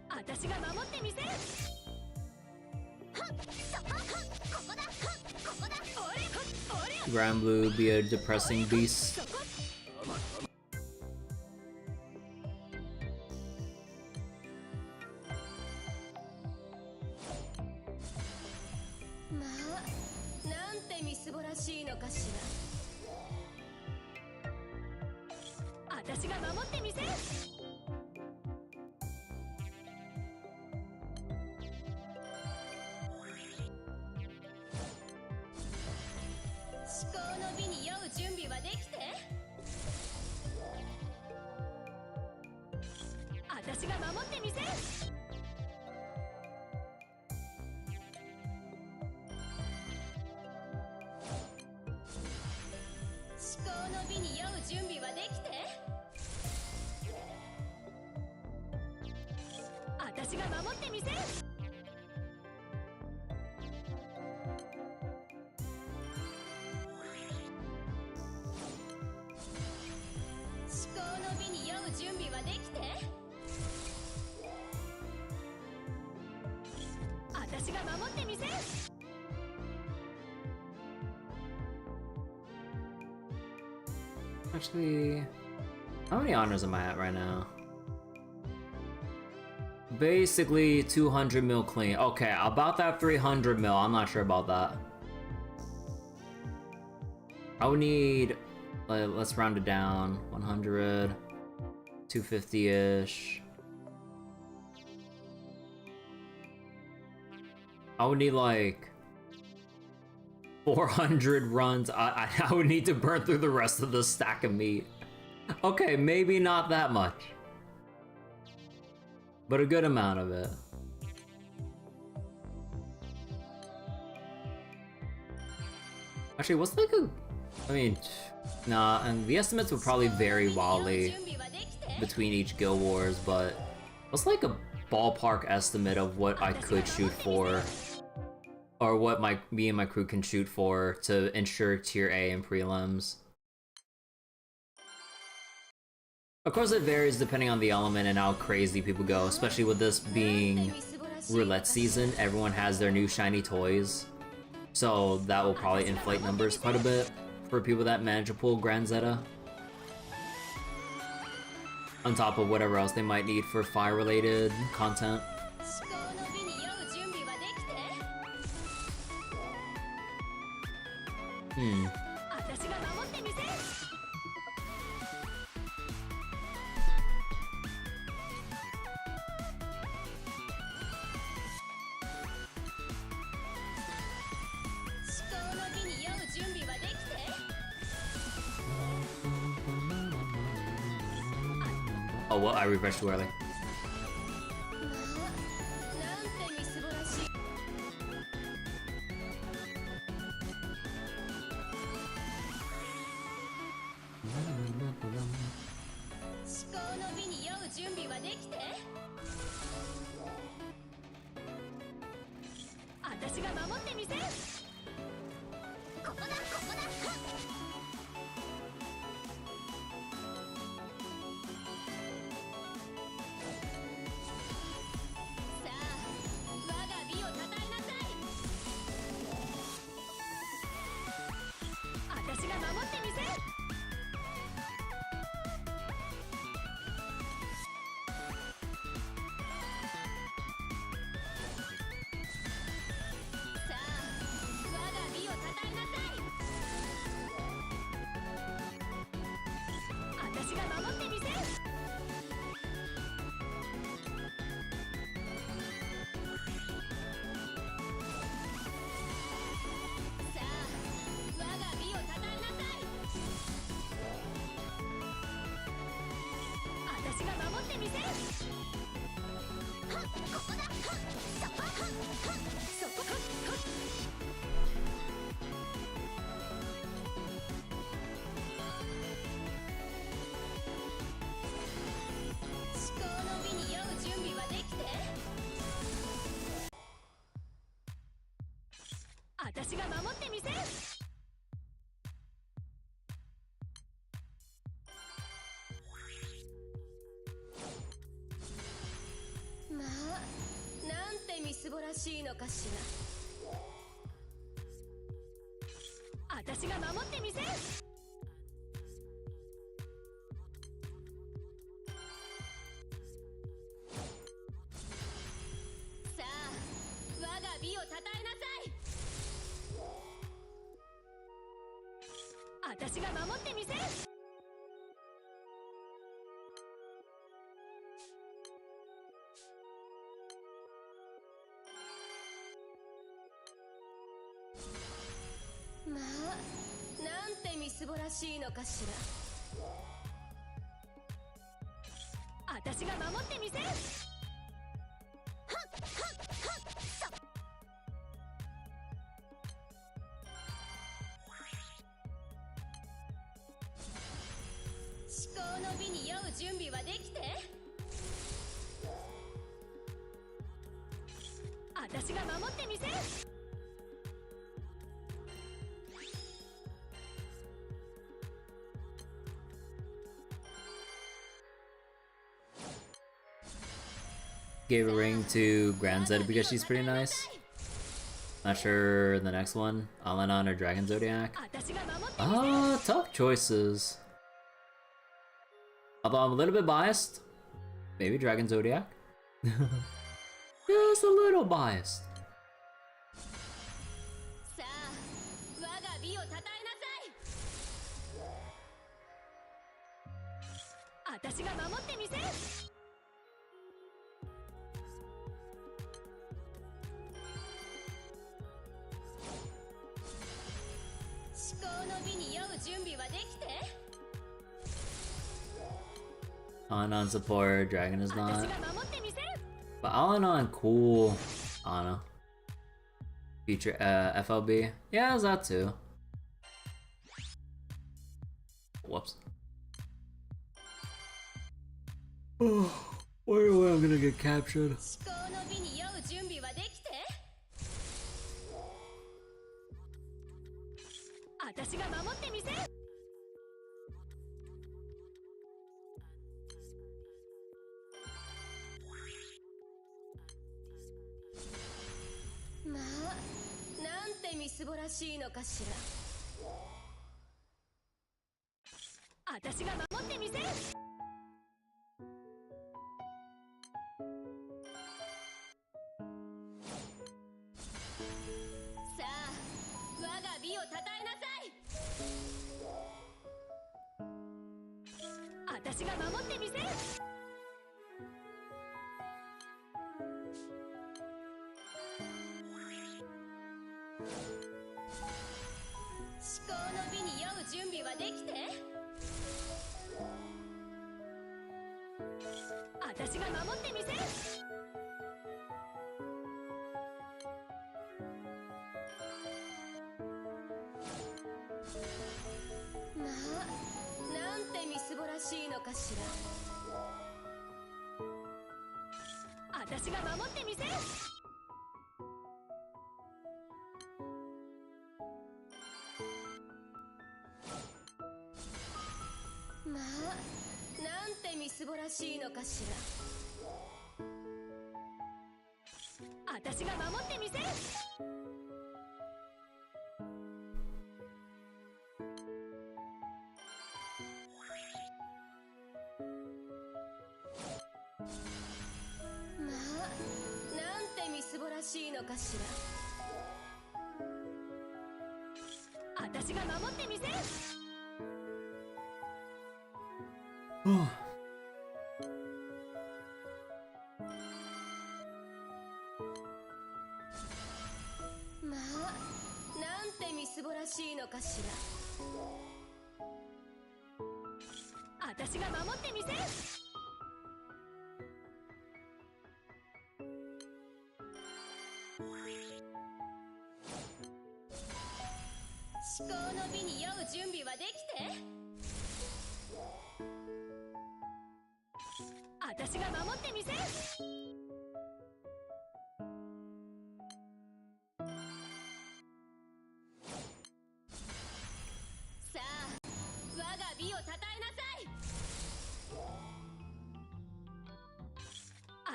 私が守ってみせる。はっ、そこ、はっ、ここだ。はっ、ここだ。おりゃ。はっ、おりゃ。 Granblue be a depressing beast. そこ。まあ、なんてみすぼらしいのかしら。私が守ってみせる。至高の美に酔う準備はできて。私が守ってみせる。至高の美に酔う準備はできて。私が守ってみせる。至高の美に酔う準備はできて。私が守ってみせる。 Actually, how many honors am I at right now? Basically 200 mil clean. Okay, about that 300 mil. I'm not sure about that. I would need, let's round it down. 100, 250-ish. I would need like 400 runs. I would need to burn through the rest of the stack of meat. Okay, maybe not that much, but a good amount of it. Actually, what's like a... I mean, nah, and the estimates would probably vary wildly between each Guild Wars, but what's like a ballpark estimate of what I could shoot for? Or what me and my crew can shoot for to ensure tier A in prelims. Of course it varies depending on the element and how crazy people go, especially with this being roulette season. Everyone has their new shiny toys, so that will probably inflate numbers quite a bit for people that manage to pull Grand Zeta. On top of whatever else they might need for fire related content. Oh, well, I refreshed too early. せる。まあなんてみすぼらしいのかしら。私が守ってみせる。さあ我が美をたたえなさい。私が守ってみせる。まあなんてみすぼらしいのかしら。私が守ってみせる。至高の美に酔う準備はできて。私が守ってみせる。Gave a ring to Granzed because she's pretty nice. Not sure the next one, Alanon or Dragon Zodiac. Tough choices. Although I'm a little bit biased, maybe Dragon Zodiac. Just a little biased. さあ我が美をたたえなさい。私が守ってみせる。至高の美に酔う準備はできて。Alanon support, Dragon is 私 not. が守ってみせる。 But Alanon, cool. Ana. Feature FLB. Yeah, there's that too. Whoops. Wonder when I'm gonna get captured. 至高の美に酔う準備はできて。私が守ってみせる。まあなんてみすぼらしいのかしら。私が守ってみせる。さあ我が美をたたえなさい。私が守ってみせる。至高の美に酔う準備はできて。私が守ってみせる。まあなんてみすぼらしいのかしら。私が守ってみせる。まあなんてみすぼらしいのかしら。私が守ってみせる。まあなんてみすぼらしいのかしら。私が守ってみせる。まあなんてみすぼらしいのかしら。私が守ってみせる。至高の美に酔う準備はできて。私が守ってみせる。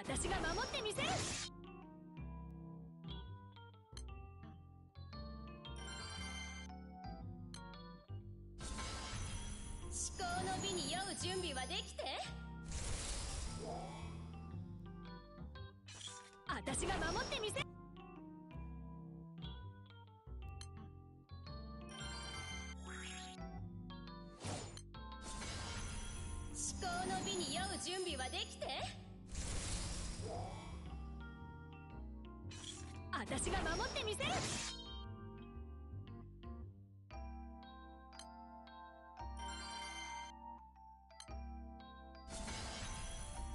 私が守ってみせる。至高の美に酔う準備はできて。私が守ってみせる。至高の美に酔う準備はできて。私が守ってみせる。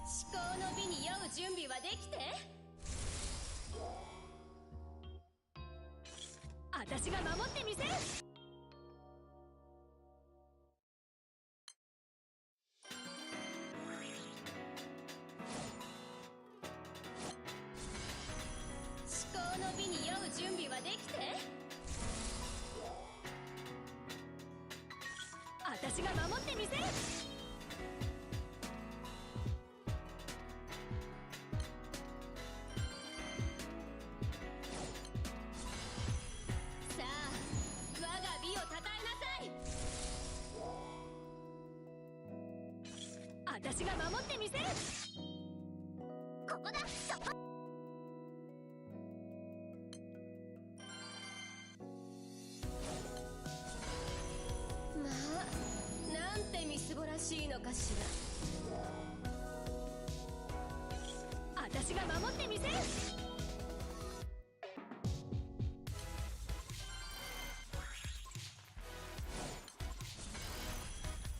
至高の美に酔う準備はできて。私が守ってみせる。至高の美に酔う準備はできて。私が守ってみせる。さあ、我が美をたたえなさい。私が守ってみせる。ここだ。そこ。まあ、なんてみすぼらしいのかしら。私が守ってみせる。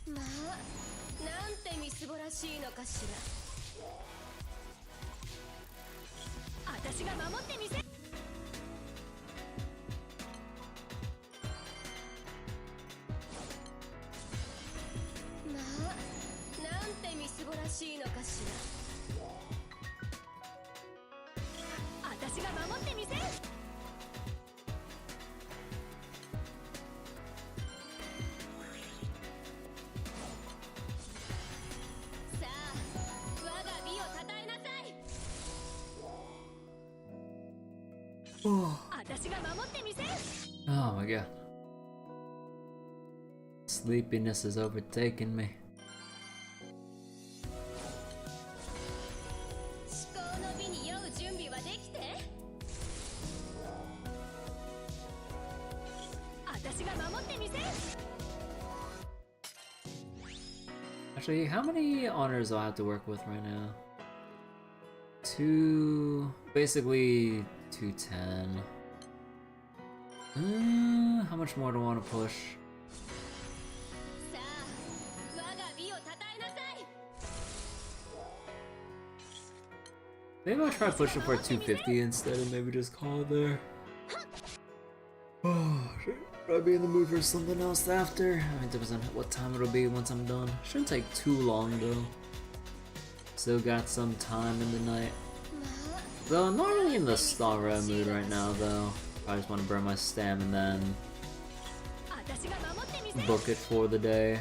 まあ、なんてみすぼらしいのかしら。私が守ってみせる。まあ、なんてみすぼらしいのかしら。私が守ってみせる。さあ、我が美をたたえなさい。私が守ってみせる。 Oh my god. Sleepiness has overtaken me. 至高の美に酔う準備はできて。私が守ってみせる。 Actually, how many honors do I have to work with right now? Basically 210. How much more do I want to push? さあ、我が美をたたえなさい。 Maybe I'll try pushing for 250 instead and maybe just call it there. Oh, should I be in the mood for something else after? I mean, it depends on what time it'll be once I'm done. Shouldn't take too long though. Still got some time in the night. まあ、 Though I'm not really in the Star Rail mood right now though. I just want to burn my stam and then 私が守ってみせる。 book it for the day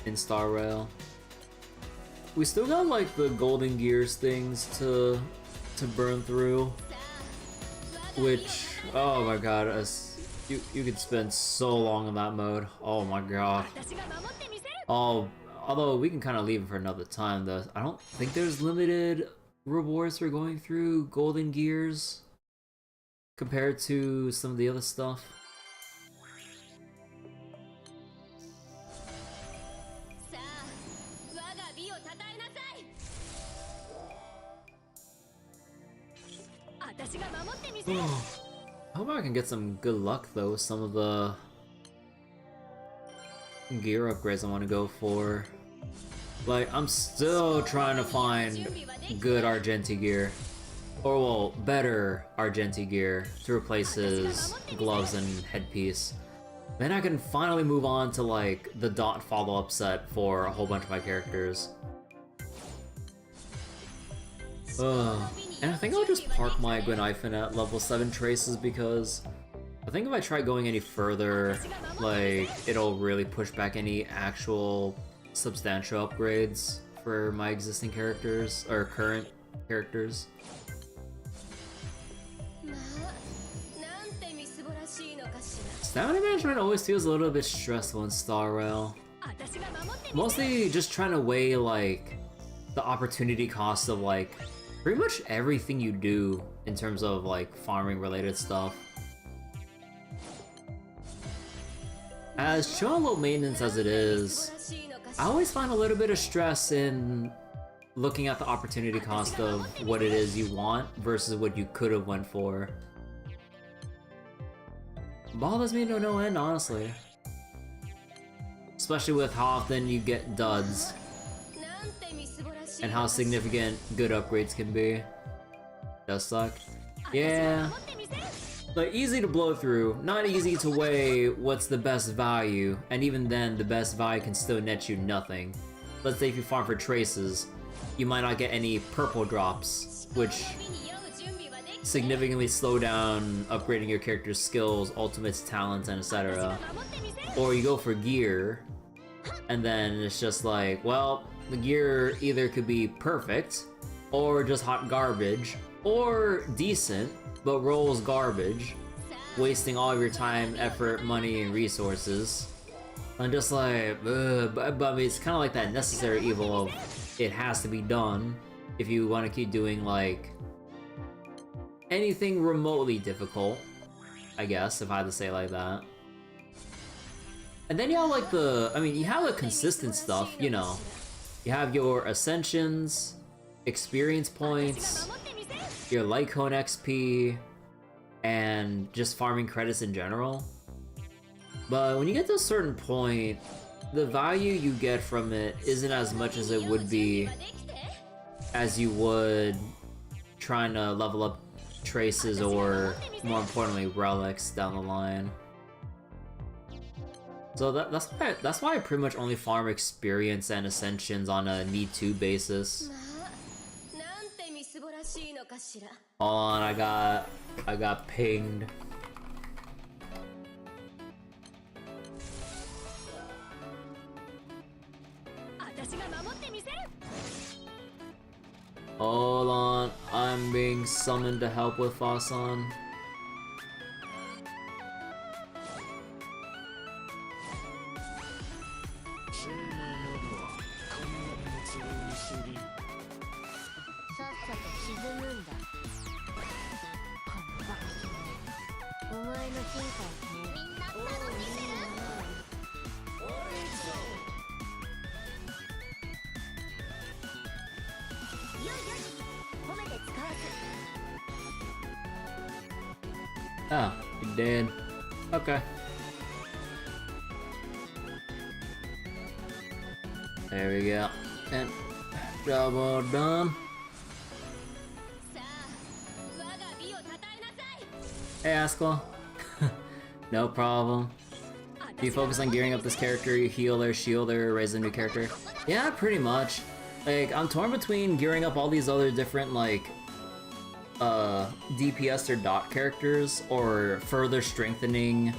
in Star Rail. We still got like the Golden Gears things to burn through, さあ、我が美を which oh my god, you could spend so long in that mode. Oh my god. 私が守ってみせる。 Although we can kind of leave it for another time though. I don't think there's limited rewards for going through Golden Gears compared to some of the other stuff. さあ、我が美をたたえなさい。私が守ってみせる。 I hope I can get some good luck though with some of the gear upgrades I want to go for. Like, I'm still trying to find good Argenti gear. Or, well, better Argenti gear to replace his gloves and headpiece. Then I can finally move on to, like, the dot follow-up set for a whole bunch of my characters. And I think I'll just park my Gwenhyphen at level 7 traces because I think if I try going any further, like, it'll really push back any actual substantial upgrades for my existing characters, or current characters. まあなんてみすぼらしいのかし Stamina management always feels a little bit stressful in Star Rail. ら私が守ってみせる Mostly just trying to weigh like the opportunity cost of like pretty much everything you do in terms of like farming related stuff. As chill and low maintenance as it is, I always find a little bit of stress in looking at the opportunity cost of what it is you want versus what you could have went for. Bothers me to no end, honestly. Especially with how often you get duds なんてみすぼらしい and の how かしら significant good upgrades can be. Does suck. Yeah, 守ってみせる like easy to blow through, not easy to weigh what's the best value, and even then the best value can still net you nothing. Let's say if you farm for traces, you might not get any purple drops, which 旅に酔う準備はできて significantly slow down upgrading your character's skills, ultimates, talents, and 私が etc. 守ってみせる Or you go for gear, and then it's just like, well, the gear either could be perfect, or just hot garbage, or decent, but rolls garbage, wasting all of your time, effort, money, and resources. I'm just like, ugh, but I mean, it's kind of like that necessary evil of it has to be done if you want to keep doing like anything remotely difficult, I guess, if I had to say it like that. And then you have like you have the consistent stuff, you know. You have your ascensions, experience 私 points, が守ってみせる your light cone XP, and just farming credits in general. But when you get to a certain point, the value you get from it isn't as much as it would be 準備はできて as you would trying to level up traces or, more importantly, relics down the line. So that's why I pretty much only farm experience and ascensions on a need-to basis. まあなんてみすぼらしいのかしら Hold on, I got pinged. Hold on, I'm being summoned to help with Fasan. Oh, you did. Okay. There we go. And job well done. さあ我が美をたたえなさい Hey, Askel. No problem. Do you focus on gearing up this character, you heal her, shield her, raise a new character? Yeah, pretty much. Like, I'm torn between gearing up all these other different, like, DPS or dot characters, or further strengthening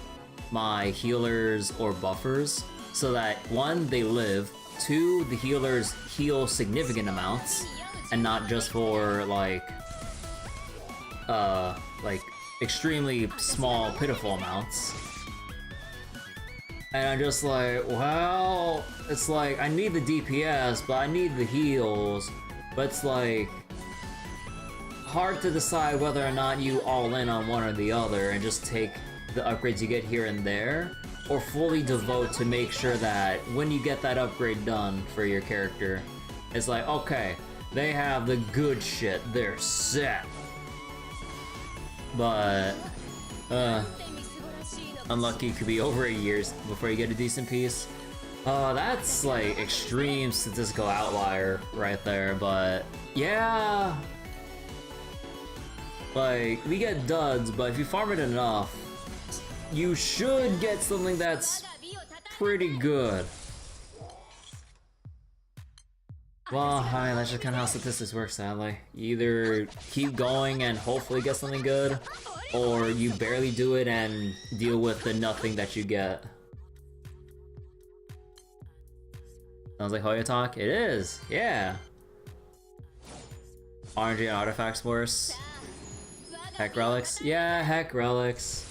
my healers or buffers, so that, one, they live, two, the healers heal significant amounts, and not just for, like, extremely small, pitiful amounts. And I'm just like, well, it's like, I need the DPS, but I need the heals, but it's like, hard to decide whether or not you all in on one or the other and just take the upgrades you get here and there, or fully devote to make sure that when you get that upgrade done for your character, it's like, okay, they have the good shit, they're set. But, unlucky, could be over a year before you get a decent piece. That's like extreme statistical outlier right there, but yeah. Like, we get duds, but if you farm it enough, you should get something that's pretty good. Well, hi, that's just kind of how statistics work, sadly. You either keep going and hopefully get something good, or you barely do it and deal with the nothing that you get. Sounds like Hoya talk? It is, yeah. RNG and artifacts worse. Heck relics? Yeah, heck relics.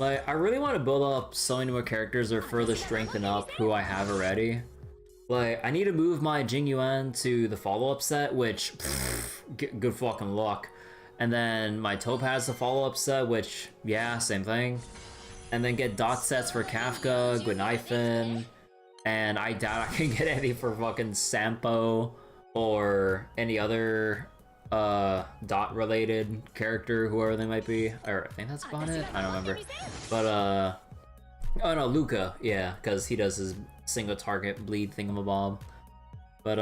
Like, I really want to build up so many more characters or further strengthen up who I have already. Like, I need to move my Jing Yuan to the follow-up set, which, good fucking luck. And then my Topaz the follow-up set, which, yeah, same thing. And then get dot sets for Kafka, Gwynaifin, and I doubt I can get any for fucking Sampo or any other dot-related character, whoever they might be. Or I think that's about it. I don't remember. But oh no, Luca, yeah, because he does his single target bleed thingamabob. But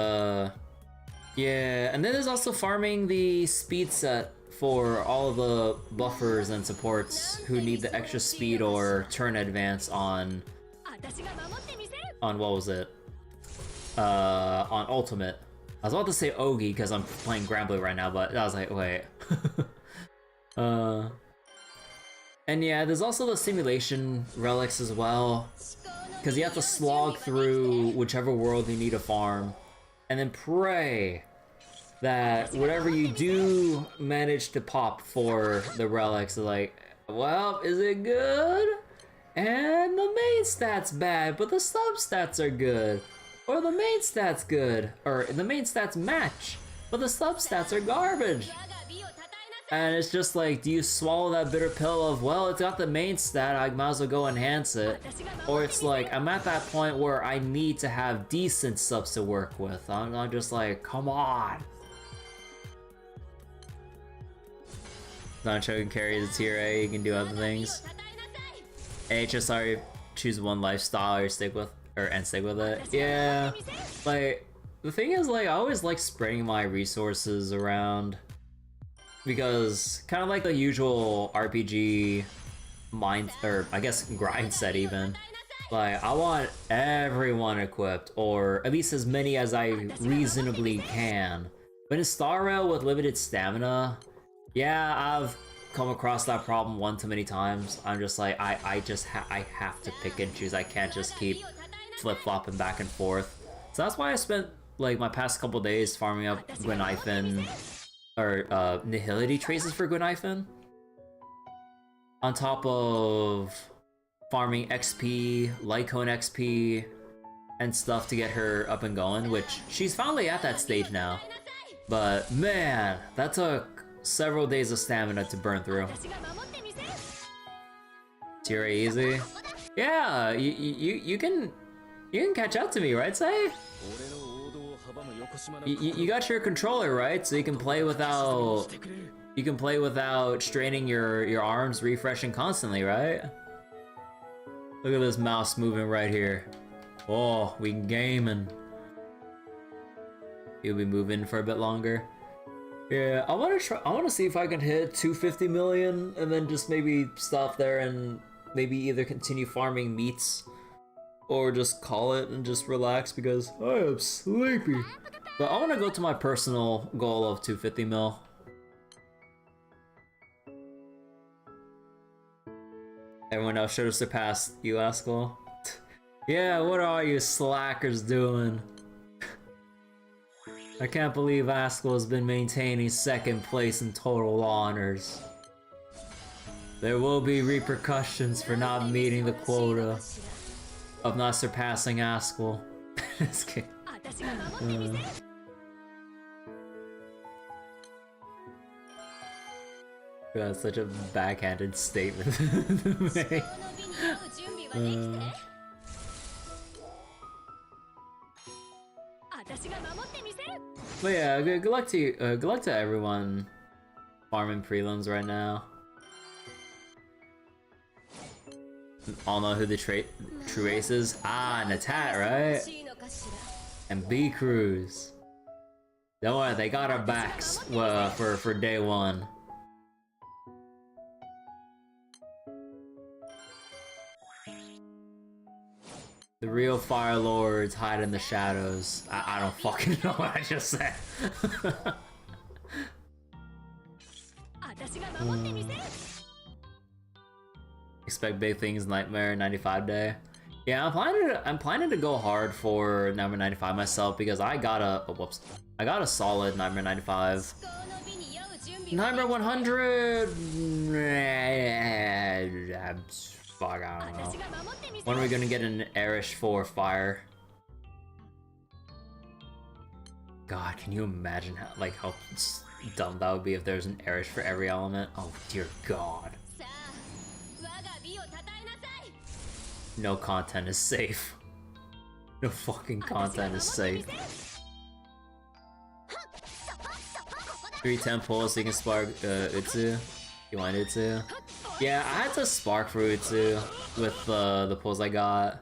yeah, and then there's also farming the speed set for all of the buffers and supports who need the extra speed or turn advance on what was it? On Ultimate. I was about to say Ogi because I'm playing Granblue right now, but I was like, wait. And yeah, there's also the simulation relics as well, because you have to slog through whichever world you need to farm, and then pray that whatever you do manage to pop for the relics is like, well, is it good? And the main stat's bad, but the sub stats are good. Or the main stat's good, or the main stats match, but the sub stats are garbage. And it's just like, do you swallow that bitter pill of, well, it's got the main stat, I might as well go enhance it? Or it's like, I'm at that point where I need to have decent subs to work with. I'm just like, come on. Sancho can carry the tier A, you can do other things. HSR, choose one lifestyle or stick with it. Yeah, like, the thing is, like, I always like spreading my resources around, because kind of like the usual RPG mind, or I guess grind set even, like, I want everyone equipped, or at least as many as I reasonably can. But in Star Rail with limited stamina, yeah, I've come across that problem one too many times. I'm just like, I have to pick and choose. I can't just keep flip-flopping back and forth. So that's why I spent like my past couple days farming up Gwynaifin, or Nihility traces for Gwynaifin, on top of farming XP, Lycone XP, and stuff to get her up and going, which she's finally at that stage now. But man, that took several days of stamina to burn through. Tier A easy? Yeah, you can catch up to me, right, Say? You got your controller, right? So you can play without straining your arms, refreshing constantly, right? Look at this mouse moving right here. Oh, we gaming. You'll be moving for a bit longer. Yeah, I want to see if I can hit 250 million and then just maybe stop there and maybe either continue farming meats or just call it and just relax because I am sleepy. But I want to go to my personal goal of 250 mil. Everyone else should have surpassed you, Askel. Yeah, what are you slackers doing? I can't believe Askel has been maintaining second place in total honors. There will be repercussions for not meeting the quota of not surpassing Askel. Just kidding. That's such a backhanded statement to make. But yeah, good luck to you. Good luck to everyone farming prelims right now. All know who the true ace is. Ah, Natat, right? And B Cruz. Don't worry, they got our backs for day one. The real Fire Lords hide in the shadows. I don't fucking know what I just said. Expect big things, Nightmare 95 day. Yeah, I'm planning to go hard for number 95 myself because I got I got a solid Nightmare 95. 思考の美に酔う準備は Nightmare 100! Fuck, I don't know. 私が守ってみせ When are we る gonna get an Erish for fire? God, can you imagine how dumb that would be if there's an Erish for every element? Oh dear God. さあ我が美をたたえなさい No content is safe. No fucking 私が content 守 is ってみ safe. せる 310 pulls so you can spark Utsu. You want Utsu? Yeah, I had to spark for Utsu with the pulls I got.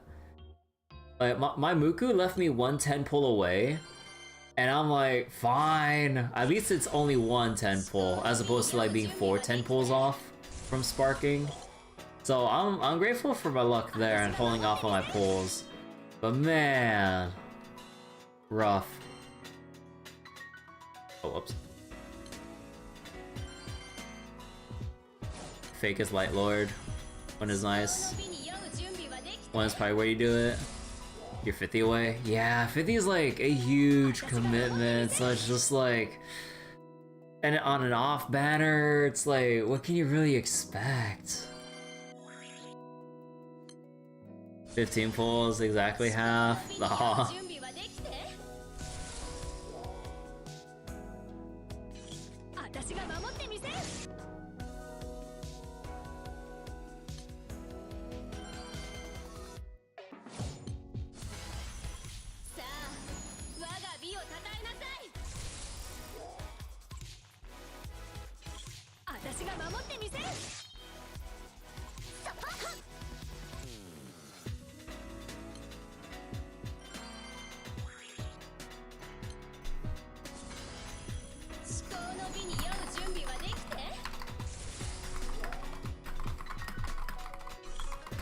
Like my Muku left me 110 pull away, and I'm like, fine. At least it's only 110 pull as opposed to like being 410 pulls off from sparking. So I'm grateful for my luck there and holding off on my pulls. But man, rough. Oh, whoops. Fake as Light Lord. One is nice. 美に酔う準備はできて One is probably where you do it. You're 50 away? Yeah, 50 is like a huge commitment, so it's just like... And on and off banner, it's like, what can you really expect? 15 pulls, exactly half. 美に酔う Aw. 準備はできて私が守ってみせる さあ我が美をたたえなさい私が守ってみせる 思考の美に酔う準備はできて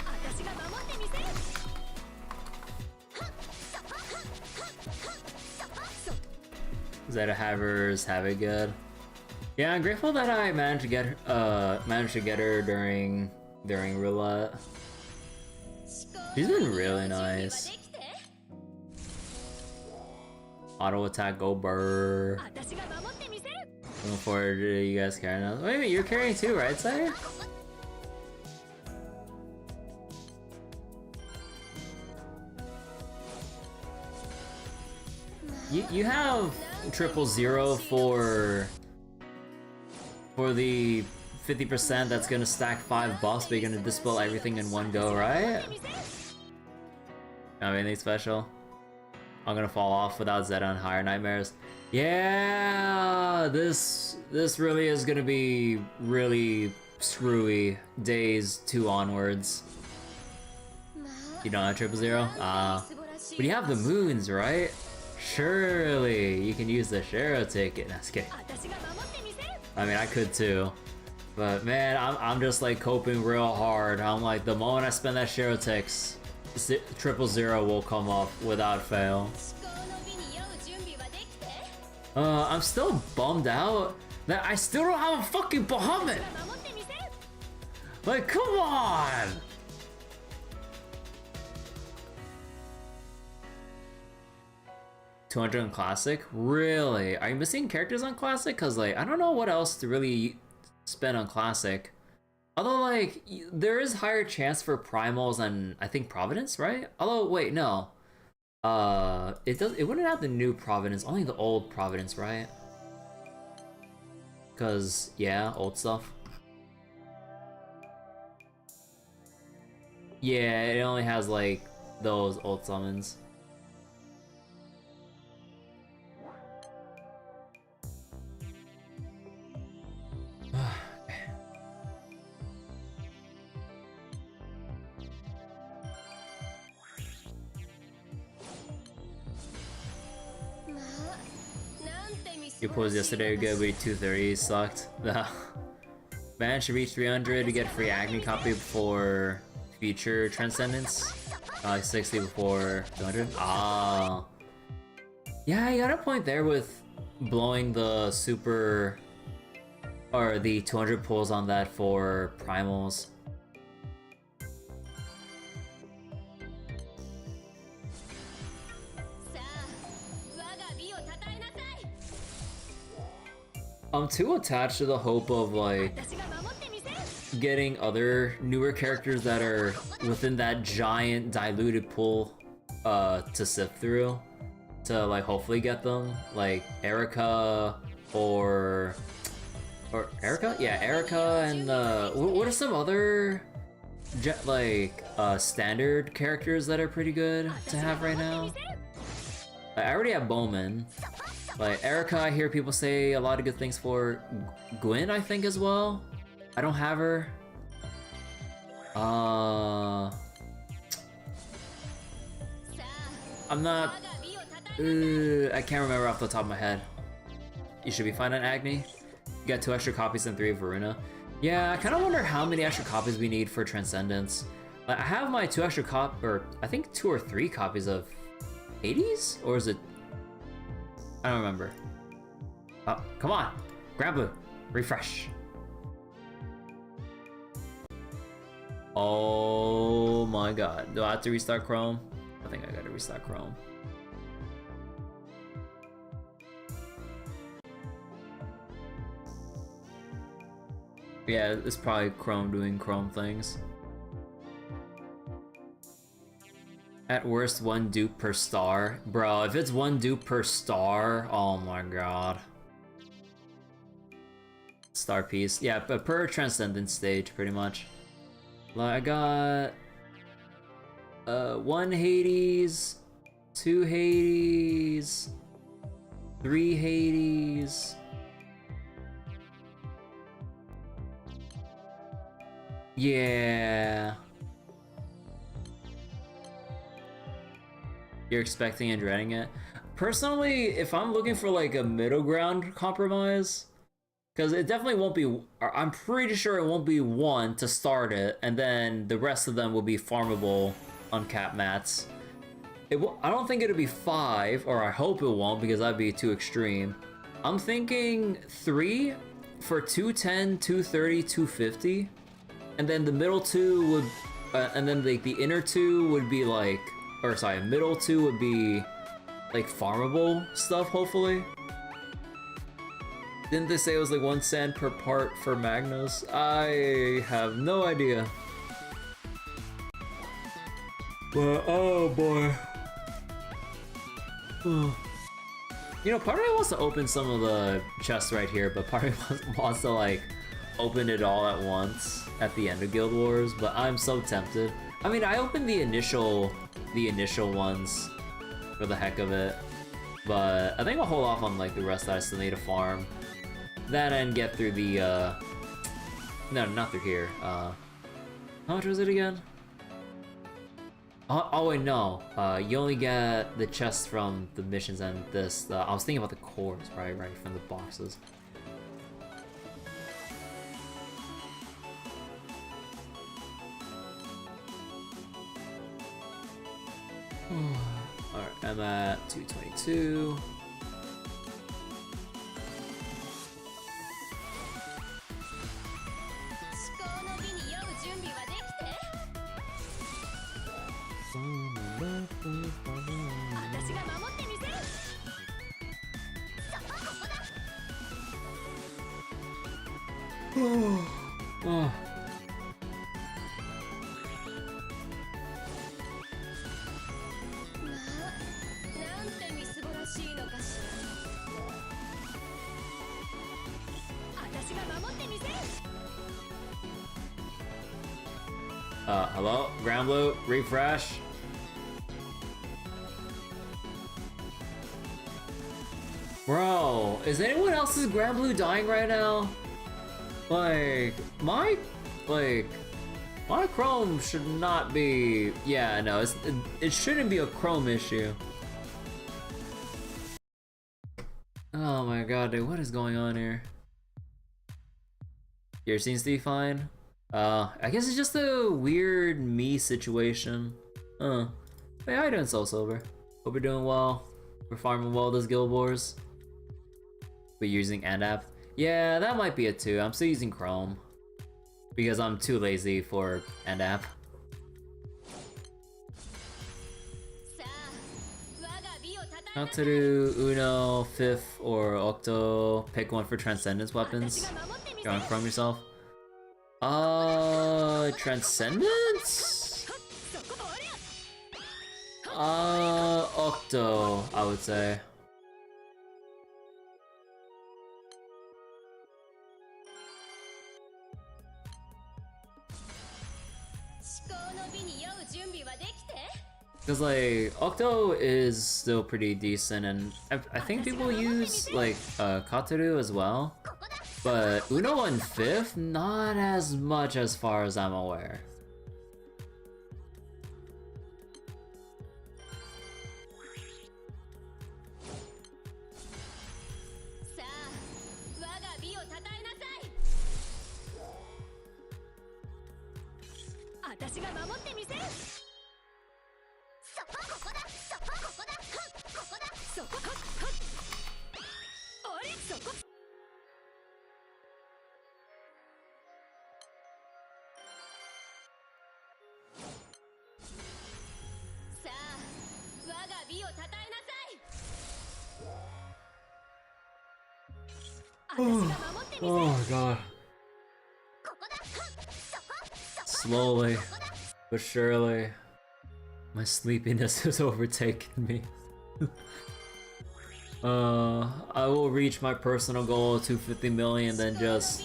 私が守ってみせる Zeta Havers have it good. Yeah, I'm grateful that I managed to get her during roulette. She's been really nice. Auto attack, go burr. 私が守ってみせる Looking forward to you guys carrying us. Wait a minute, you're carrying too, right, Sire? You have 000 for the 50% that's gonna stack 5 buffs, but you're gonna dispel everything in one go, right? Not anything special. I'm gonna fall off without Zeta and higher nightmares. Yeah, this really is gonna be really screwy days 2 onwards. You don't have 000? But you have the moons, right? Surely you can use the Shero ticket. That's kidding. 私が守ってみせる I mean, I could too. But man, I'm just like coping real hard. I'm like, the moment I spend that Shero ticks, 000 will come up without fail. 思考の美に酔う準備はできて I'm still bummed out that I still don't have a fucking Bahamut! 守ってみせる Like, come on! $200 on Classic? Really? Are you missing characters on Classic? Cause like, I don't know what else to really spend on Classic. Although like, there is higher chance for Primals and I think Providence, right? Although, wait, no. It wouldn't have the new Providence, only the old Providence, right? Cause, yeah, old stuff. Yeah, it only has like those old summons. Your pulls yesterday were good, but 230 sucked. Man should reach 300 to get free Agni copy before future Transcendence. 60 before 200. Ah. Yeah, you got a point there with blowing the super... or the 200 pulls on that for Primals. I'm too attached to the hope of like 私が守ってみせる getting other newer characters that are within that giant diluted pool to sift through to like hopefully get them, like Erica or Erica? Yeah, Erica and what are some other standard characters that are pretty good to have right now? Like, I already have Bowman. Like Erica, I hear people say a lot of good things for. Gwen, I think as well. I don't have her. I'm not. I can't remember off the top of my head. You should be fine on Agni. You got 2 extra copies and 3 of Varuna. Yeah, I kind of wonder how many extra copies we need for Transcendence. Like, I have my 2 extra or I think 2 or 3 copies of Hades, or is it? I don't remember. Oh, come on, Granblue, refresh. Oh my god, do I have to restart Chrome? I think I gotta restart Chrome. Yeah, it's probably Chrome doing Chrome things. At worst, 1 dupe per star. Bro, if it's 1 dupe per star, oh my god. Star piece. Yeah, but per Transcendence stage, pretty much. Like, I got 1 Hades, 2 Hades, 3 Hades. Yeah. You're expecting and dreading it? Personally, if I'm looking for like a middle ground compromise, because it definitely won't be, I'm pretty sure it won't be 1 to start it, and then the rest of them will be farmable uncapped mats. I don't think it'll be 5, or I hope it won't, because that'd be too extreme. I'm thinking 3 for 210, 230, 250. And then the middle 2 would, and then like the inner 2 would be like, or sorry, middle 2 would be like farmable stuff, hopefully. Didn't they say it was like 1 cent per part for Magnus? I have no idea. But oh boy. You know, part of me wants to open some of the chests right here, but part of me wants to like open it all at once at the end of Guild Wars, but I'm so tempted. I mean, I opened the initial ones for the heck of it, but I think I'll hold off on like the rest that I still need to farm. That and get through the no, not through here. How much was it again? Oh wait, no. You only get the chests from the missions and this. I was thinking about the cores, right from the boxes. Alright, I'm at 222. Oh. Hello? Granblue? Refresh? Bro, is anyone else's Granblue dying right now? Like, my Chrome should not be... Yeah, no, it shouldn't be a Chrome issue. Oh my god, dude, what is going on here? Yours seems to be fine. I guess it's just a weird me situation. Hey, how you doing, Soul Silver? Hope you're doing well. We're farming well this Guild Wars. We're using AndApp. Yeah, that might be it too. I'm still using Chrome because I'm too lazy for AndApp. Kataru, Uno, Fifth, or Octo. Pick one for Transcendence weapons. Drawing from yourself. Transcendence? Octo, I would say. Because, like, Octo is still pretty decent, and I think people use, like, Kataru as well. But Uno and Fifth, not as much as far as I'm aware. Oh god. Slowly, but surely, my sleepiness has overtaken me. I will reach my personal goal of 250 million, then just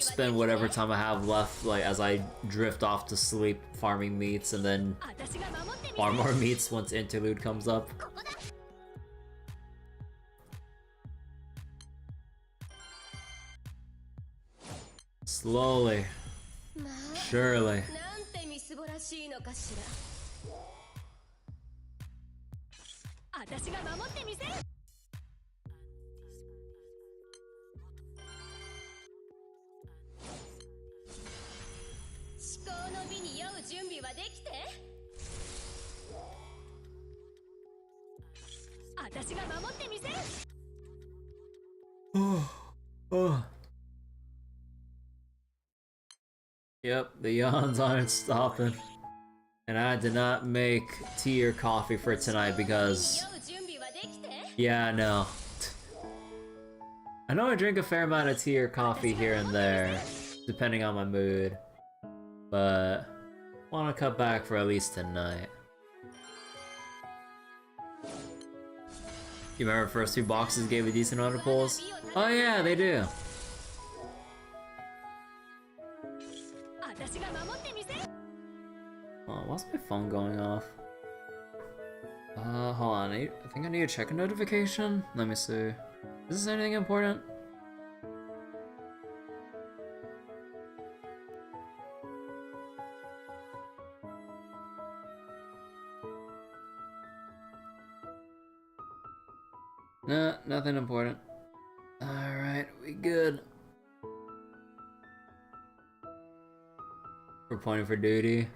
spend whatever time I have left, like, as I drift off to sleep farming meats, and then farm more meats once interlude comes up. Slowly, surely. Oh. Yep, the yawns aren't stopping. And I did not make tea or coffee for tonight because... Yeah, no. I know I drink a fair amount of tea or coffee here and there, depending on my mood. But... want to cut back for at least tonight. You remember the first two boxes gave a decent amount of pulls? Oh yeah, they do. Oh, why's my phone going off? Hold on, I think I need to check a notification? Let me see. Is this anything important? Nah, nothing important. Alright, we good. Reporting for duty.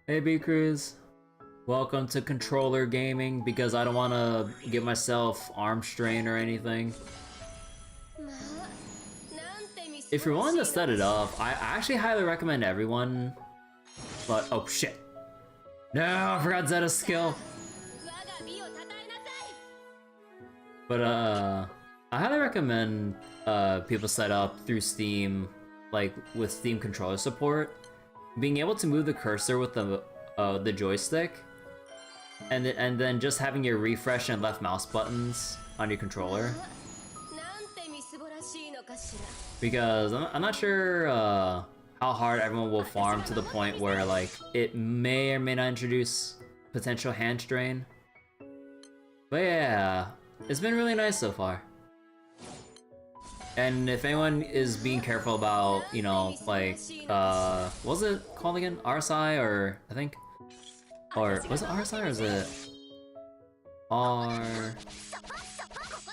Hey B-Cruz. Welcome to controller gaming, because I don't want to give myself arm strain or anything. If you're willing to set it up, I actually highly recommend everyone. But, oh shit. No, I forgot Zeta's skill. But, I highly recommend people set up through Steam, like with Steam controller support. Being able to move the cursor with the joystick, and then just having your refresh and left mouse buttons on your controller. Because I'm not sure how hard everyone will farm to the point where, like, it may or may not introduce potential hand strain. But yeah, it's been really nice so far. And if anyone is being careful about, you know, like, what was it called again? RSI, or I think, or was it RSI, or is it R,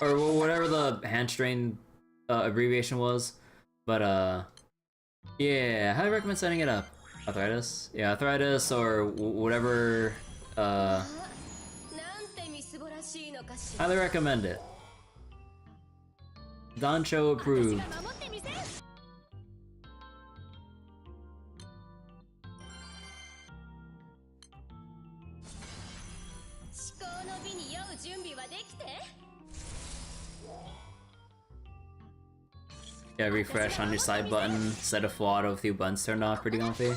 or whatever the hand strain abbreviation was? But yeah, I highly recommend setting it up. Arthritis, yeah, arthritis, or whatever. Highly recommend it. Dancho approved. Yeah, refresh on your side button, set a full auto with your buttons turned off, pretty comfy.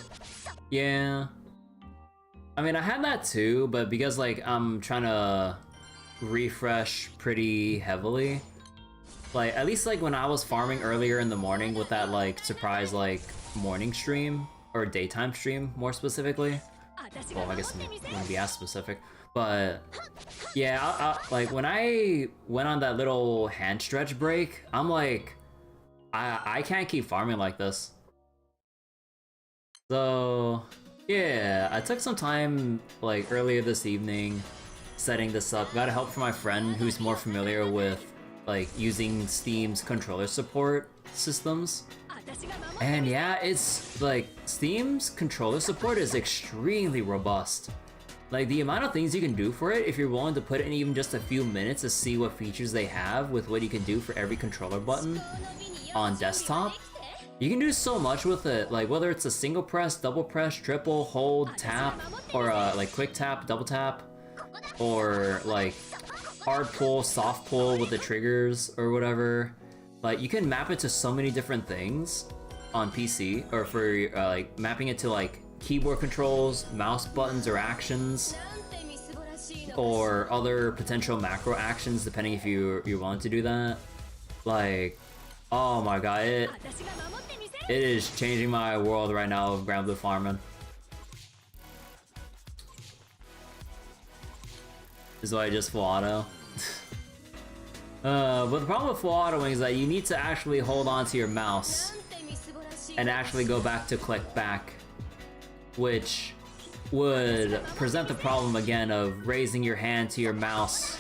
Yeah. I mean, I had that too, but because like I'm trying to refresh pretty heavily, like at least like when I was farming earlier in the morning with that like surprise like morning stream or daytime stream more specifically. Well, I guess it wouldn't be as specific, but yeah, like when I went on that little hand stretch break, I'm like, I can't keep farming like this. So yeah, I took some time like earlier this evening setting this up. Got help from my friend who's more familiar with like using Steam's controller support systems. And yeah, it's like Steam's controller support is extremely robust. Like the amount of things you can do for it, if you're willing to put in even just a few minutes to see what features they have with what you can do for every controller button on desktop, you can do so much with it. Like whether it's a single press, double press, triple, hold, tap, or like quick tap, double tap, or like hard pull, soft pull with the triggers or whatever. Like you can map it to so many different things on PC, or for like mapping it to like keyboard controls, mouse buttons or actions, or other potential macro actions depending if you're willing to do that. Like, oh my god, it is changing my world right now of Granblue farming. This is why I just full auto. But the problem with full autoing is that you need to actually hold on to your mouse and actually go back to click back, which would present the problem again of raising your hand to your mouse,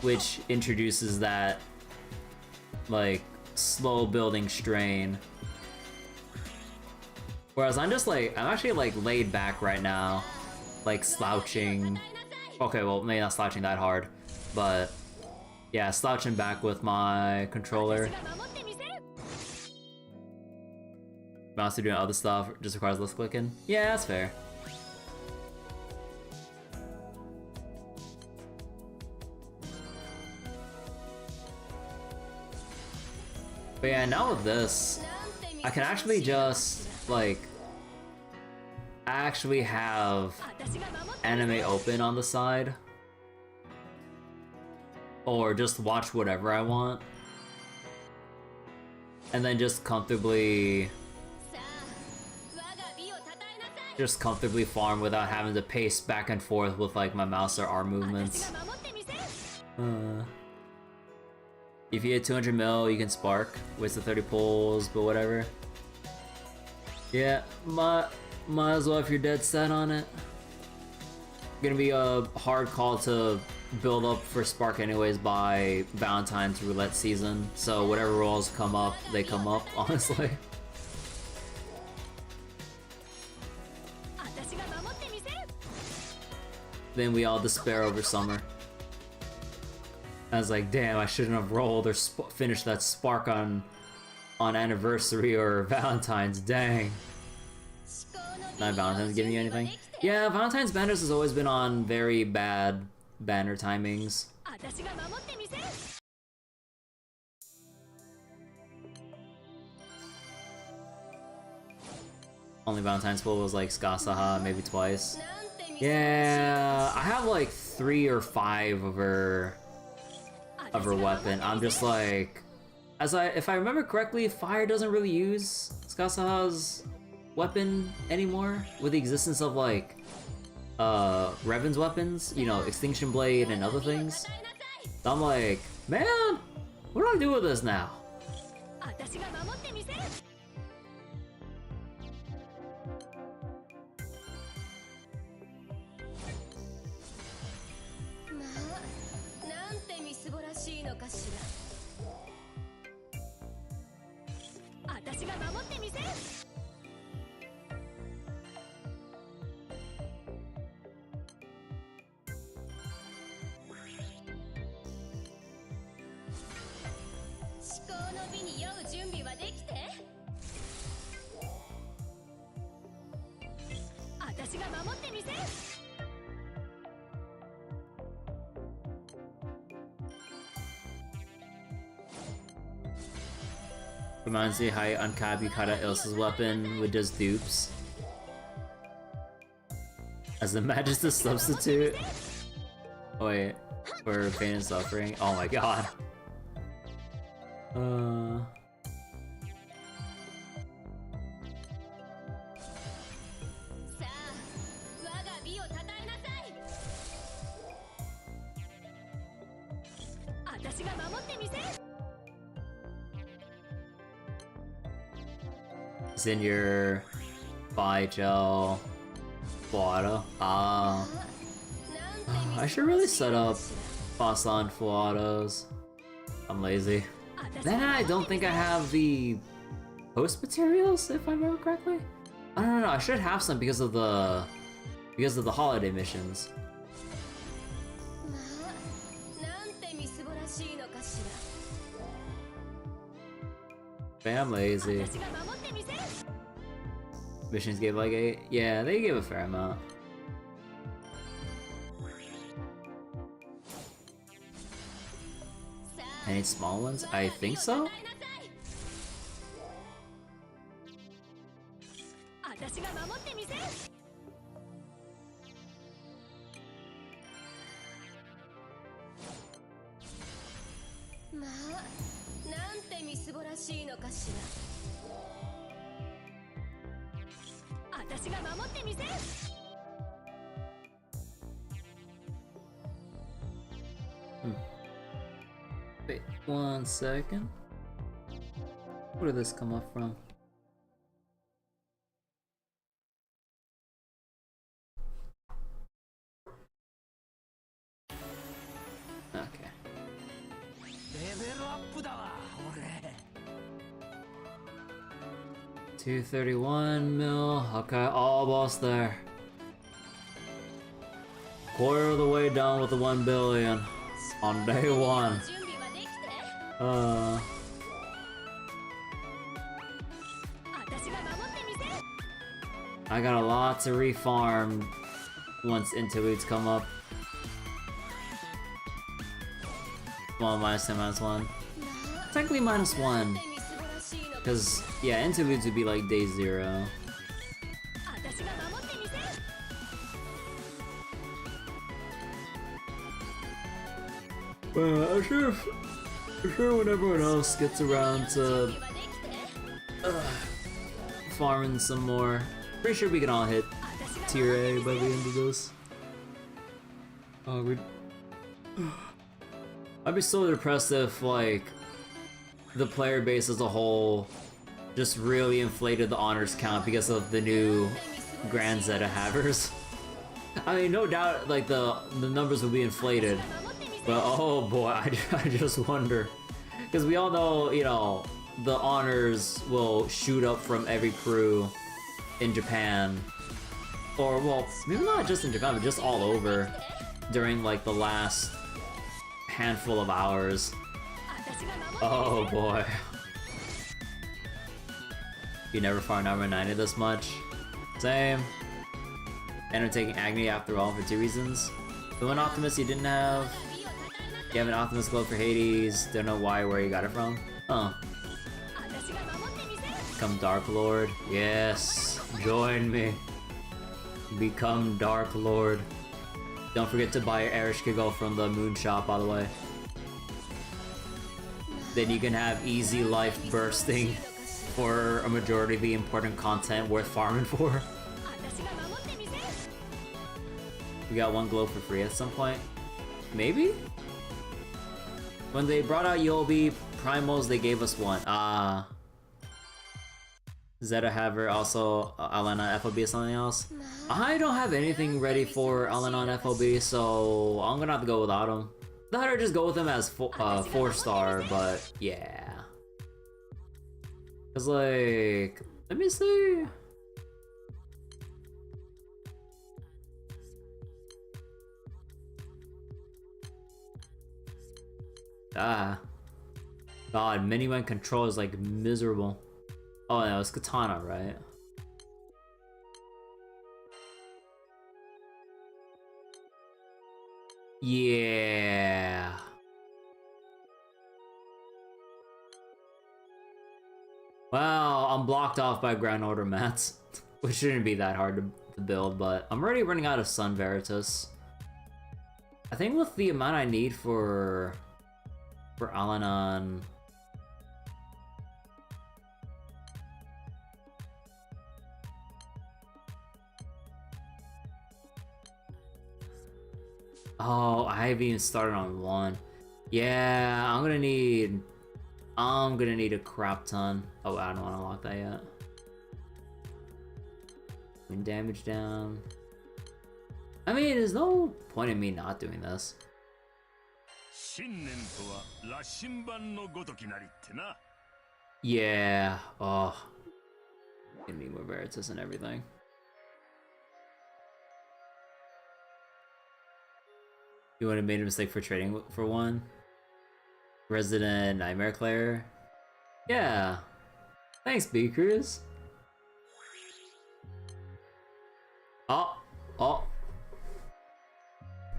which introduces that like slow building strain. Whereas I'm actually like laid back right now, like slouching. Okay, well maybe not slouching that hard, but yeah, slouching back with my controller. Mouse doing other stuff just requires less clicking. Yeah, that's fair. But yeah, now with this, I can actually just like actually have anime open on the side, or just watch whatever I want, and then just comfortably farm without having to pace back and forth with like my mouse or arm movements. If you hit 200 mil, you can spark. Waste the 30 pulls, but whatever. Yeah, might as well if you're dead set on it. Gonna be a hard call to build up for spark anyways by Valentine's roulette season. So whatever rolls come up, they come up, honestly. Then we all despair over summer. I was like, damn, I shouldn't have rolled or finished that spark on anniversary or Valentine's. Dang. Not Valentine's giving you anything? Yeah, Valentine's banners has always been on very bad banner timings. Only Valentine's pull was like Skasaha, maybe twice. Yeah, I have like 3 or 5 of her weapon. I'm just like, if I remember correctly, Fire doesn't really use Skasaha's weapon anymore with the existence of like Revan's weapons, you know, Extinction Blade and other things. So I'm like, man, what do I do with this now? Reminds me how you uncap Yukata Ilsa's weapon with just dupes. As the Magister substitute? Oh wait, for pain and suffering? Oh my god. さあ我が美をたたえなさい。私が守ってみせる。 It's in your Bi-Gel Fuado. Ah. I should really set up Fasan Fuados. I'm lazy. Then I don't think I have the post materials, if I remember correctly. I don't know, I should have some because of the holiday missions. まあなんてみすぼらしいのかしら。 Man, I'm lazy. 私が守ってみせる。 Missions gave like 8? Yeah, they gave a fair amount. Any small ones? I think so? 私が守ってみせる。 まあなんてみすぼらしいのかしら。私が守ってみせる。 Wait, 1 second. Where did this come up from? Okay. レベルアップだわ俺。 231 mil. Okay, almost there. Quarter of the way done with the 1 billion on day 1. 準備はできて。 Uh, 私が守ってみせる。 I got a lot to refarm once interludes come up. Well, minus 10, minus 1. Technically minus 1. みすぼらしいのか。 Because, yeah, interludes would be like day 0. 私が守ってみせる。 Well, I'm sure when everyone else gets around to 準備はできて。 farming some more, pretty sure we can all hit 私が tier A by the end of this. Oh, I'd be so depressed if, like, the player base as a whole just really inflated the honors count because of the new Grand Zeta havers. I mean, no doubt, like, the numbers will be inflated. But oh boy, I just wonder. Because we all know, you know, the honors will shoot up from every crew in Japan. Or, well, maybe not just in Japan, but just all over during, like, the last handful of hours. Oh boy. You never farmed armor 90 this much? Same. And I'm taking Agni after all for 2 reasons. The one Optimus you didn't have. You have an Optimus Globe for Hades. Don't know why or where you got it from. Huh. Become Dark Lord. Yes. Join me. Become Dark Lord. Don't forget to buy your Erishkigo from the Moon Shop, by the way. Then you can have easy life bursting for a majority of the important content worth farming for. We got 1 globe for free at some point. Maybe? When they brought out Yobi Primals, they gave us 1. Ah. Zeta Haver, also Alana FOB is something else. I don't have anything ready for Alana FOB, so I'm gonna have to go without him. Thought I'd just go with him as 4-star, but yeah. Cause like, let me see. Ah. God, Miniman control is like miserable. Oh no, it's Katana, right? Yeah. Well, I'm blocked off by Grand Order mats, which shouldn't be that hard to build, but I'm already running out of Sun Veritas. I think with the amount I need for Alanon... Oh, I haven't even started on 1. Yeah, I'm gonna need a crap ton. Oh, I don't want to unlock that yet. When damage down. I mean, there's no point in me not doing this. Yeah. Oh. Gonna need more Veritas and everything. You would have made a mistake for trading for 1? Resident Nightmare Claire? Yeah. Thanks, B-Cruise. Oh.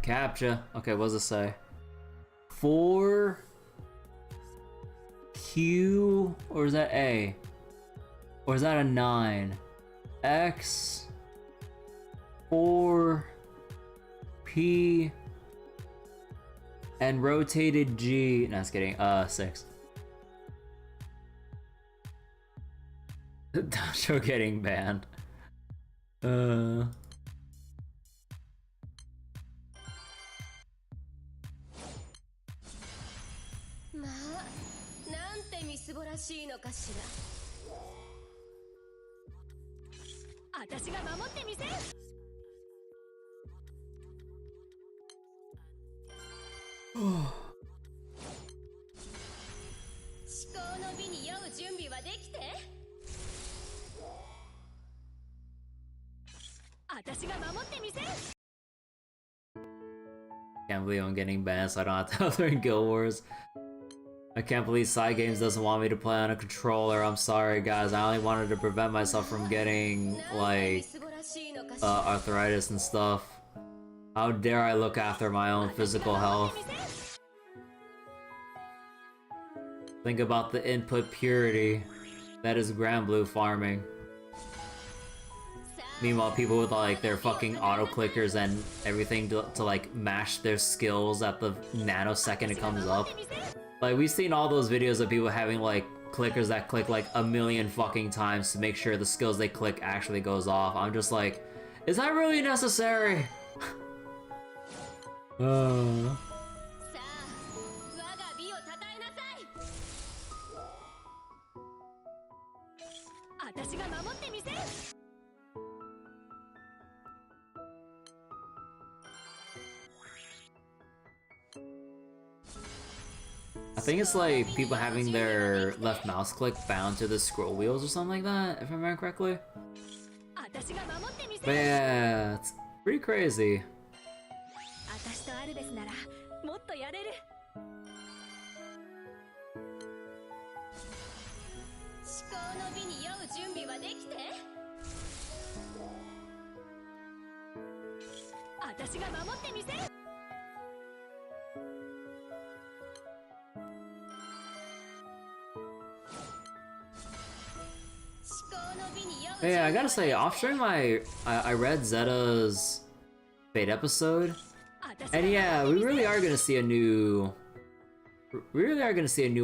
Captcha. Okay, what does it say? 4 Q, or is that A? Or is that a 9? X 4 P and rotated G. No, just kidding. 6. Dojo getting banned. Ma, なんてみすぼらしいのかしら。私が守ってみせる。思考の美に酔う準備はできて。私が守ってみせる。 Can't believe I'm getting banned, so I don't have to other in Guild Wars. I can't believe Side Games doesn't want me to play on a controller. I'm sorry, guys. I only wanted to prevent myself from getting, like, arthritis and stuff. How dare I look after my own physical health? Think about the input purity. That is Granblue farming. Meanwhile, people with like their fucking auto clickers and everything to like mash their skills at the nanosecond it comes up. Like, we've seen all those videos of people having like clickers that click like a million fucking times to make sure the skills they click actually goes off. I'm just like, is that really necessary? 私が守ってみせる。 I think it's like people having their left mouse click bound to the scroll wheels or something like that, if I remember correctly. But yeah, it's pretty crazy. 私とアルベスならもっとやれる。思考の美に酔う準備はできて。私が守ってみせる。 Yeah, I gotta say, off stream I read Zeta's Fate episode, and yeah, we really are gonna see a new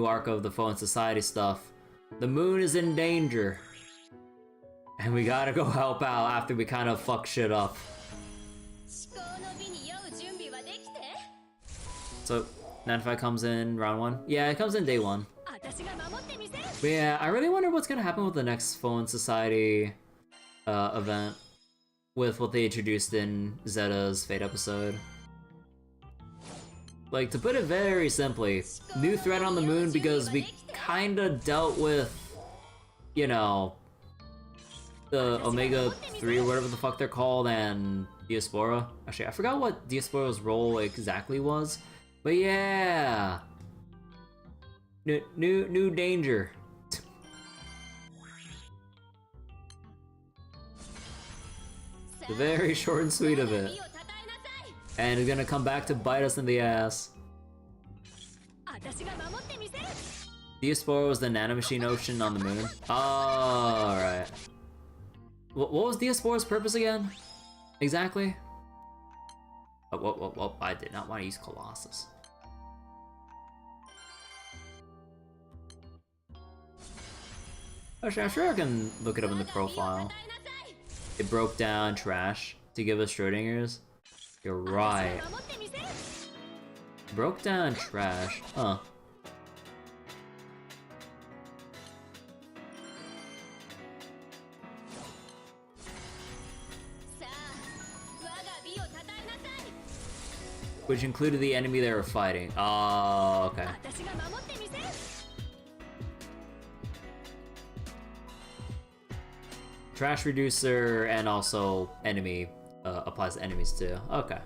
arc of the Foe and Society stuff. The moon is in danger, and we gotta go help out after we kind of fuck shit up. So, 95 comes in round 1? Yeah, it comes in day 1. But yeah, I really wonder what's gonna happen with the next Foe and Society event with what they introduced in Zeta's Fate episode. Like, to put it very simply, new threat on the moon because we kinda dealt with, you know, the Omega 3 or whatever the fuck they're called and Diaspora. Actually, I forgot what Diaspora's role exactly was, but yeah! New danger. The very short and sweet of it. And it's gonna come back to bite us in the ass. Diaspora was the nanomachine ocean on the moon. Oh, right. What was Diaspora's purpose again? Exactly? Oh, I did not want to use Colossus. Actually, I'm sure I can look it up in the profile. It broke down trash to give us Schrodinger's. You're right. Broke down trash. Huh. Which included the enemy they were fighting. Oh, okay. Trash reducer and also enemy applies to enemies too. Okay.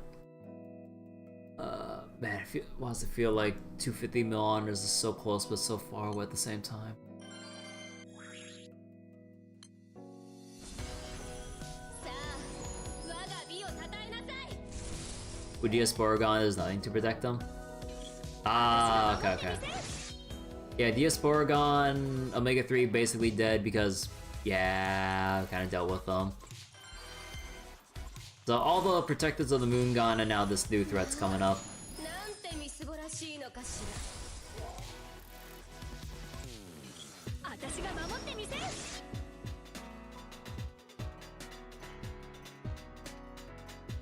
Man, why does it feel like 250 mil honors is so close but so far away at the same time? With Diasporagon, there's nothing to protect them? Ah, okay. Yeah, Diasporagon, Omega 3 basically dead because, yeah, I kinda dealt with them. So all the protectors of the moon gone and now this new threat's coming up.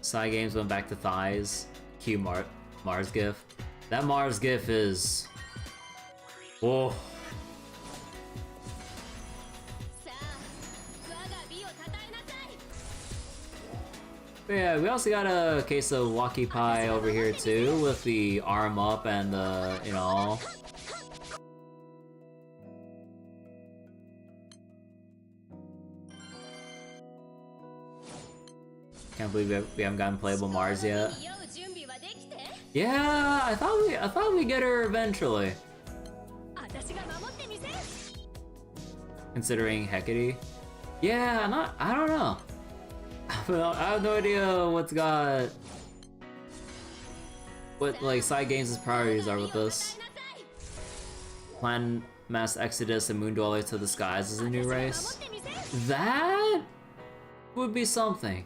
Side games went back to thighs. Cue Mars gif. That Mars gif is... whoa. But yeah, we also got a case of Walkie Pie over here too, with the arm up and the, you know... Can't believe we haven't gotten playable Mars yet. Yeah, I thought we'd get her eventually. Considering Hecate. Yeah, I don't know. I have no idea what like side games' priorities are with this. Plan Mass Exodus and Moon Dweller to the Skies as a new race. That would be something.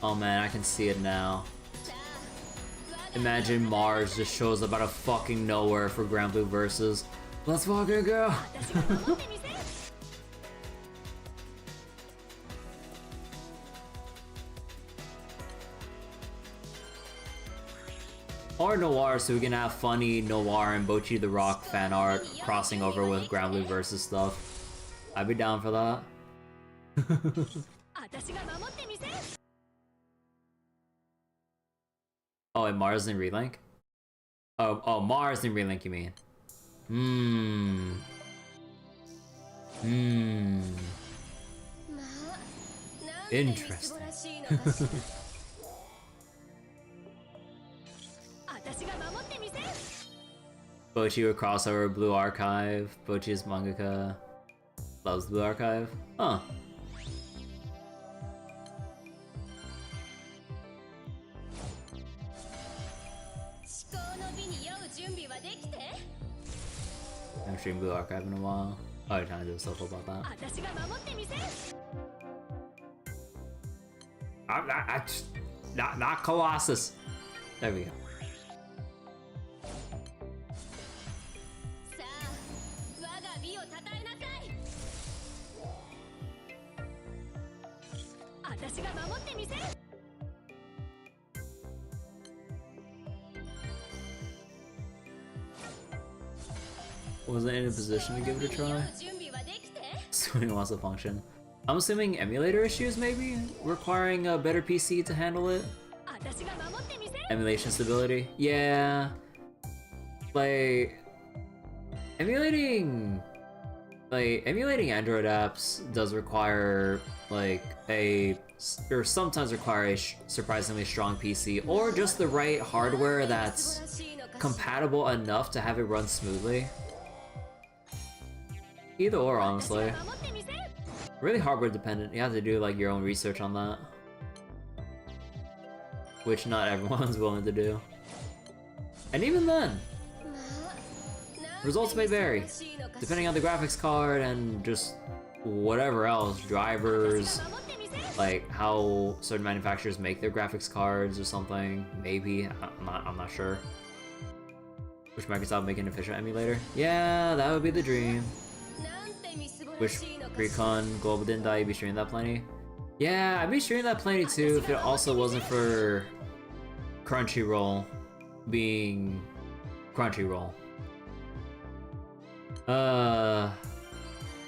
Oh man, I can see it now. Imagine Mars just shows up out of fucking nowhere for Granblue versus. Let's fucking go! Or Noir, so we can have funny Noir and Bochi the Rock fan art crossing over with Granblue versus stuff. I'd be down for that. Oh, and Mars and Relink? Oh, Mars and Relink, you mean? Interesting. Bochi would crossover Blue Archive. Bochi's mangaka loves Blue Archive. Huh. I haven't streamed Blue Archive in a while. Oh, you're trying to do stuff about that. Not Colossus. There we go. Wasn't in a position to give it a try. Swimming wants to function. I'm assuming emulator issues maybe? Requiring a better PC to handle it? Emulation stability? Yeah. Like... emulating... like emulating Android apps does require like or sometimes require a surprisingly strong PC or just the right hardware that's compatible enough to have it run smoothly. Either or, honestly. Really hardware dependent. You have to do like your own research on that, which not everyone's willing to do. And even then, results may vary, depending on the graphics card and just whatever else, drivers, like how certain manufacturers make their graphics cards or something. Maybe, I'm not sure. Wish Microsoft would make an official emulator. Yeah, that would be the dream. Wish Recon Global didn't die, you'd be streaming that plenty. Yeah, I'd be streaming that plenty too if it also wasn't for Crunchyroll being Crunchyroll. The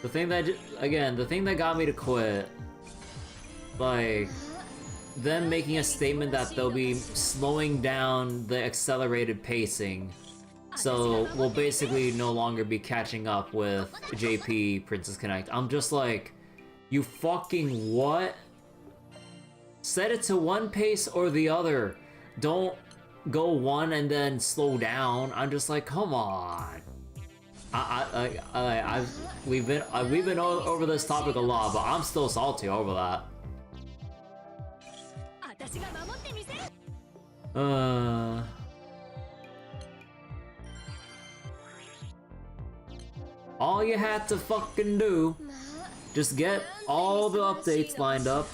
thing that got me to quit, like, them making a statement that they'll be slowing down the accelerated pacing, so we'll basically no longer be catching up with JP Princess Connect. I'm just like, you fucking what? Set it to one pace or the other. Don't go one and then slow down. I'm just like, come on. We've been over this topic a lot, but I'm still salty over that. All you had to fucking do, just get all the updates lined up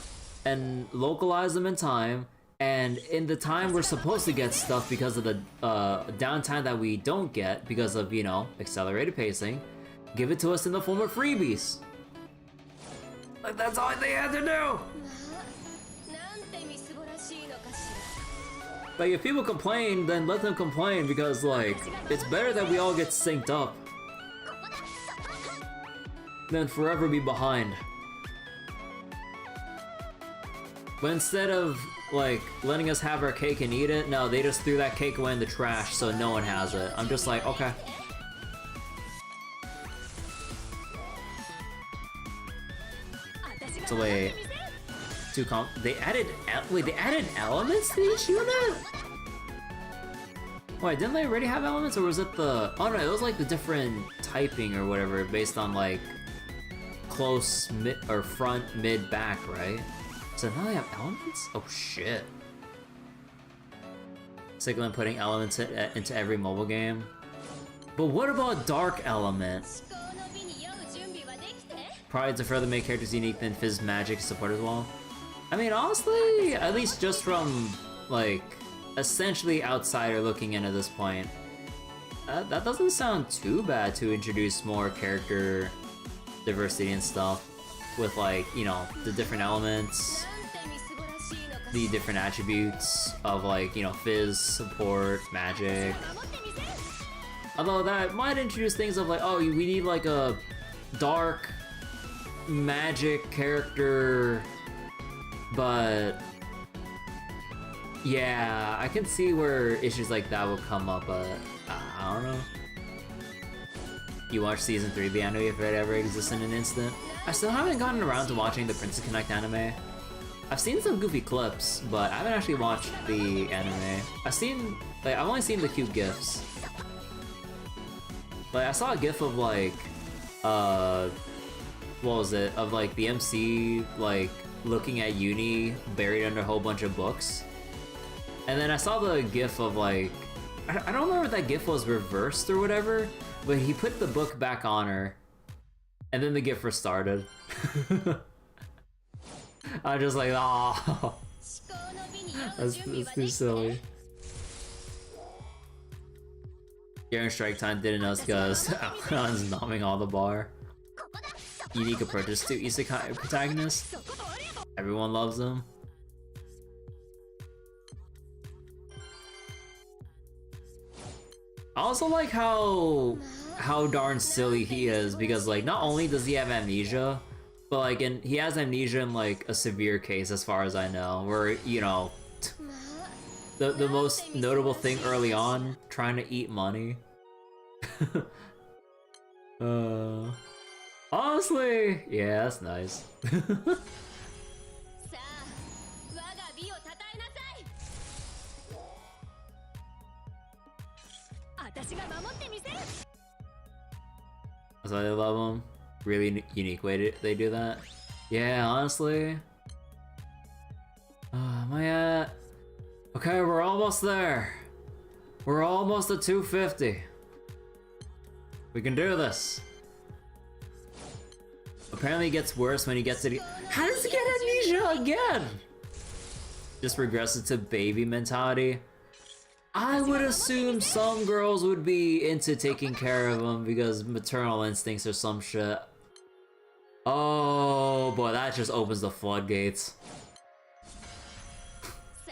and localize them in time, and in the time we're supposed to get stuff because of the downtime that we don't get because of, you know, accelerated pacing, give it to us in the form of freebies. Like, that's all they had to do! Like, if people complain, then let them complain, because, like, it's better that we all get synced up than forever be behind. But instead of, like, letting us have our cake and eat it, no, they just threw that cake away in the trash so no one has it. I'm just like, okay. So wait, they added elements to each unit? Wait, didn't they already have elements, or was it the... Oh no, it was like the different typing or whatever based on like close, mid, or front, mid, back, right? So now they have elements? Oh shit. Sick of them putting elements into every mobile game. But what about Dark Element? Probably to further make characters unique than Fizz Magic support as well. I mean, honestly, at least just from, like, essentially outsider looking in at this point, that doesn't sound too bad to introduce more character diversity and stuff with, like, you know, the different elements, the different attributes of, like, you know, Fizz, support, magic. Although that might introduce things of, like, oh, we need, like, a dark magic character, but yeah, I can see where issues like that would come up, but I don't know. You watch season 3 of the anime if it ever exists in an instant? I still haven't gotten around to watching the Princess Connect anime. I've seen some goofy clips, but I haven't actually watched the anime. I've only seen the cute gifs. Like, I saw a gif of, like, what was it? Of, like, the MC, like, looking at Uni buried under a whole bunch of books. And then I saw the gif of, like, I don't remember if that gif was reversed or whatever, but he put the book back on her, and then the gif restarted. I was just like, oh, that's too silly. During strike time didn't us because Alan's numbing all the bar. Unique approaches to isekai protagonists. Everyone loves them. I also like how darn silly he is, because, like, not only does he have amnesia, but, like, he has amnesia in, like, a severe case as far as I know, where, you know, the most notable thing early on, trying to eat money. Honestly, yeah, that's nice. さあ我が美をたたえなさい。私が守ってみせる。 That's why they love them. Really unique way they do that. Yeah, honestly. Am I at? Okay, we're almost there. We're almost at 250. We can do this. Apparently it gets worse when he gets it. How does he get amnesia again? Just regresses to baby mentality. I would assume some girls would be into taking care of him because maternal instincts or some shit. Oh boy, that just opens the floodgates.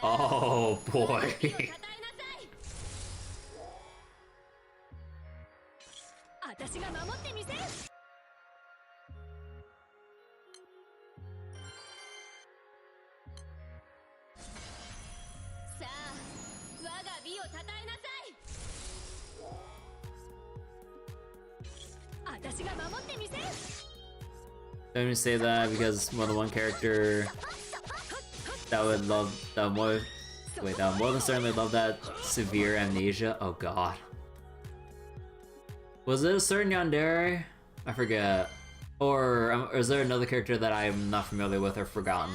Oh boy. 私が守ってみせる。さあ我が美をたたえなさい。私が守ってみせる。 I'm gonna say that because more than one character that would love that more. Wait, that more than certainly love that severe amnesia. Oh god. Was it a certain yandere? I forget. Or is there another character that I'm not familiar with or forgotten?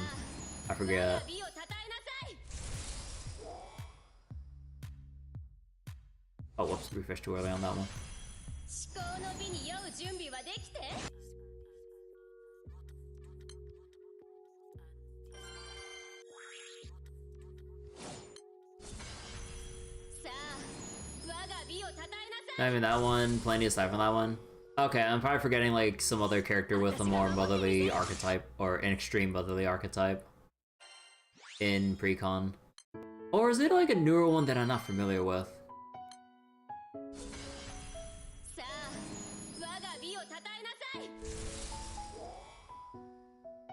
I forget. Oh, whoops, refresh too early on that one. 至高の美に酔う準備はできて。さあ我が美をたたえなさい。 Not even that one, plenty aside from that one. Okay, I'm probably forgetting like some other character with a more motherly archetype or an extreme motherly archetype in Precon. Or is it like a newer one that I'm not familiar with? さあ我が美をたたえなさい。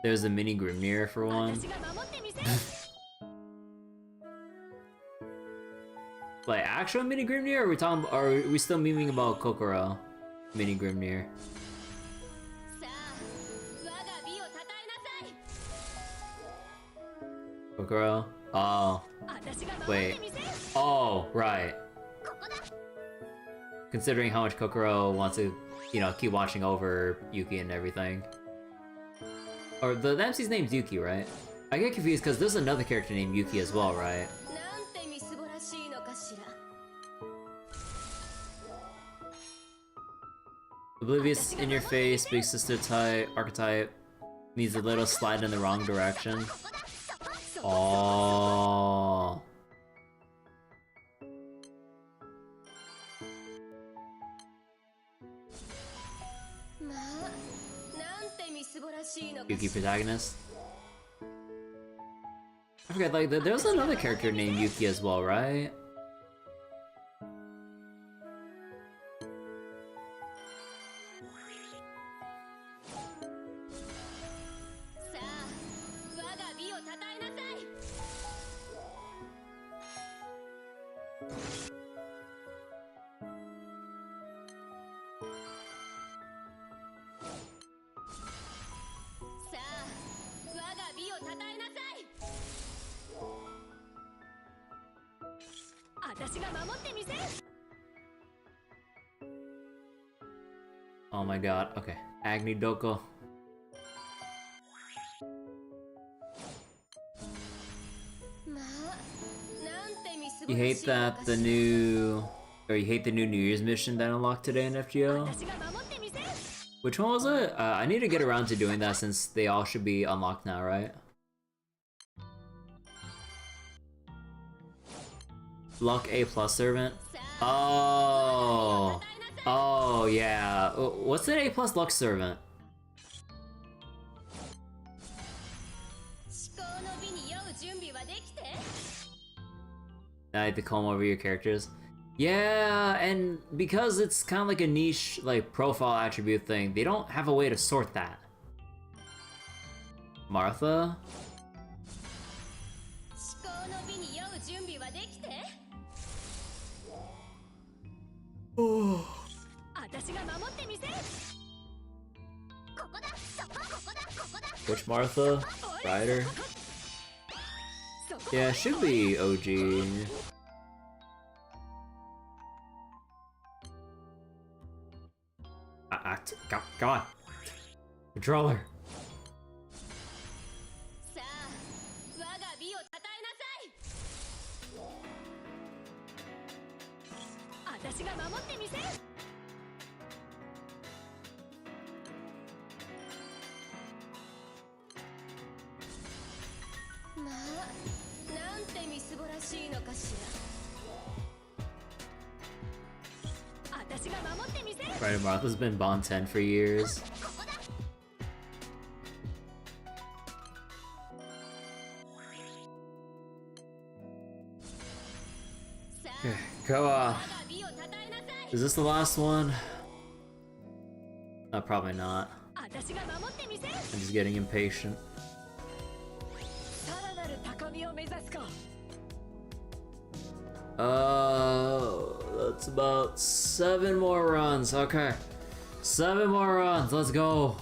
There's a mini Grimnir for one. 私が守ってみせる。 Like actual mini Grimnir, or are we still memeing about Kokoro mini Grimnir? さあ我が美をたたえなさい。 Kokoro? Oh, 私が守ってみせる。 oh, right. ここだ。 Considering how much Kokoro wants to, you know, keep watching over Yuki and everything. Or the MC's name's Yuki, right? I get confused because there's another character named Yuki as well, right? なんてみすぼらしいのかしら。 Oblivious in your face, big sister type archetype needs a little slide in the wrong direction. Oh. まあ、なんてみすぼらしいのか Yuki しら。 protagonist. I forget, like, there was another character named Yuki as well, right? さあ我が美をたたえなさい。 さあ我が美をたたえなさい。 私が守ってみせる。 Oh my god, okay. Agni Doko. まあ、なんてみすぼ You ら hate しいの that か the しら。 new... Or you hate the new New Year's mission that unlocked today in FGO? 私が守ってみせる。 Which one was it? I need to get around to doing that since they all should be unlocked now, right? Luck A plus servant? Oh! Oh, yeah. What's an A plus luck servant? 至高の美に酔う準備はできて。 I like to comb over your characters. Yeah, and because it's kind of like a niche, like, profile attribute thing, they don't have a way to sort that. Martha? 至高の美に酔う準備はできて。 私が守ってみせる。Which Martha? Ryder? Yeah, it should be OG. Come on. Controller. さあ我が美をたたえなさい。私が守ってみせる。まあなんてみすぼらしいのかしら。私が守ってみせる。 Ryder Martha's been Bond 10 for years. ここだ。 Come on. Is this the last one? Probably not. I'm just getting impatient. That's about 7 more runs. Okay. 7 more runs. Let's go.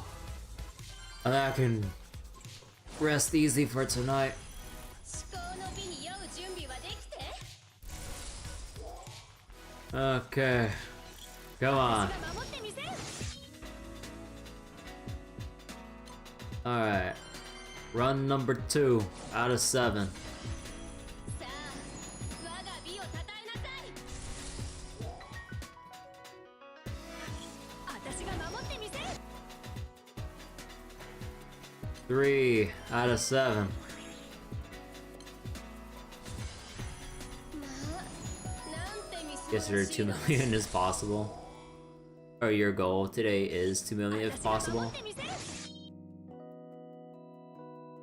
And I can rest easy for tonight. Okay. Come on. Alright. Run number 2 out of 7. Three out of 7. Guess your 2 million is possible. Or your goal today is 2 million if possible.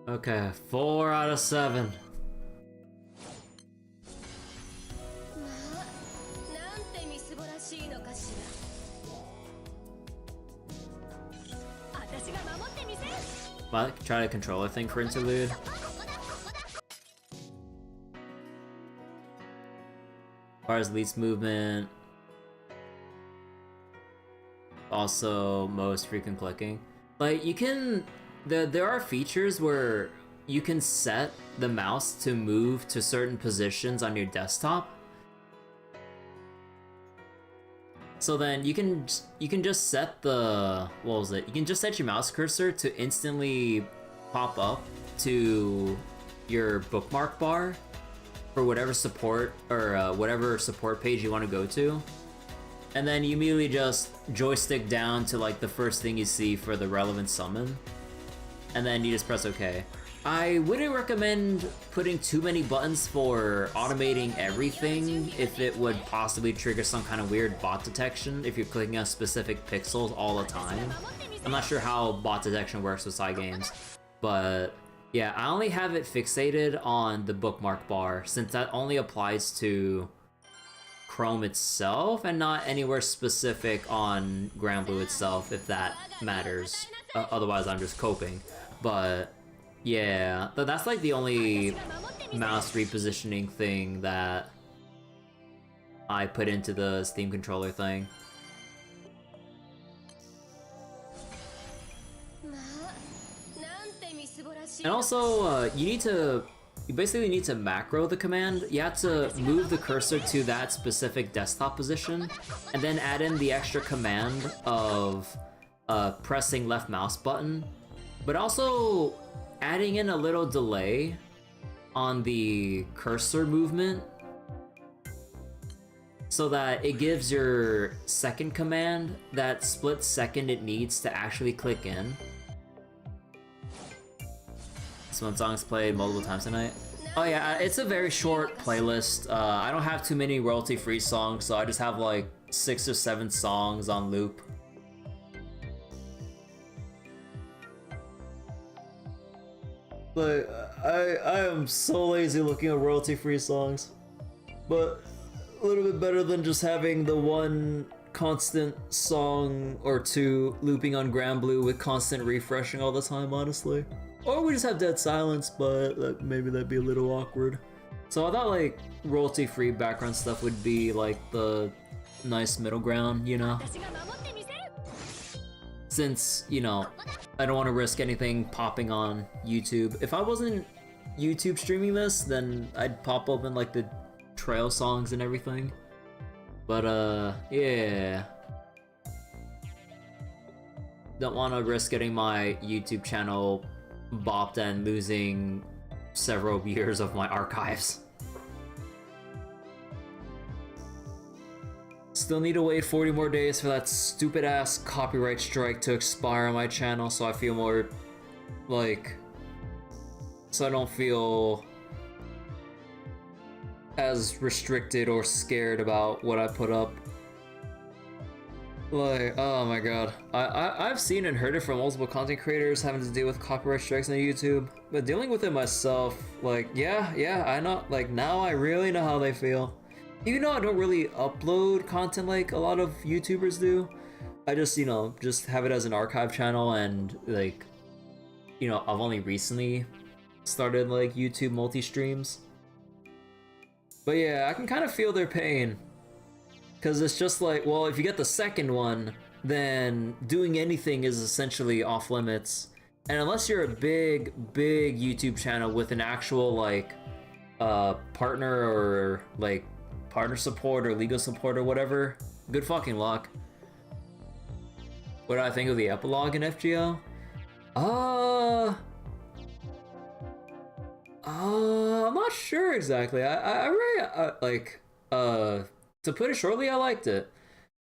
Okay, 4 out of 7. Might try the controller thing for interlude. As far as least movement, also most frequent clicking. Like you can, there are features where you can set the mouse to move to certain positions on your desktop. So then you can just set the, what was it? You can just set your mouse cursor to instantly pop up to your bookmark bar for whatever support or whatever support page you want to go to. And then you immediately just joystick down to like the first thing you see for the relevant summon. And then you just press OK. I wouldn't recommend putting too many buttons for automating everything if it would possibly trigger some kind of weird bot detection if you're clicking on specific pixels all the time. I'm not sure how bot detection works with side games, but yeah, I only have it fixated on the bookmark bar since that only applies to Chrome itself and not anywhere specific on Granblue itself, if that matters. Otherwise, I'm just coping. But yeah, that's like the only mouse repositioning thing that I put into the Steam controller thing. And also, you basically need to macro the command. You have to move the cursor to that specific desktop position, and then add in the extra command of pressing left mouse button, but also adding in a little delay on the cursor movement so that it gives your second command that split second it needs to actually click in. This one song's played multiple times tonight. Oh yeah, it's a very short playlist. I don't have too many royalty-free songs, so I just have like 6 or 7 songs on loop. Like, I am so lazy looking at royalty-free songs. But a little bit better than just having the one constant song or two looping on Granblue with constant refreshing all the time, honestly. Or we just have dead silence, but maybe that'd be a little awkward. So I thought like royalty-free background stuff would be like the nice middle ground, you know? since, you know, I don't want to risk anything popping on YouTube. If I wasn't YouTube streaming this, then I'd pop open like the trail songs and everything. But yeah. Don't want to risk getting my YouTube channel bopped and losing several years of my archives. Still need to wait 40 more days for that stupid ass copyright strike to expire on my channel, so I feel more like, so I don't feel as restricted or scared about what I put up. Like, oh my god. I've seen and heard it from multiple content creators having to deal with copyright strikes on YouTube, but dealing with it myself, like, yeah, I know, like, now I really know how they feel. Even though I don't really upload content like a lot of YouTubers do, I just, you know, just have it as an archive channel, and like, you know, I've only recently started like YouTube multi-streams. But yeah, I can kind of feel their pain. Because it's just like, well, if you get the second one, then doing anything is essentially off limits. And unless you're a big YouTube channel with an actual like partner or like partner support or legal support or whatever, good fucking luck. What do I think of the epilogue in FGO? I'm not sure exactly. I really like to put it shortly, I liked it.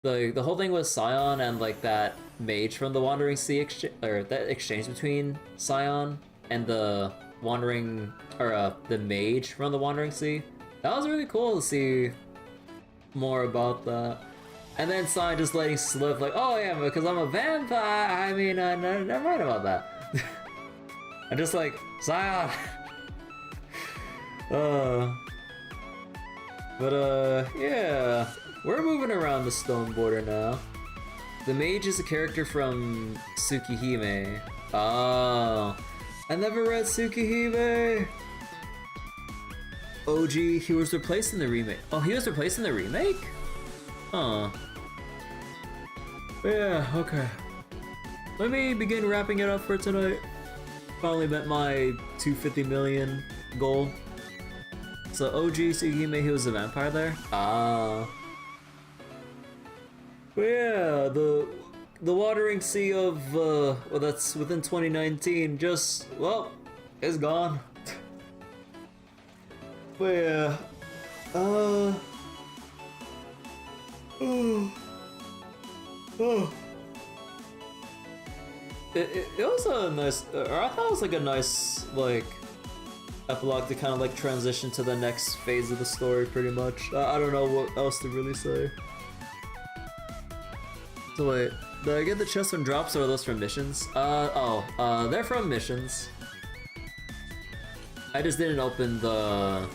The whole thing with Scion and like that mage from the Wandering Sea or that exchange between Scion and the Wandering or the mage from the Wandering Sea. That was really cool to see more about that. And then Scion just letting slip like, oh yeah, because I'm a vampire. I mean, never mind about that. I'm just like, Scion. Yeah, we're moving around the stone border now. The mage is a character from Tsukihime. Oh, I never read Tsukihime. OG, he was replaced in the remake. Oh, he was replaced in the remake? Huh. Yeah, okay. Let me begin wrapping it up for tonight. Finally met my 250 million goal. So OG Tsukihime, he was a vampire there? Ah. But yeah, the Wandering Sea of, well, that's within 2019, just, well, it's gone. But yeah, It was a nice, or I thought it was like a nice, like, epilogue to kind of like transition to the next phase of the story, pretty much. I don't know what else to really say. So wait, did I get the chest from drops or are those from missions? They're from missions. I just didn't open the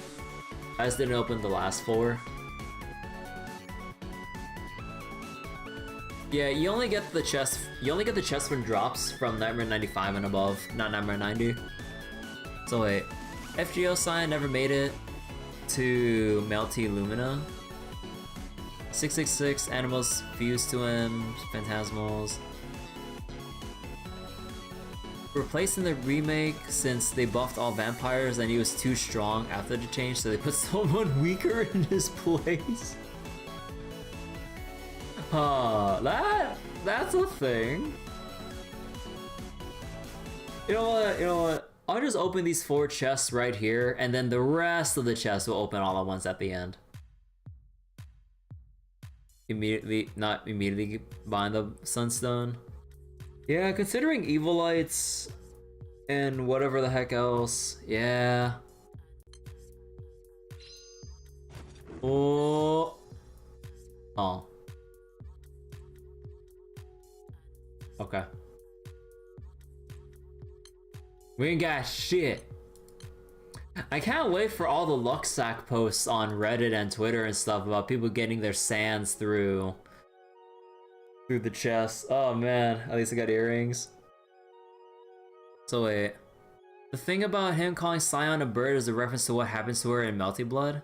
last 4. Yeah, you only get the chest from drops from Nightmare 95 and above, not Nightmare 90. So wait, FGO Scion never made it to Melty Lumina. 666 animals fused to him, phantasmals. Replaced in the remake since they buffed all vampires and he was too strong after the change, so they put someone weaker in his place. That's a thing. You know what? I'll just open these 4 chests right here, and then the rest of the chests will open all at once at the end. Not immediately buying the Sunstone. Yeah, considering Evilites and whatever the heck else, yeah. Oh. Okay. We ain't got shit. I can't wait for all the luck sack posts on Reddit and Twitter and stuff about people getting their sands through the chest. Oh man, at least I got earrings. So wait, the thing about him calling Scion a bird is a reference to what happens to her in Melty Blood.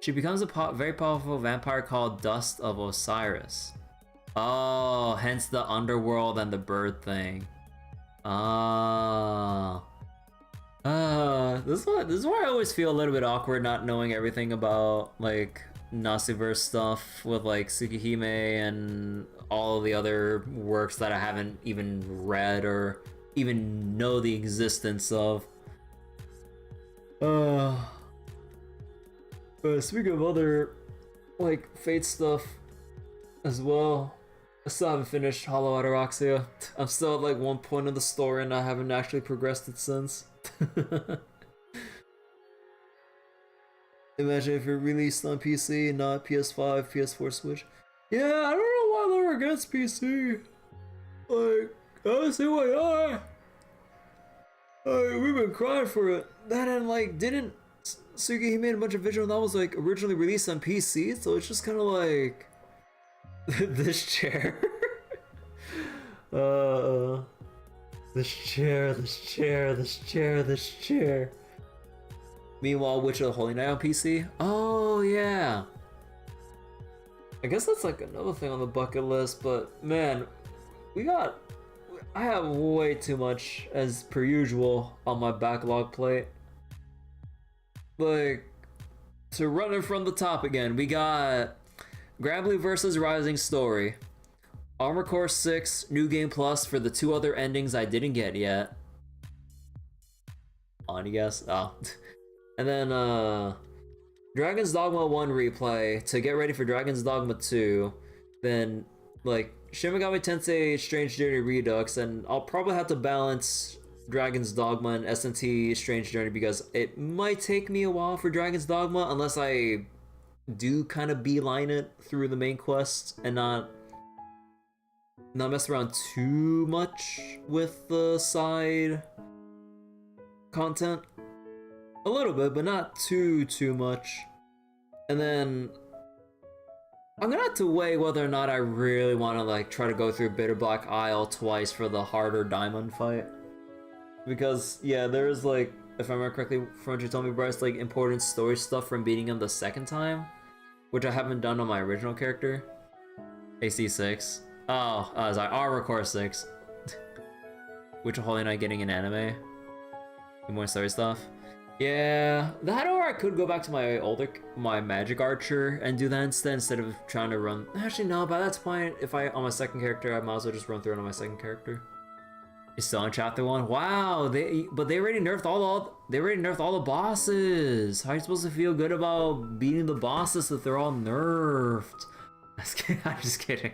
She becomes a very powerful vampire called Dust of Osiris. Oh, hence the underworld and the bird thing. Ah. This is why I always feel a little bit awkward not knowing everything about like Nasiverse stuff with like Tsukihime and all of the other works that I haven't even read or even know the existence of. But speaking of other like Fate stuff as well, I still haven't finished Hollow Ataraxia. I'm still at like one point in the story and I haven't actually progressed it since. Imagine if it released on PC, not PS5, PS4, Switch. Yeah, I don't know why they're against PC. Like, I don't see why they are. Like, we've been crying for it. That and like, didn't Sugi, he made a bunch of visual novels like originally released on PC, so it's just kind of like this chair. This chair. Meanwhile, Witch of the Holy Night on PC? Oh, yeah. I guess that's like another thing on the bucket list, but man, I have way too much, as per usual, on my backlog plate. Like, to run it from the top again, we got Granblue vs. Rising Story, Armor Core 6 New Game Plus for the 2 other endings I didn't get yet. On, you guess? Oh. And then, Dragon's Dogma 1 replay to get ready for Dragon's Dogma 2. Then, like, Shin Megami Tensei Strange Journey Redux, and I'll probably have to balance Dragon's Dogma and SNT Strange Journey because it might take me a while for Dragon's Dogma unless I do kind of beeline it through the main quest and not mess around too much with the side content. A little bit, but not too much. And then I'm gonna have to weigh whether or not I really want to like try to go through Bitter Black Isle twice for the harder diamond fight. Because yeah, there's like, if I remember correctly from what you told me, Bryce, like important story stuff from beating him the second time, which I haven't done on my original character, AC6. Sorry, Armor Core 6. Witch of Holy Night getting an anime. More story stuff. Yeah, that, or I could go back to my Magic Archer and do that instead of trying to run. Actually, no, by that point, if I on my second character, I might as well just run through it on my second character. You're still on chapter 1. Wow, they already nerfed all the bosses. How are you supposed to feel good about beating the bosses if they're all nerfed? I'm just kidding.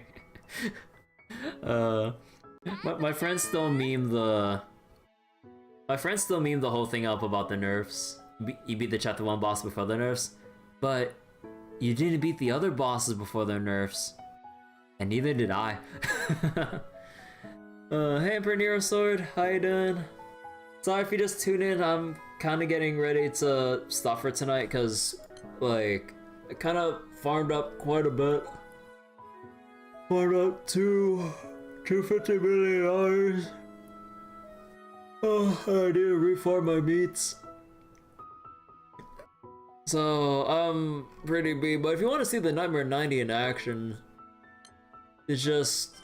My friends still meme the. My friends still meme the whole thing up about the nerfs. You beat the chapter 1 boss before the nerfs, but you didn't beat the other bosses before their nerfs, and neither did I. Hey Emperor Nero Sword, how you doing? Sorry if you just tuned in, I'm kind of getting ready to stop for tonight because, like, I kind of farmed up quite a bit. Farmed up $250 million. Oh, I need to reform my meats. So, I'm pretty beat, but if you want to see the Nightmare 90 in action, it's just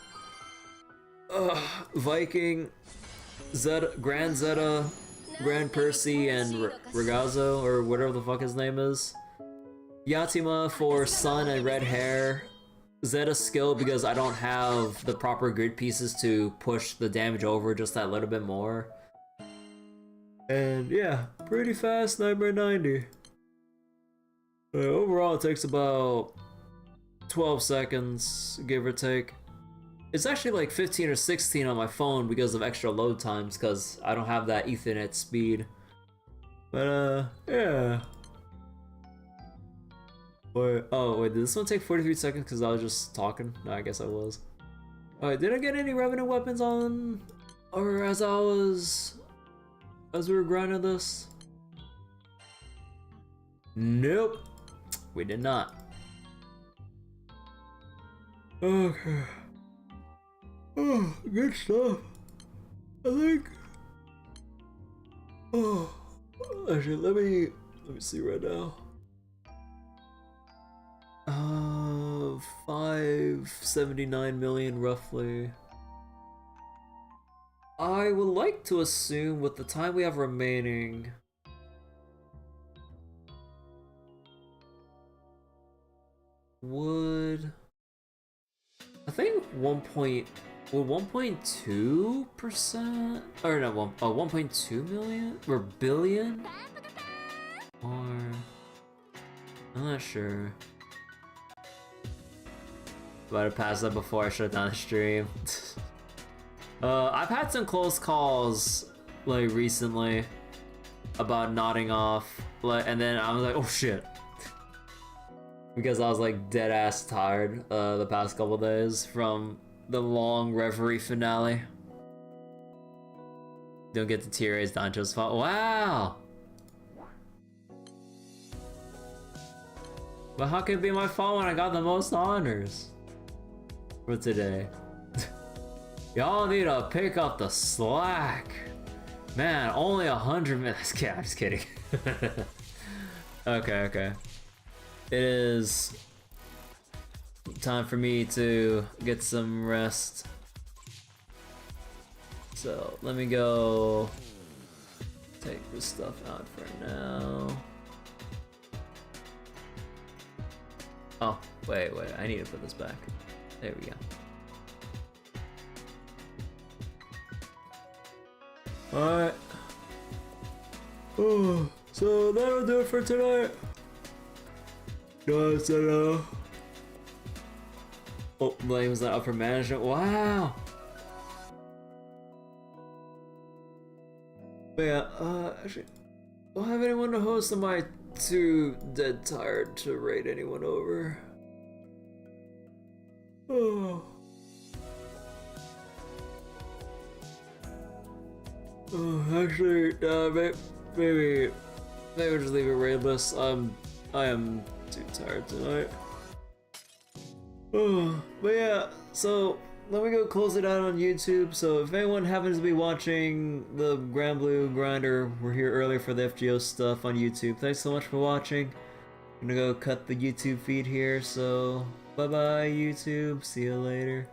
Viking, Zeta, Grand Zeta, Grand Percy, and Ragazzo, or whatever the fuck his name is. Yatima for sun and red hair. Zeta skill because I don't have the proper grid pieces to push the damage over just that little bit more. And yeah, pretty fast Nightmare 90. Overall it takes about 12 seconds, give or take. It's actually like 15 or 16 on my phone because of extra load times because I don't have that Ethernet speed. But yeah. Wait, did this one take 43 seconds because I was just talking? No, I guess I was. Alright, did I get any revenant weapons on, or as we were grinding this? Nope, we did not. Okay. Oh, good stuff. I think. Oh, actually, let me see right now. 579 million roughly. I would like to assume with the time we have remaining, would I think 1.2% or no 1.2 million or billion, or I'm not sure. About to pass that before I shut down the stream. I've had some close calls like recently about nodding off, like, and then I was like, oh shit. Because I was like dead ass tired the past couple days from the long Reverie finale. Don't get the tear raised Dancho's fault. Wow! But how can it be my fault when I got the most honors for today? Y'all need to pick up the slack. Man, only 100 minutes. I'm just kidding. Okay. It is time for me to get some rest. So let me go take this stuff out for now. Oh, wait, I need to put this back. There we go. Alright. Oh, so that'll do it for tonight. Guys, oh, Blame's not up for management. Wow. But yeah, actually, don't have anyone to host. Am I too dead tired to raid anyone over? Oh. Actually, maybe just leave it raidless. I am too tired tonight. Oh, but yeah, so let me go close it out on YouTube. So if anyone happens to be watching the Granblue grinder, we're here earlier for the FGO stuff on YouTube. Thanks so much for watching. I'm gonna go cut the YouTube feed here. So bye bye YouTube. See you later.